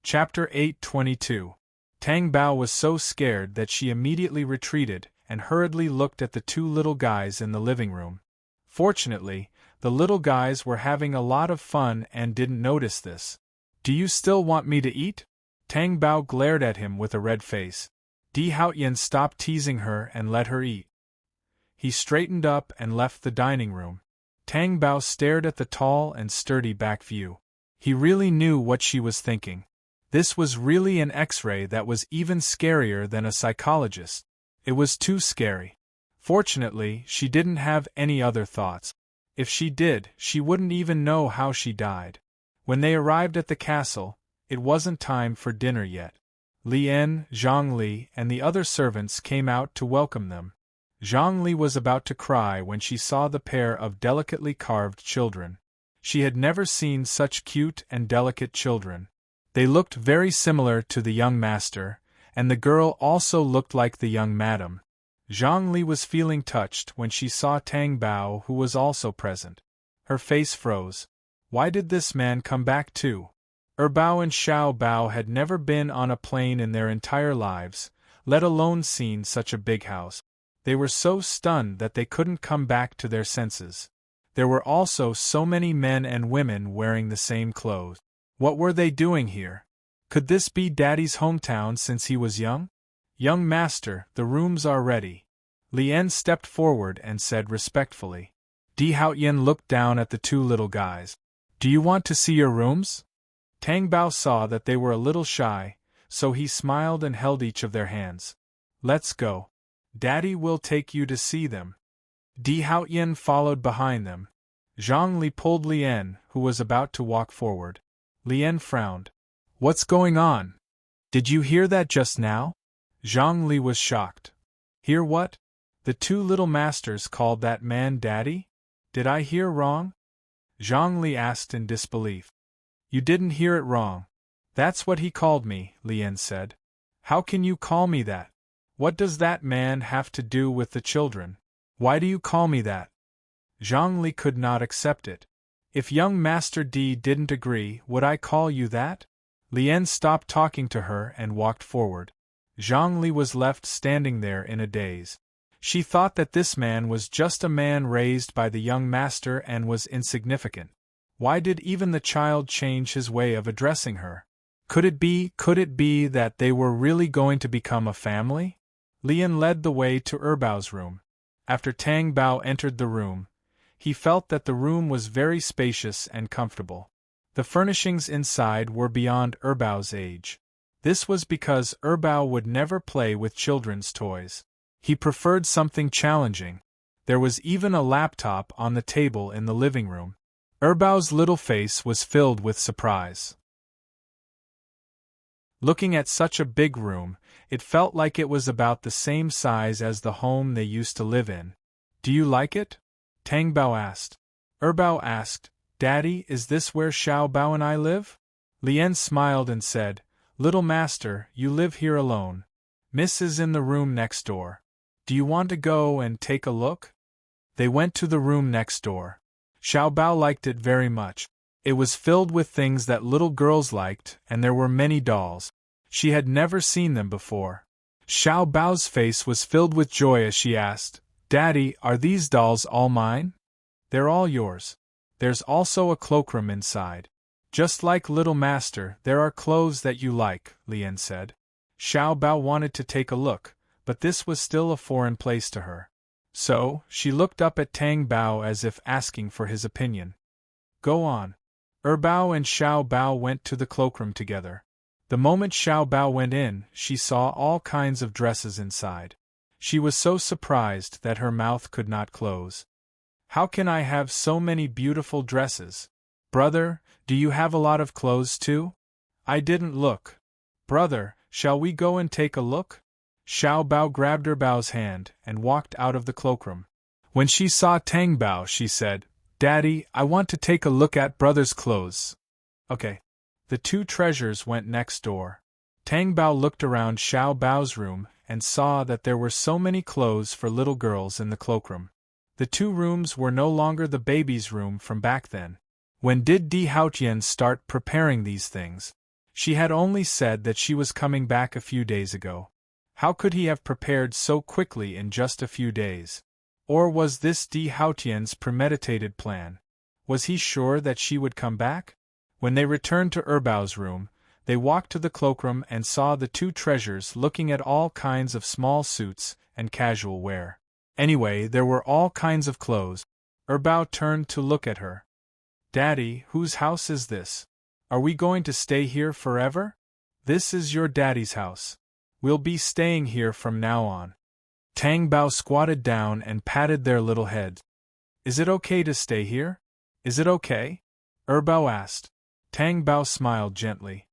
Chapter 8:22. Tang Bao was so scared that she immediately retreated and hurriedly looked at the two little guys in the living room. Fortunately, the little guys were having a lot of fun and didn't notice this. Do you still want me to eat? Tang Bao glared at him with a red face. Di Haotian stopped teasing her and let her eat. He straightened up and left the dining room. Tang Bao stared at the tall and sturdy back view. He really knew what she was thinking. This was really an X-ray that was even scarier than a psychologist. It was too scary. Fortunately, she didn't have any other thoughts. If she did, she wouldn't even know how she died. When they arrived at the castle, it wasn't time for dinner yet. Lian, Zhongli, and the other servants came out to welcome them. Zhongli was about to cry when she saw the pair of delicately carved children. She had never seen such cute and delicate children. They looked very similar to the young master, and the girl also looked like the young madam. Zhongli was feeling touched when she saw Tang Bao, who was also present. Her face froze. Why did this man come back too? Bao and Xiao Bao had never been on a plane in their entire lives, let alone seen such a big house. They were so stunned that they couldn't come back to their senses. There were also so many men and women wearing the same clothes. What were they doing here? Could this be Daddy's hometown since he was young? Young master, the rooms are ready. Lian stepped forward and said respectfully. Di Haotian looked down at the two little guys. Do you want to see your rooms? Tang Bao saw that they were a little shy, so he smiled and held each of their hands. Let's go. Daddy will take you to see them. Di Haotian followed behind them. Zhongli pulled Lian, who was about to walk forward. Lian frowned. What's going on? Did you hear that just now? Zhongli was shocked. Hear what? The two little masters called that man Daddy? Did I hear wrong? Zhongli asked in disbelief. You didn't hear it wrong. That's what he called me, Lian said. How can you call me that? What does that man have to do with the children? Why do you call me that? Zhongli could not accept it. If young Master Di didn't agree, would I call you that? Lian stopped talking to her and walked forward. Zhongli was left standing there in a daze. She thought that this man was just a man raised by the young master and was insignificant. Why did even the child change his way of addressing her? Could it be that they were really going to become a family? Lian led the way to Bao's room. After Tang Bao entered the room, he felt that the room was very spacious and comfortable. The furnishings inside were beyond Bao's age. This was because Bao would never play with children's toys. He preferred something challenging. There was even a laptop on the table in the living room. Bao's little face was filled with surprise. Looking at such a big room, it felt like it was about the same size as the home they used to live in. Do you like it? Tang Bao asked. Bao asked, Daddy, is this where Xiao Bao and I live? Lian smiled and said, Little master, you live here alone. Miss is in the room next door. Do you want to go and take a look? They went to the room next door. Xiao Bao liked it very much. It was filled with things that little girls liked, and there were many dolls. She had never seen them before. Xiao Bao's face was filled with joy as she asked, Daddy, are these dolls all mine? They're all yours. There's also a cloakroom inside. Just like little master, there are clothes that you like, Lian said. Xiao Bao wanted to take a look, but this was still a foreign place to her. So, she looked up at Tang Bao as if asking for his opinion. Go on. Bao and Xiao Bao went to the cloakroom together. The moment Xiao Bao went in, she saw all kinds of dresses inside. She was so surprised that her mouth could not close. How can I have so many beautiful dresses? Brother, do you have a lot of clothes too? I didn't look. Brother, shall we go and take a look? Xiao Bao grabbed Bao's hand and walked out of the cloakroom. When she saw Tang Bao, she said, Daddy, I want to take a look at brother's clothes. Okay. The two treasures went next door. Tang Bao looked around Xiao Bao's room and saw that there were so many clothes for little girls in the cloakroom. The two rooms were no longer the baby's room from back then. When did Di Haotian start preparing these things? She had only said that she was coming back a few days ago. How could he have prepared so quickly in just a few days? Or was this Di Haotian's premeditated plan? Was he sure that she would come back? When they returned to Bao's room, they walked to the cloakroom and saw the two treasures looking at all kinds of small suits and casual wear. Anyway, there were all kinds of clothes. Bao turned to look at her. Daddy, whose house is this? Are we going to stay here forever? This is your daddy's house. We'll be staying here from now on. Tang Bao squatted down and patted their little heads. Is it okay to stay here? Is it okay? Bao asked. Tang Bao smiled gently.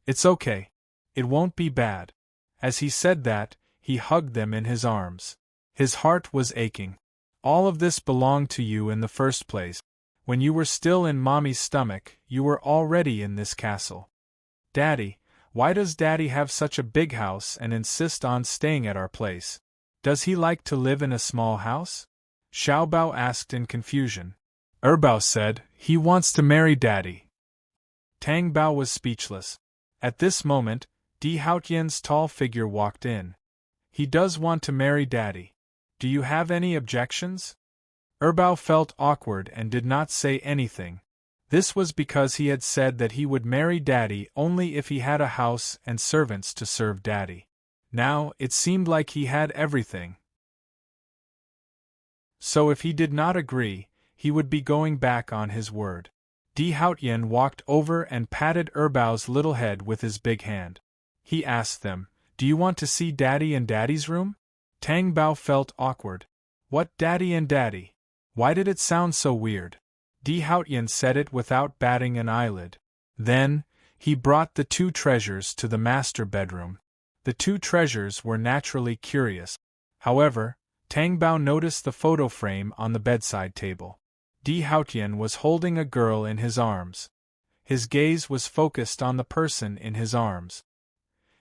It's okay. It won't be bad. As he said that, he hugged them in his arms. His heart was aching. All of this belonged to you in the first place. When you were still in Mommy's stomach, you were already in this castle. Daddy, why does Daddy have such a big house and insist on staying at our place? Does he like to live in a small house? Xiao Bao asked in confusion. Bao said, he wants to marry Daddy. Tang Bao was speechless. At this moment, Di Haotian's tall figure walked in. He does want to marry Daddy. Do you have any objections? Bao felt awkward and did not say anything. This was because he had said that he would marry Daddy only if he had a house and servants to serve Daddy. Now, it seemed like he had everything. So if he did not agree, he would be going back on his word. Di Haotian walked over and patted Bao's little head with his big hand. He asked them, Do you want to see Daddy in Daddy's room? Tang Bao felt awkward. What Daddy and Daddy? Why did it sound so weird? Di Haotian said it without batting an eyelid. Then, he brought the two treasures to the master bedroom. The two treasures were naturally curious. However, Tang Bao noticed the photo frame on the bedside table. Di Haotian was holding a girl in his arms. His gaze was focused on the person in his arms.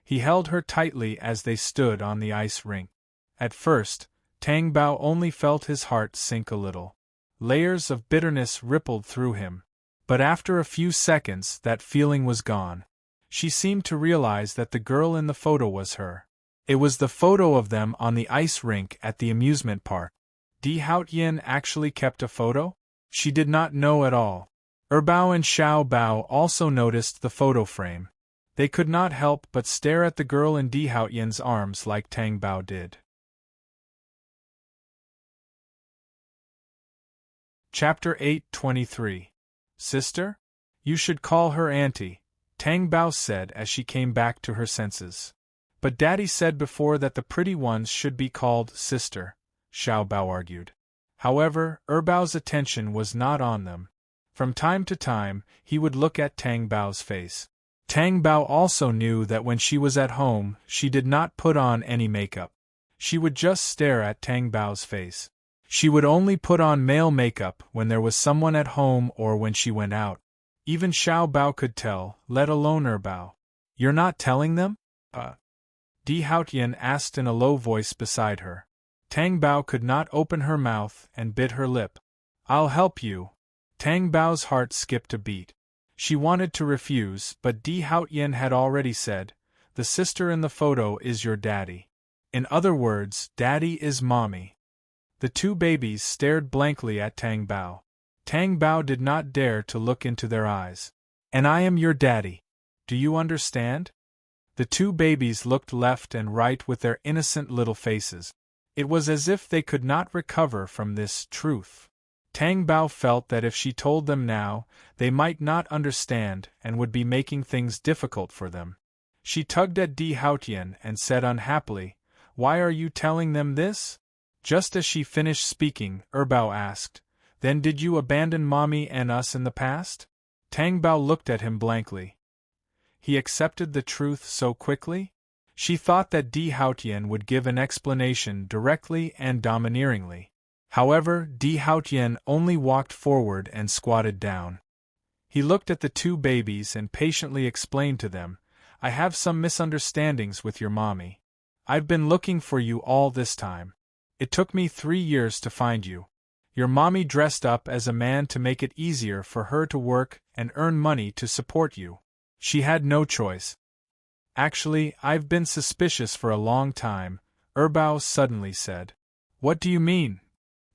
He held her tightly as they stood on the ice rink. At first, Tang Bao only felt his heart sink a little. Layers of bitterness rippled through him. But after a few seconds that feeling was gone. She seemed to realize that the girl in the photo was her. It was the photo of them on the ice rink at the amusement park. Di Haotian actually kept a photo? She did not know at all. Bao and Xiao Bao also noticed the photo frame. They could not help but stare at the girl in Di Haotian's arms like Tang Bao did. Chapter 8:23. Sister? You should call her auntie, Tang Bao said as she came back to her senses. But Daddy said before that the pretty ones should be called sister, Xiao Bao argued. However, Bao's attention was not on them. From time to time, he would look at Tang Bao's face. Tang Bao also knew that when she was at home, she did not put on any makeup. She would just stare at Tang Bao's face. She would only put on male makeup when there was someone at home or when she went out. Even Xiao Bao could tell, let alone Bao. You're not telling them? Di Haotian asked in a low voice beside her. Tang Bao could not open her mouth and bit her lip. I'll help you. Tang Bao's heart skipped a beat. She wanted to refuse, but Di Haotian had already said, the sister in the photo is your daddy. In other words, daddy is mommy. The two babies stared blankly at Tang Bao. Tang Bao did not dare to look into their eyes. And I am your daddy. Do you understand? The two babies looked left and right with their innocent little faces. It was as if they could not recover from this truth. Tang Bao felt that if she told them now, they might not understand and would be making things difficult for them. She tugged at Di Haotian and said unhappily, Why are you telling them this? Just as she finished speaking, Bao asked, Then did you abandon mommy and us in the past? Tang Bao looked at him blankly. He accepted the truth so quickly? She thought that Di Haotian would give an explanation directly and domineeringly. However, Di Haotian only walked forward and squatted down. He looked at the two babies and patiently explained to them, I have some misunderstandings with your mommy. I've been looking for you all this time. It took me 3 years to find you. Your mommy dressed up as a man to make it easier for her to work and earn money to support you. She had no choice. Actually, I've been suspicious for a long time, Bao suddenly said. What do you mean?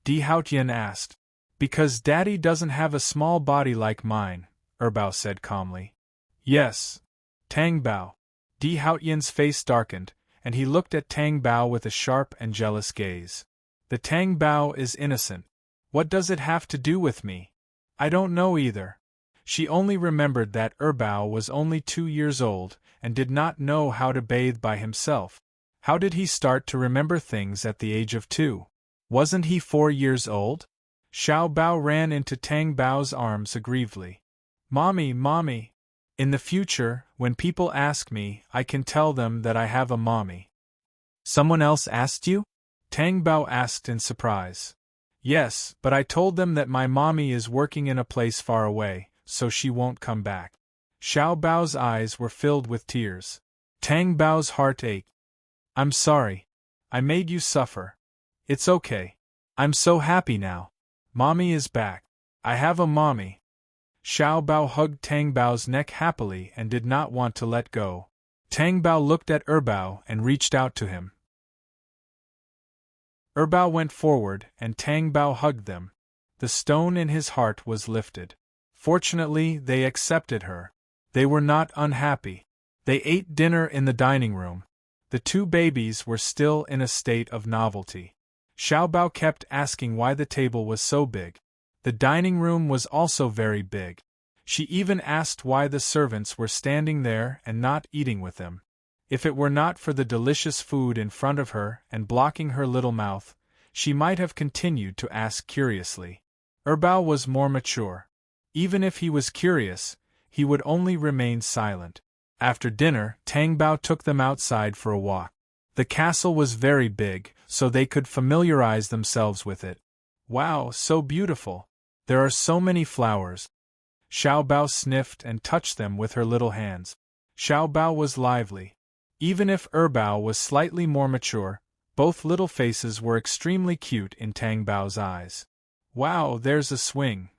Di Haotian asked. Because daddy doesn't have a small body like mine, Bao said calmly. Yes. Tang Bao. Di Haotian's face darkened, and he looked at Tang Bao with a sharp and jealous gaze. The Tang Bao is innocent. What does it have to do with me? I don't know either. She only remembered that Bao was only 2 years old and did not know how to bathe by himself. How did he start to remember things at the age of 2? Wasn't he 4 years old? Xiao Bao ran into Tang Bao's arms aggrievedly. Mommy, mommy. In the future, when people ask me, I can tell them that I have a mommy. Someone else asked you? Tang Bao asked in surprise. Yes, but I told them that my mommy is working in a place far away, so she won't come back. Xiao Bao's eyes were filled with tears. Tang Bao's heart ached. I'm sorry. I made you suffer. It's okay. I'm so happy now. Mommy is back. I have a mommy. Xiao Bao hugged Tang Bao's neck happily and did not want to let go. Tang Bao looked at Bao and reached out to him. Bao went forward and Tang Bao hugged them. The stone in his heart was lifted. Fortunately, they accepted her. They were not unhappy. They ate dinner in the dining room. The two babies were still in a state of novelty. Xiao Bao kept asking why the table was so big. The dining room was also very big. She even asked why the servants were standing there and not eating with them. If it were not for the delicious food in front of her and blocking her little mouth, she might have continued to ask curiously. Bao was more mature. Even if he was curious, he would only remain silent. After dinner, Tang Bao took them outside for a walk. The castle was very big, so they could familiarize themselves with it. Wow, so beautiful. There are so many flowers. Xiao Bao sniffed and touched them with her little hands. Xiao Bao was lively. Even if Bao was slightly more mature, both little faces were extremely cute in Tang Bao's eyes. Wow, there's a swing.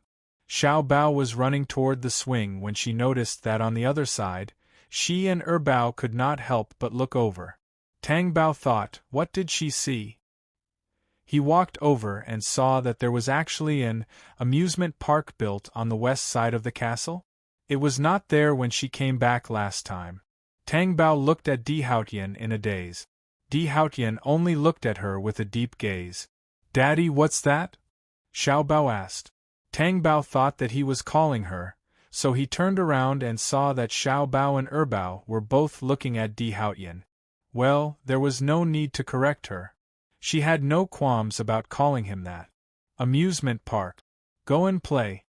Xiao Bao was running toward the swing when she noticed that on the other side, she and Bao could not help but look over. Tang Bao thought, what did she see? He walked over and saw that there was actually an amusement park built on the west side of the castle. It was not there when she came back last time. Tang Bao looked at Di Haotian in a daze. Di Haotian only looked at her with a deep gaze. Daddy, what's that? Xiao Bao asked. Tang Bao thought that he was calling her, so he turned around and saw that Xiao Bao and Bao were both looking at Di Haotian. Well, there was no need to correct her. She had no qualms about calling him that. Amusement park. Go and play.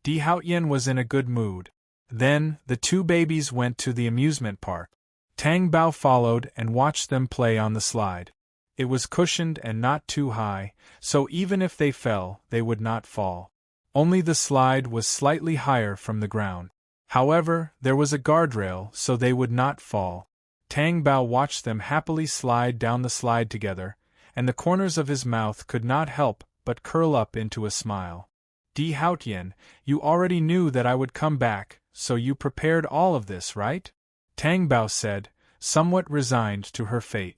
Di Haotian was in a good mood. Then, the two babies went to the amusement park. Tang Bao followed and watched them play on the slide. It was cushioned and not too high, so even if they fell, they would not fall. Only the slide was slightly higher from the ground. However, there was a guardrail so they would not fall. Tang Bao watched them happily slide down the slide together, and the corners of his mouth could not help but curl up into a smile. Di Haotian, you already knew that I would come back, so you prepared all of this, right? Tang Bao said, somewhat resigned to her fate.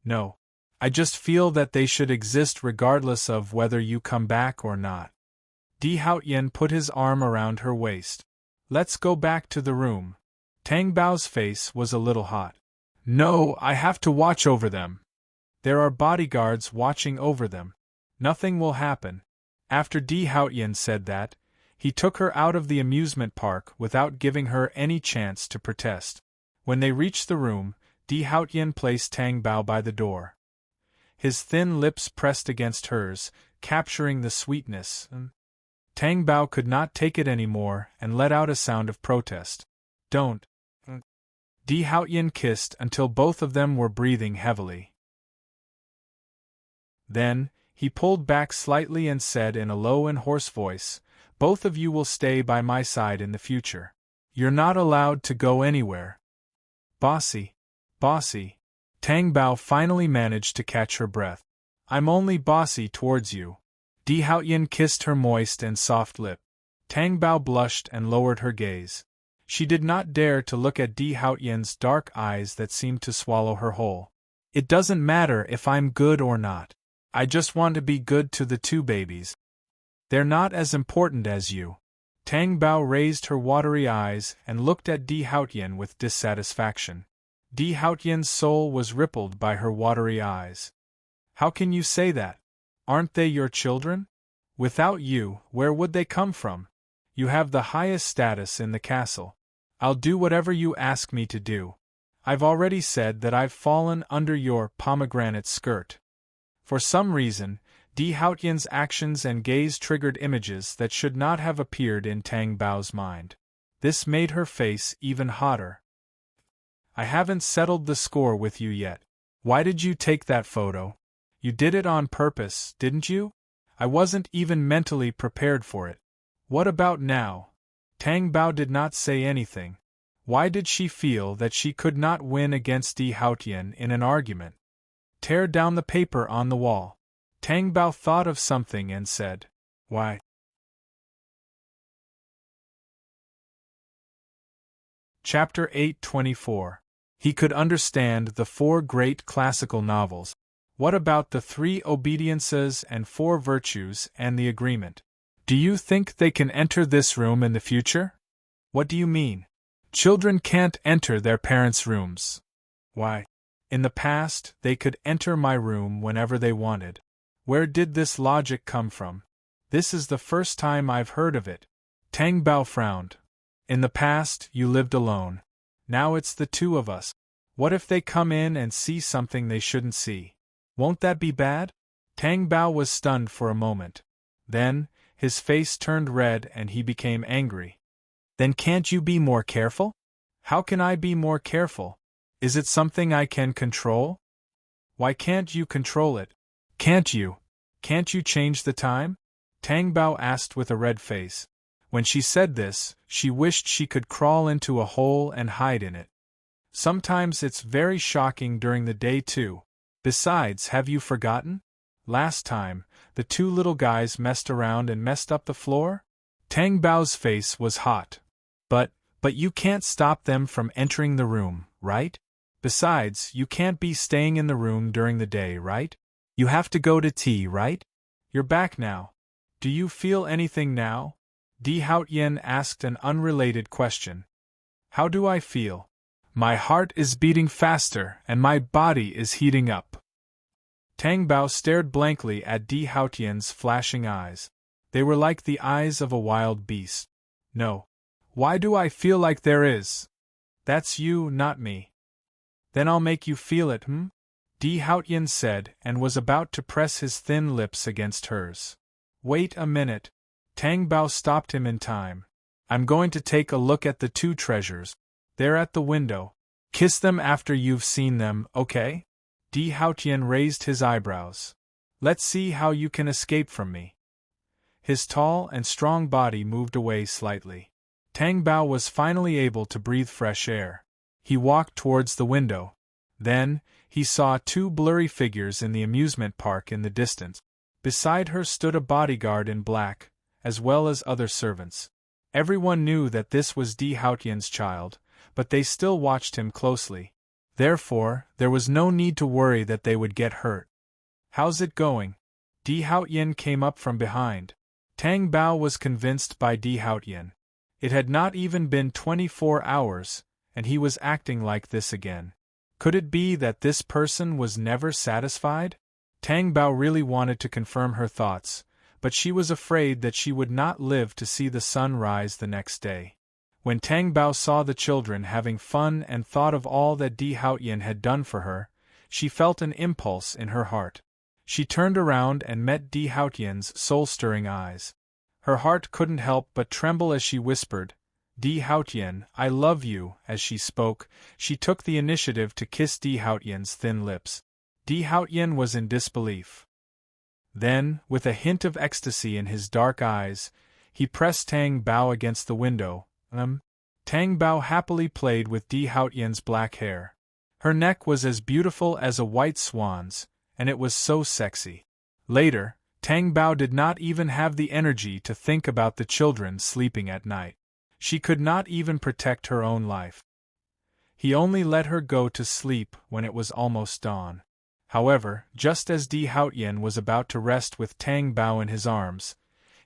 No. I just feel that they should exist regardless of whether you come back or not. Di Haotian put his arm around her waist. Let's go back to the room. Tang Bao's face was a little hot. No, I have to watch over them. There are bodyguards watching over them. Nothing will happen. After Di Haotian said that, he took her out of the amusement park without giving her any chance to protest. When they reached the room, Di Haotian placed Tang Bao by the door. His thin lips pressed against hers, capturing the sweetness. Tang Bao could not take it anymore and let out a sound of protest. Don't. Di Haotian kissed until both of them were breathing heavily. Then, he pulled back slightly and said in a low and hoarse voice, both of you will stay by my side in the future. You're not allowed to go anywhere. Bossy. Bossy. Tang Bao finally managed to catch her breath. I'm only bossy towards you. Di Haotian kissed her moist and soft lip. Tang Bao blushed and lowered her gaze. She did not dare to look at Di Haotian's dark eyes that seemed to swallow her whole. It doesn't matter if I'm good or not. I just want to be good to the two babies. They're not as important as you. Tang Bao raised her watery eyes and looked at Di Haotian with dissatisfaction. Di Haotian's soul was rippled by her watery eyes. How can you say that? Aren't they your children? Without you, where would they come from? You have the highest status in the castle. I'll do whatever you ask me to do. I've already said that I've fallen under your pomegranate skirt. For some reason, Di Haotian's actions and gaze triggered images that should not have appeared in Tang Bao's mind. This made her face even hotter. I haven't settled the score with you yet. Why did you take that photo? You did it on purpose, didn't you? I wasn't even mentally prepared for it. What about now? Tang Bao did not say anything. Why did she feel that she could not win against Di Haotian in an argument? Tear down the paper on the wall. Tang Bao thought of something and said, Why? Chapter 8:24. He could understand the 4 great classical novels. What about the 3 obediences and 4 virtues and the agreement? Do you think they can enter this room in the future? What do you mean? Children can't enter their parents' rooms. Why? In the past, they could enter my room whenever they wanted. Where did this logic come from? This is the first time I've heard of it. Tang Bao frowned. In the past, you lived alone. Now it's the 2 of us. What if they come in and see something they shouldn't see? Won't that be bad? Tang Bao was stunned for a moment. Then, his face turned red and he became angry. Then can't you be more careful? How can I be more careful? Is it something I can control? Why can't you control it? Can't you? Can't you change the time? Tang Bao asked with a red face. When she said this, she wished she could crawl into a hole and hide in it. Sometimes it's very shocking during the day too. Besides, have you forgotten? Last time, the 2 little guys messed around and messed up the floor? Tang Bao's face was hot. But you can't stop them from entering the room, right? Besides, you can't be staying in the room during the day, right? You have to go to tea, right? You're back now. Do you feel anything now? Di Haotian asked an unrelated question. How do I feel? My heart is beating faster and my body is heating up. Tang Bao stared blankly at Di Haotian's flashing eyes. They were like the eyes of a wild beast. No. Why do I feel like there is? That's you, not me. Then I'll make you feel it, Di Haotian said and was about to press his thin lips against hers. Wait a minute. Tang Bao stopped him in time. I'm going to take a look at the 2 treasures. They're at the window. Kiss them after you've seen them, okay? Di Haotian raised his eyebrows. Let's see how you can escape from me. His tall and strong body moved away slightly. Tang Bao was finally able to breathe fresh air. He walked towards the window. Then, he saw two blurry figures in the amusement park in the distance. Beside her stood a bodyguard in black, as well as other servants. Everyone knew that this was Di Haotian's child, but they still watched him closely. Therefore, there was no need to worry that they would get hurt. "How's it going?" Di Haotian came up from behind. Tang Bao was convinced by Di Haotian. It had not even been 24 hours, and he was acting like this again. Could it be that this person was never satisfied? Tang Bao really wanted to confirm her thoughts, but she was afraid that she would not live to see the sun rise the next day. When Tang Bao saw the children having fun and thought of all that Di Haotian had done for her, she felt an impulse in her heart. She turned around and met Di Haotian's soul-stirring eyes. Her heart couldn't help but tremble as she whispered, "Di Haotian, I love you." As she spoke, she took the initiative to kiss Di Haotian's thin lips. Di Haotian was in disbelief. Then, with a hint of ecstasy in his dark eyes, he pressed Tang Bao against the window. Tang Bao happily played with Di Haotian's black hair. Her neck was as beautiful as a white swan's, and it was so sexy. Later, Tang Bao did not even have the energy to think about the children sleeping at night. She could not even protect her own life. He only let her go to sleep when it was almost dawn. However, just as Di Haotian was about to rest with Tang Bao in his arms,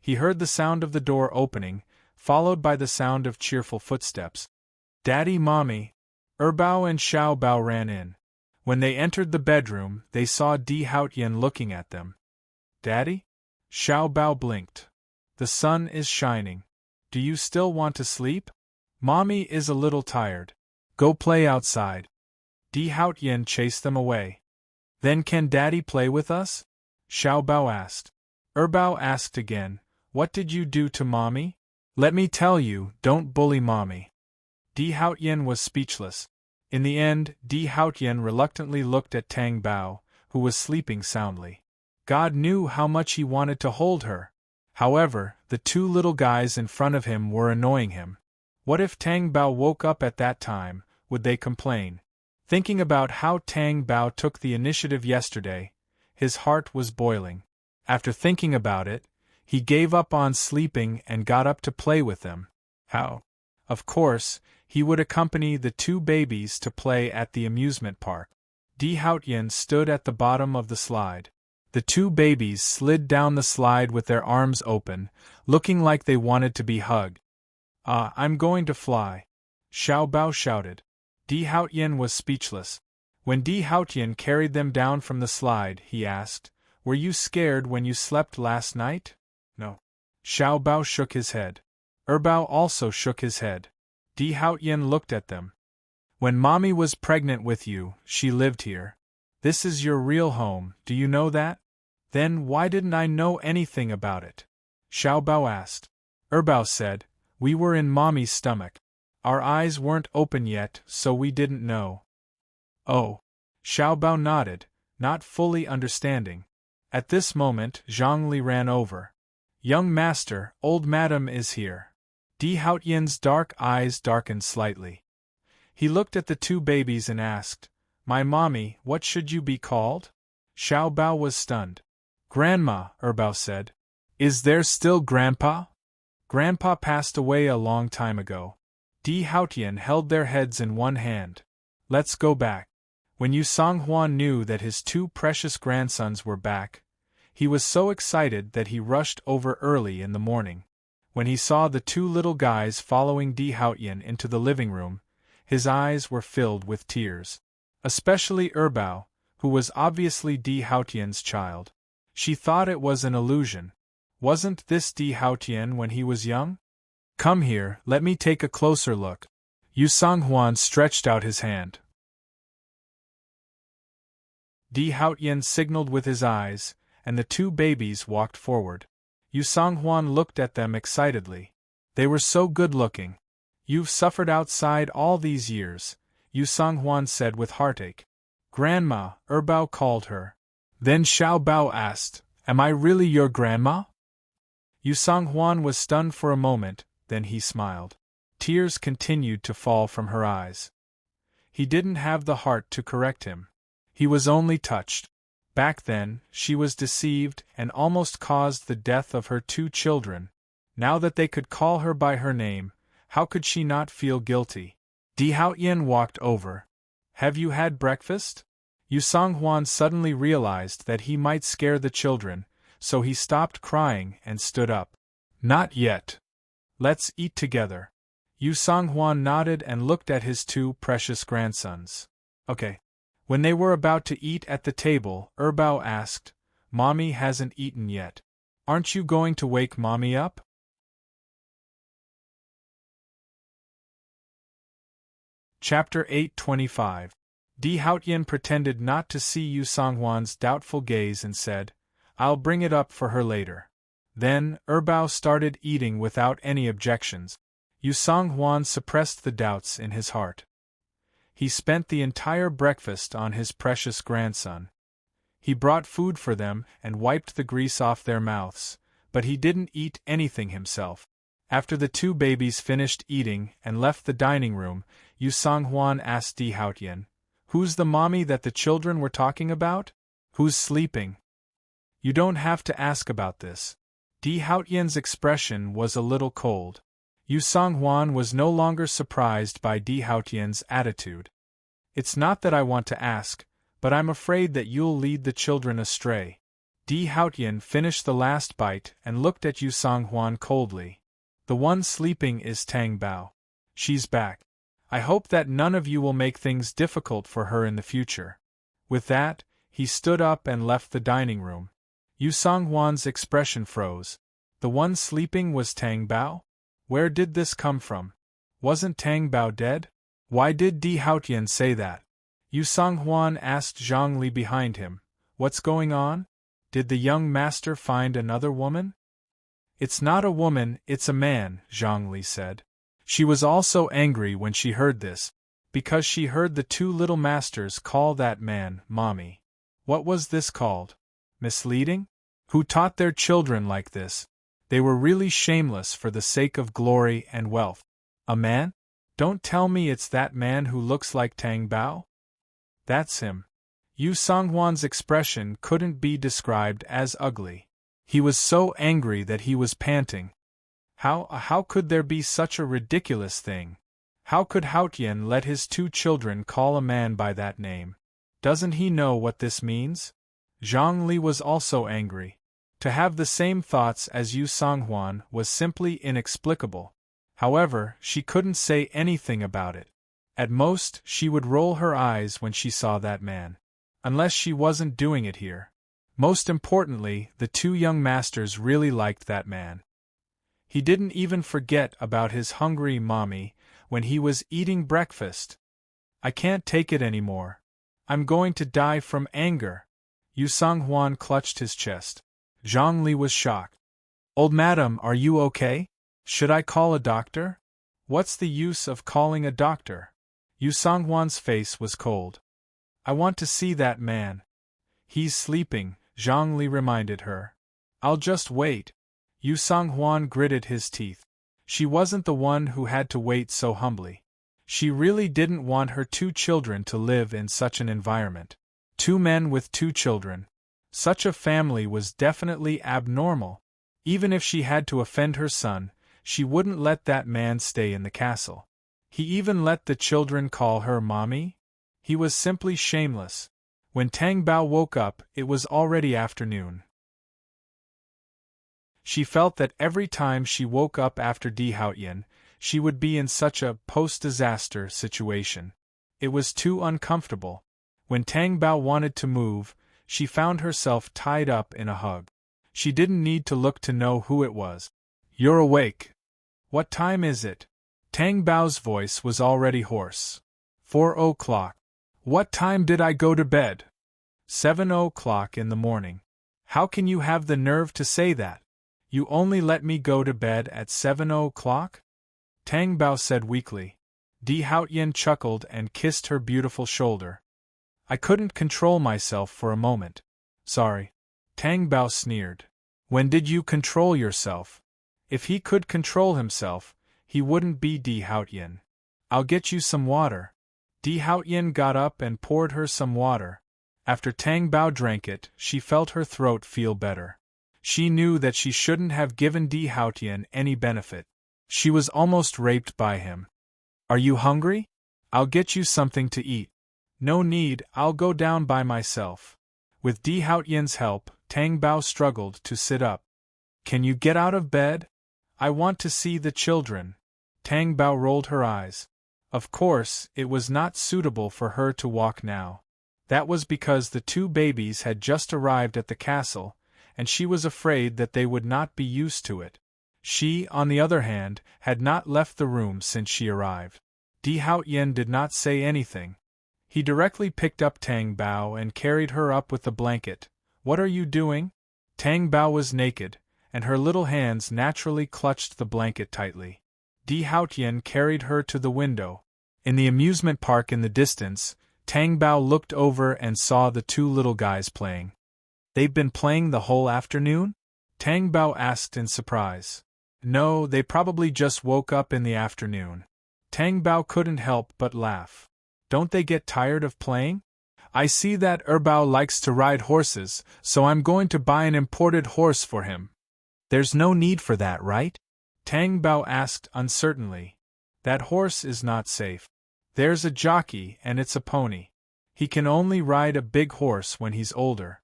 he heard the sound of the door opening, followed by the sound of cheerful footsteps. "Daddy, Mommy!" Bao and Xiao Bao ran in. When they entered the bedroom, they saw Di Haotian looking at them. "Daddy?" Xiao Bao blinked. "The sun is shining. Do you still want to sleep? Mommy is a little tired. Go play outside." Di Haotian chased them away. "Then can Daddy play with us?" Xiao Bao asked. Bao asked again, "What did you do to Mommy? Let me tell you, don't bully Mommy." Di Haotian was speechless. In the end, Di Haotian reluctantly looked at Tang Bao, who was sleeping soundly. God knew how much he wanted to hold her. However, the two little guys in front of him were annoying him. What if Tang Bao woke up at that time, would they complain? Thinking about how Tang Bao took the initiative yesterday, his heart was boiling. After thinking about it, he gave up on sleeping and got up to play with them. How? Of course, he would accompany the two babies to play at the amusement park. Di Haotian stood at the bottom of the slide. The two babies slid down the slide with their arms open, looking like they wanted to be hugged. "Ah, I'm going to fly," Xiao Bao shouted. Di Haotian was speechless. When Di Haotian carried them down from the slide, he asked, "Were you scared when you slept last night?" "No." Xiao Bao shook his head. Bao also shook his head. Di Haotian looked at them. "When Mommy was pregnant with you, she lived here. This is your real home, do you know that? Then why didn't I know anything about it?" Xiao Bao asked. Bao said, "We were in Mommy's stomach. Our eyes weren't open yet, so we didn't know." "Oh." Xiao Bao nodded, not fully understanding. At this moment, Zhongli ran over. "Young master, old madam is here." Di Haotian's dark eyes darkened slightly. He looked at the two babies and asked, "My mommy, what should you be called?" Xiao Bao was stunned. "Grandma," Bao said. "Is there still Grandpa?" "Grandpa passed away a long time ago." Di Haotian held their heads in one hand. "Let's go back." When Yu Songhuan knew that his two precious grandsons were back, he was so excited that he rushed over early in the morning. When he saw the two little guys following Di Haotian into the living room, his eyes were filled with tears. Especially Bao, who was obviously Di Haotian's child. She thought it was an illusion. Wasn't this Di Haotian when he was young? "Come here, let me take a closer look." Yu Songhuan stretched out his hand. Di Haotian signaled with his eyes, and the two babies walked forward. Yu Songhuan looked at them excitedly. They were so good-looking. "You've suffered outside all these years," Yu Songhuan said with heartache. "Grandma," Bao called her. Then Xiao Bao asked, "Am I really your grandma?" Yu Songhuan was stunned for a moment, then he smiled. Tears continued to fall from her eyes. He didn't have the heart to correct him. He was only touched. Back then, she was deceived and almost caused the death of her 2 children. Now that they could call her by her name, how could she not feel guilty? Di Haotian walked over. Have you had breakfast? Yu Songhuan suddenly realized that he might scare the children, so he stopped crying and stood up. Not yet. Let's eat together. Yu Songhuan nodded and looked at his 2 precious grandsons. Okay. When they were about to eat at the table, Erbao asked, Mommy hasn't eaten yet. Aren't you going to wake Mommy up? Chapter 8:25. Di Haotian pretended not to see Yu Songhuan's doubtful gaze and said, I'll bring it up for her later. Then, Erbao started eating without any objections. Yu Songhuan suppressed the doubts in his heart. He spent the entire breakfast on his precious grandson. He brought food for them and wiped the grease off their mouths, but he didn't eat anything himself. After the 2 babies finished eating and left the dining room, Yu Songhuan asked Di Haotian, Who's the mommy that the children were talking about? Who's sleeping? You don't have to ask about this. Di Haotian's expression was a little cold. Yu Songhuan was no longer surprised by Di Haotian's attitude. It's not that I want to ask, but I'm afraid that you'll lead the children astray. Di Haotian finished the last bite and looked at Yu Songhuan coldly. The one sleeping is Tang Bao. She's back. I hope that none of you will make things difficult for her in the future. With that, he stood up and left the dining room. Yu Songhuan's expression froze. The one sleeping was Tang Bao? Where did this come from? Wasn't Tang Bao dead? Why did Di Haotian say that? Yu Songhuan asked Zhang Li behind him. What's going on? Did the young master find another woman? It's not a woman, it's a man, Zhang Li said. She was also angry when she heard this, because she heard the 2 little masters call that man mommy. What was this called? Misleading? Who taught their children like this? They were really shameless for the sake of glory and wealth. A man? Don't tell me it's that man who looks like Tang Bao? That's him. Yu Songhuan's expression couldn't be described as ugly. He was so angry that he was panting. How could there be such a ridiculous thing? How could Haotian let his 2 children call a man by that name? Doesn't he know what this means? Zhang Li was also angry. To have the same thoughts as Yu Songhuan was simply inexplicable. However, she couldn't say anything about it. At most, she would roll her eyes when she saw that man. Unless she wasn't doing it here. Most importantly, the 2 young masters really liked that man. He didn't even forget about his hungry mommy when he was eating breakfast. I can't take it anymore. I'm going to die from anger. Yu Songhuan clutched his chest. Zhang Li was shocked. Old madam, are you okay? Should I call a doctor? What's the use of calling a doctor? Yu Songhuan's face was cold. I want to see that man. He's sleeping, Zhang Li reminded her. I'll just wait. Yu Songhuan gritted his teeth. She wasn't the one who had to wait so humbly. She really didn't want her 2 children to live in such an environment. 2 men with 2 children. Such a family was definitely abnormal. Even if she had to offend her son, she wouldn't let that man stay in the castle. He even let the children call her mommy? He was simply shameless. When Tang Bao woke up, it was already afternoon. She felt that every time she woke up after Di Haotian, she would be in such a post-disaster situation. It was too uncomfortable. When Tang Bao wanted to move, she found herself tied up in a hug. She didn't need to look to know who it was. You're awake. What time is it? Tang Bao's voice was already hoarse. 4 o'clock. What time did I go to bed? 7 o'clock in the morning. How can you have the nerve to say that? You only let me go to bed at 7 o'clock? Tang Bao said weakly. Di Haotian chuckled and kissed her beautiful shoulder. I couldn't control myself for a moment. Sorry. Tang Bao sneered. When did you control yourself? If he could control himself, he wouldn't be Di Haotian. I'll get you some water. Di Haotian got up and poured her some water. After Tang Bao drank it, she felt her throat feel better. She knew that she shouldn't have given Di Haotian any benefit. She was almost raped by him. Are you hungry? I'll get you something to eat. No need, I'll go down by myself. With Di Haotian's help, Tang Bao struggled to sit up. Can you get out of bed? I want to see the children. Tang Bao rolled her eyes. Of course, it was not suitable for her to walk now. That was because the two babies had just arrived at the castle, and she was afraid that they would not be used to it. She, on the other hand, had not left the room since she arrived. Di Haotian did not say anything. He directly picked up Tang Bao and carried her up with the blanket. What are you doing? Tang Bao was naked, and her little hands naturally clutched the blanket tightly. Di Haotian carried her to the window. In the amusement park in the distance, Tang Bao looked over and saw the two little guys playing. They've been playing the whole afternoon? Tang Bao asked in surprise. No, they probably just woke up in the afternoon. Tang Bao couldn't help but laugh. Don't they get tired of playing? I see that Bao likes to ride horses, so I'm going to buy an imported horse for him. There's no need for that, right? Tang Bao asked uncertainly. That horse is not safe. There's a jockey and it's a pony. He can only ride a big horse when he's older.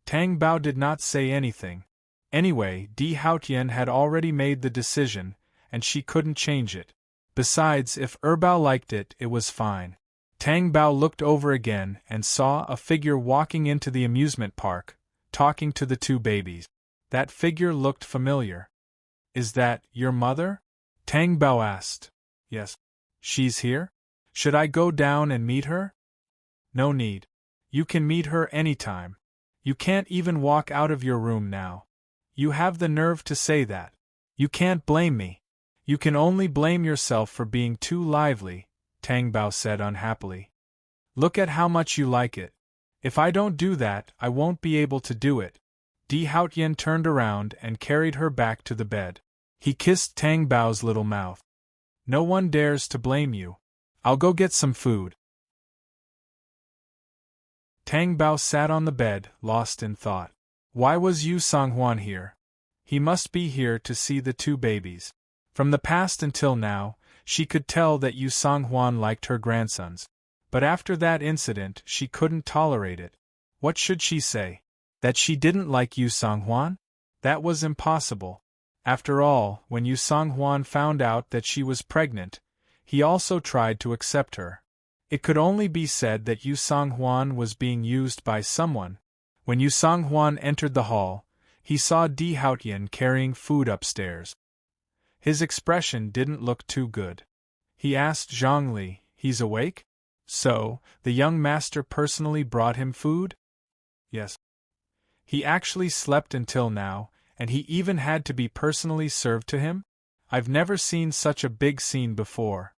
Tang Bao did not say anything. Anyway, Di Haotian had already made the decision, and she couldn't change it. Besides, if Bao liked it, it was fine. Tang Bao looked over again and saw a figure walking into the amusement park, talking to the two babies. That figure looked familiar. Is that your mother? Tang Bao asked. Yes. She's here? Should I go down and meet her? No need. You can meet her anytime. You can't even walk out of your room now. You have the nerve to say that. You can't blame me. You can only blame yourself for being too lively, Tang Bao said unhappily. Look at how much you like it. If I don't do that, I won't be able to do it. Di Haotian turned around and carried her back to the bed. He kissed Tang Bao's little mouth. No one dares to blame you. I'll go get some food. Tang Bao sat on the bed, lost in thought. Why was Yu Songhuan here? He must be here to see the two babies. From the past until now, she could tell that Yu Songhuan liked her grandsons. But after that incident, she couldn't tolerate it. What should she say? That she didn't like Yu Songhuan? That was impossible. After all, when Yu Songhuan found out that she was pregnant, he also tried to accept her. It could only be said that Yu Songhuan was being used by someone. When Yu Songhuan entered the hall, he saw Di Haotian carrying food upstairs. His expression didn't look too good. He asked Zhongli, "He's awake? So, the young master personally brought him food?" Yes. He actually slept until now, and he even had to be personally served to him? I've never seen such a big scene before.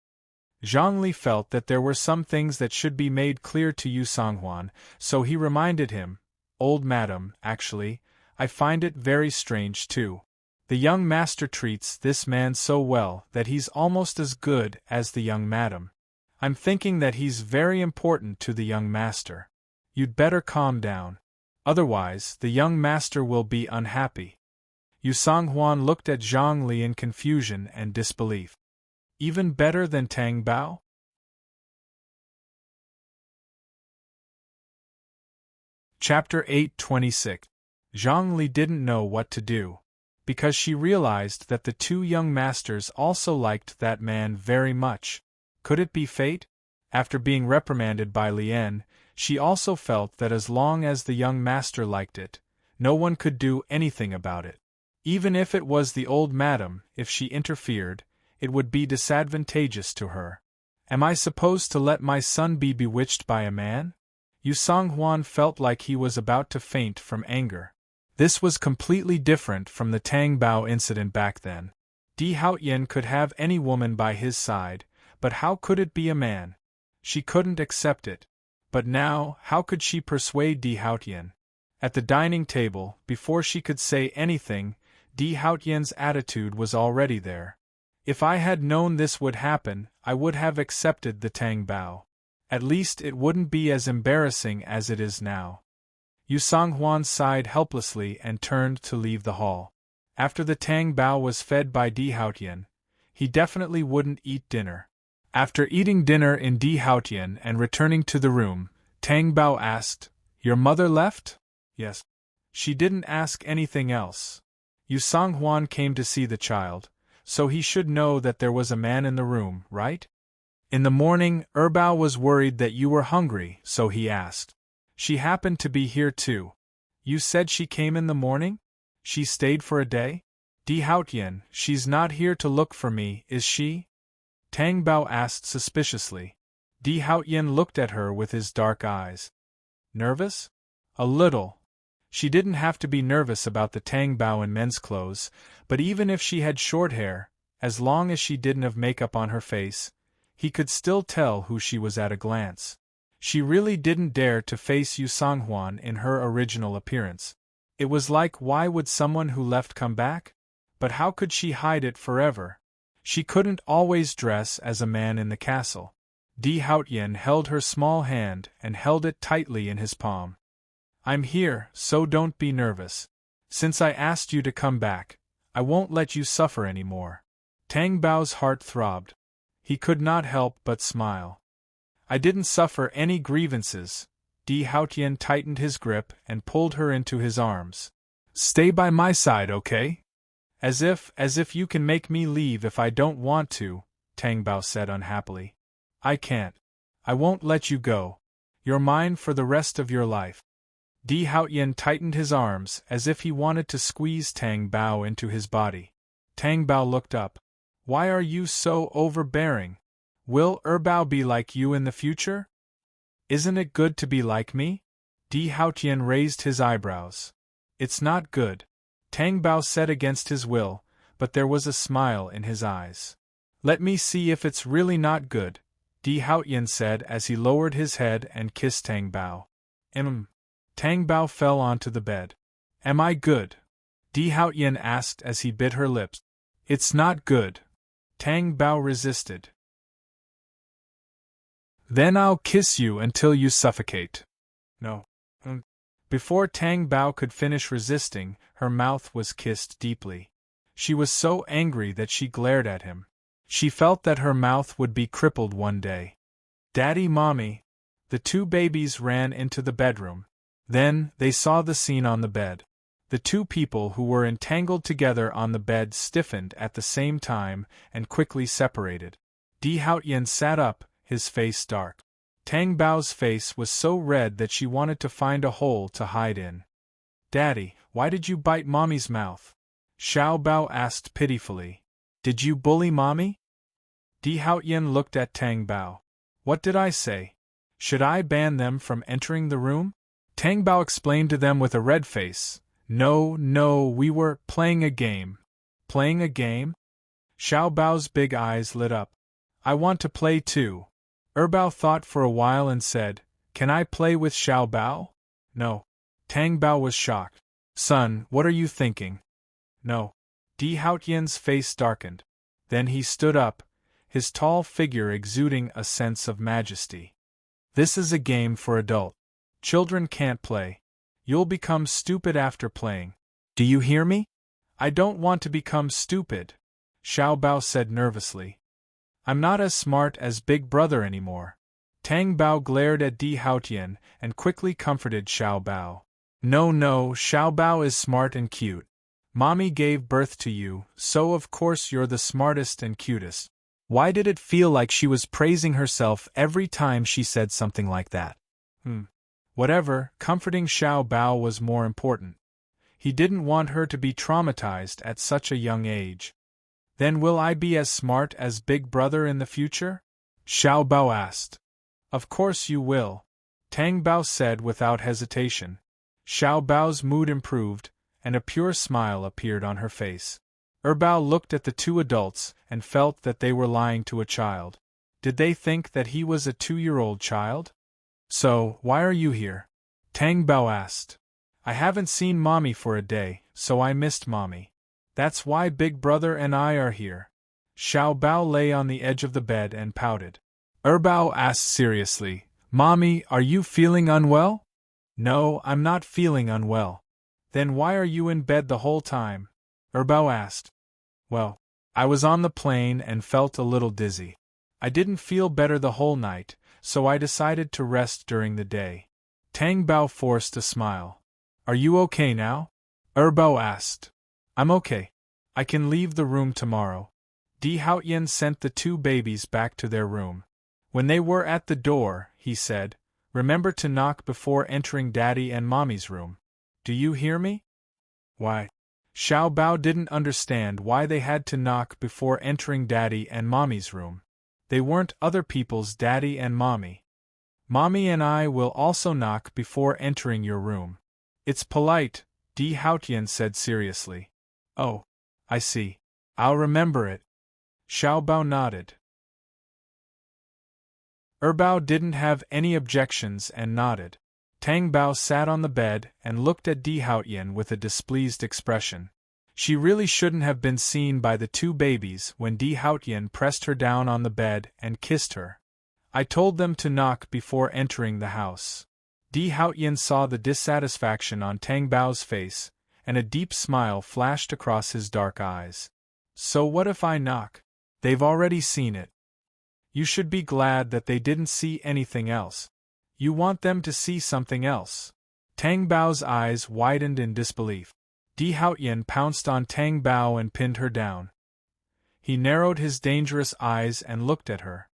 Zhongli felt that there were some things that should be made clear to Yu Songhuan, so he reminded him, "Old madam, actually, I find it very strange too. The young master treats this man so well that he's almost as good as the young madam. I'm thinking that he's very important to the young master. You'd better calm down. Otherwise, the young master will be unhappy." Yu Songhuan looked at Zhongli in confusion and disbelief. Even better than Tang Bao? Chapter 8:26. Zhongli didn't know what to do, because she realized that the two young masters also liked that man very much. Could it be fate? After being reprimanded by Lien, she also felt that as long as the young master liked it, no one could do anything about it. Even if it was the old madam, if she interfered, it would be disadvantageous to her. Am I supposed to let my son be bewitched by a man? Yu Songhuan felt like he was about to faint from anger. This was completely different from the Tang Bao incident back then. Di Haotian could have any woman by his side, but how could it be a man? She couldn't accept it. But now, how could she persuade Di Haotian? At the dining table, before she could say anything, Di Haotian's attitude was already there. If I had known this would happen, I would have accepted the Tang Bao. At least it wouldn't be as embarrassing as it is now. Yu Songhuan sighed helplessly and turned to leave the hall. After the Tang Bao was fed by Di Haotian, he definitely wouldn't eat dinner. After eating dinner in Di Haotian and returning to the room, Tang Bao asked, "Your mother left?" "Yes." She didn't ask anything else. Yu Songhuan came to see the child, so he should know that there was a man in the room, right? In the morning, Erbao was worried that you were hungry, so he asked. "She happened to be here too. You said she came in the morning? She stayed for a day?" "Di Haotian, she's not here to look for me, is she?" Tang Bao asked suspiciously. Di Haotian looked at her with his dark eyes. "Nervous?" "A little." She didn't have to be nervous about the Tang Bao in men's clothes, but even if she had short hair, as long as she didn't have makeup on her face, he could still tell who she was at a glance. She really didn't dare to face Yu Songhuan in her original appearance. It was like, why would someone who left come back? But how could she hide it forever? She couldn't always dress as a man in the castle. Di Haotian held her small hand and held it tightly in his palm. "I'm here, so don't be nervous. Since I asked you to come back, I won't let you suffer any more." Tang Bao's heart throbbed. He could not help but smile. "I didn't suffer any grievances." Di Haotian tightened his grip and pulled her into his arms. "Stay by my side, okay?" As if you can make me leave if I don't want to," Tang Bao said unhappily. "I can't. I won't let you go. You're mine for the rest of your life." Di Haotian tightened his arms as if he wanted to squeeze Tang Bao into his body. Tang Bao looked up. "Why are you so overbearing? Will Erbao be like you in the future? Isn't it good to be like me?" Di Haotian raised his eyebrows. "It's not good," Tang Bao said against his will, but there was a smile in his eyes. "Let me see if it's really not good," Di Haotian said as he lowered his head and kissed Tang Bao. Tang Bao fell onto the bed. "Am I good?" Di Haotian asked as he bit her lips. "It's not good." Tang Bao resisted. "Then I'll kiss you until you suffocate." "No." Before Tang Bao could finish resisting, her mouth was kissed deeply. She was so angry that she glared at him. She felt that her mouth would be crippled one day. "Daddy, Mommy." The two babies ran into the bedroom. Then, they saw the scene on the bed. The two people who were entangled together on the bed stiffened at the same time and quickly separated. Di Haotian sat up, his face dark. Tang Bao's face was so red that she wanted to find a hole to hide in. "Daddy, why did you bite Mommy's mouth?" Xiao Bao asked pitifully. "Did you bully Mommy?" Di Haotian looked at Tang Bao. "What did I say? Should I ban them from entering the room?" Tang Bao explained to them with a red face. No, we were playing a game." "Playing a game?" Xiao Bao's big eyes lit up. "I want to play too." Erbao thought for a while and said, "Can I play with Xiao Bao?" "No." Tang Bao was shocked. "Son, what are you thinking?" "No." Di Haotian's face darkened. Then he stood up, his tall figure exuding a sense of majesty. "This is a game for adults. Children can't play. You'll become stupid after playing. Do you hear me?" "I don't want to become stupid," Xiao Bao said nervously. "I'm not as smart as Big Brother anymore." Tang Bao glared at Di Haotian and quickly comforted Xiao Bao. No, Xiao Bao is smart and cute. Mommy gave birth to you, so of course you're the smartest and cutest." Why did it feel like she was praising herself every time she said something like that? Whatever, comforting Xiao Bao was more important. He didn't want her to be traumatized at such a young age. "Then will I be as smart as Big Brother in the future?" Xiao Bao asked. "Of course you will," Tang Bao said without hesitation. Xiao Bao's mood improved, and a pure smile appeared on her face. Erbao looked at the two adults and felt that they were lying to a child. Did they think that he was a 2-year-old child? "So, why are you here?" Tang Bao asked. "I haven't seen Mommy for a day, so I missed Mommy. That's why Big Brother and I are here." Xiao Bao lay on the edge of the bed and pouted. Bao asked seriously, Mommy, are you feeling unwell? No, I'm not feeling unwell. Then why are you in bed the whole time? Bao asked. Well, I was on the plane and felt a little dizzy. I didn't feel better the whole night, so I decided to rest during the day. Tang Bao forced a smile. Are you okay now? Bao asked. I'm okay. I can leave the room tomorrow. Di Haotian sent the two babies back to their room. When they were at the door, he said, Remember to knock before entering Daddy and Mommy's room. Do you hear me? Why? Xiao Bao didn't understand why they had to knock before entering Daddy and Mommy's room. They weren't other people's Daddy and Mommy. Mommy and I will also knock before entering your room. It's polite, Di Haotian said seriously. Oh, I see. I'll remember it. Xiao Bao nodded. Bao didn't have any objections and nodded. Tang Bao sat on the bed and looked at Di Haotian with a displeased expression. She really shouldn't have been seen by the two babies when Di Haotian pressed her down on the bed and kissed her. I told them to knock before entering the house. Di Haotian saw the dissatisfaction on Tang Bao's face, and a deep smile flashed across his dark eyes. So what if I knock? They've already seen it. You should be glad that they didn't see anything else. You want them to see something else. Tang Bao's eyes widened in disbelief. Di Haotian pounced on Tang Bao and pinned her down. He narrowed his dangerous eyes and looked at her.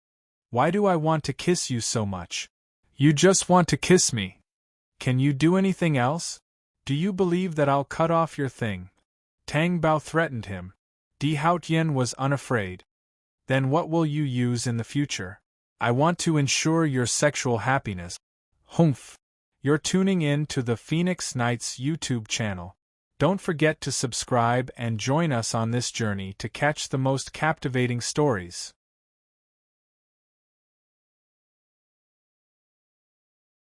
Why do I want to kiss you so much? You just want to kiss me. Can you do anything else? Do you believe that I'll cut off your thing? Tang Bao threatened him. Di Haotian was unafraid. Then what will you use in the future? I want to ensure your sexual happiness. Humph. You're tuning in to the Phoenix Nights YouTube channel. Don't forget to subscribe and join us on this journey to catch the most captivating stories.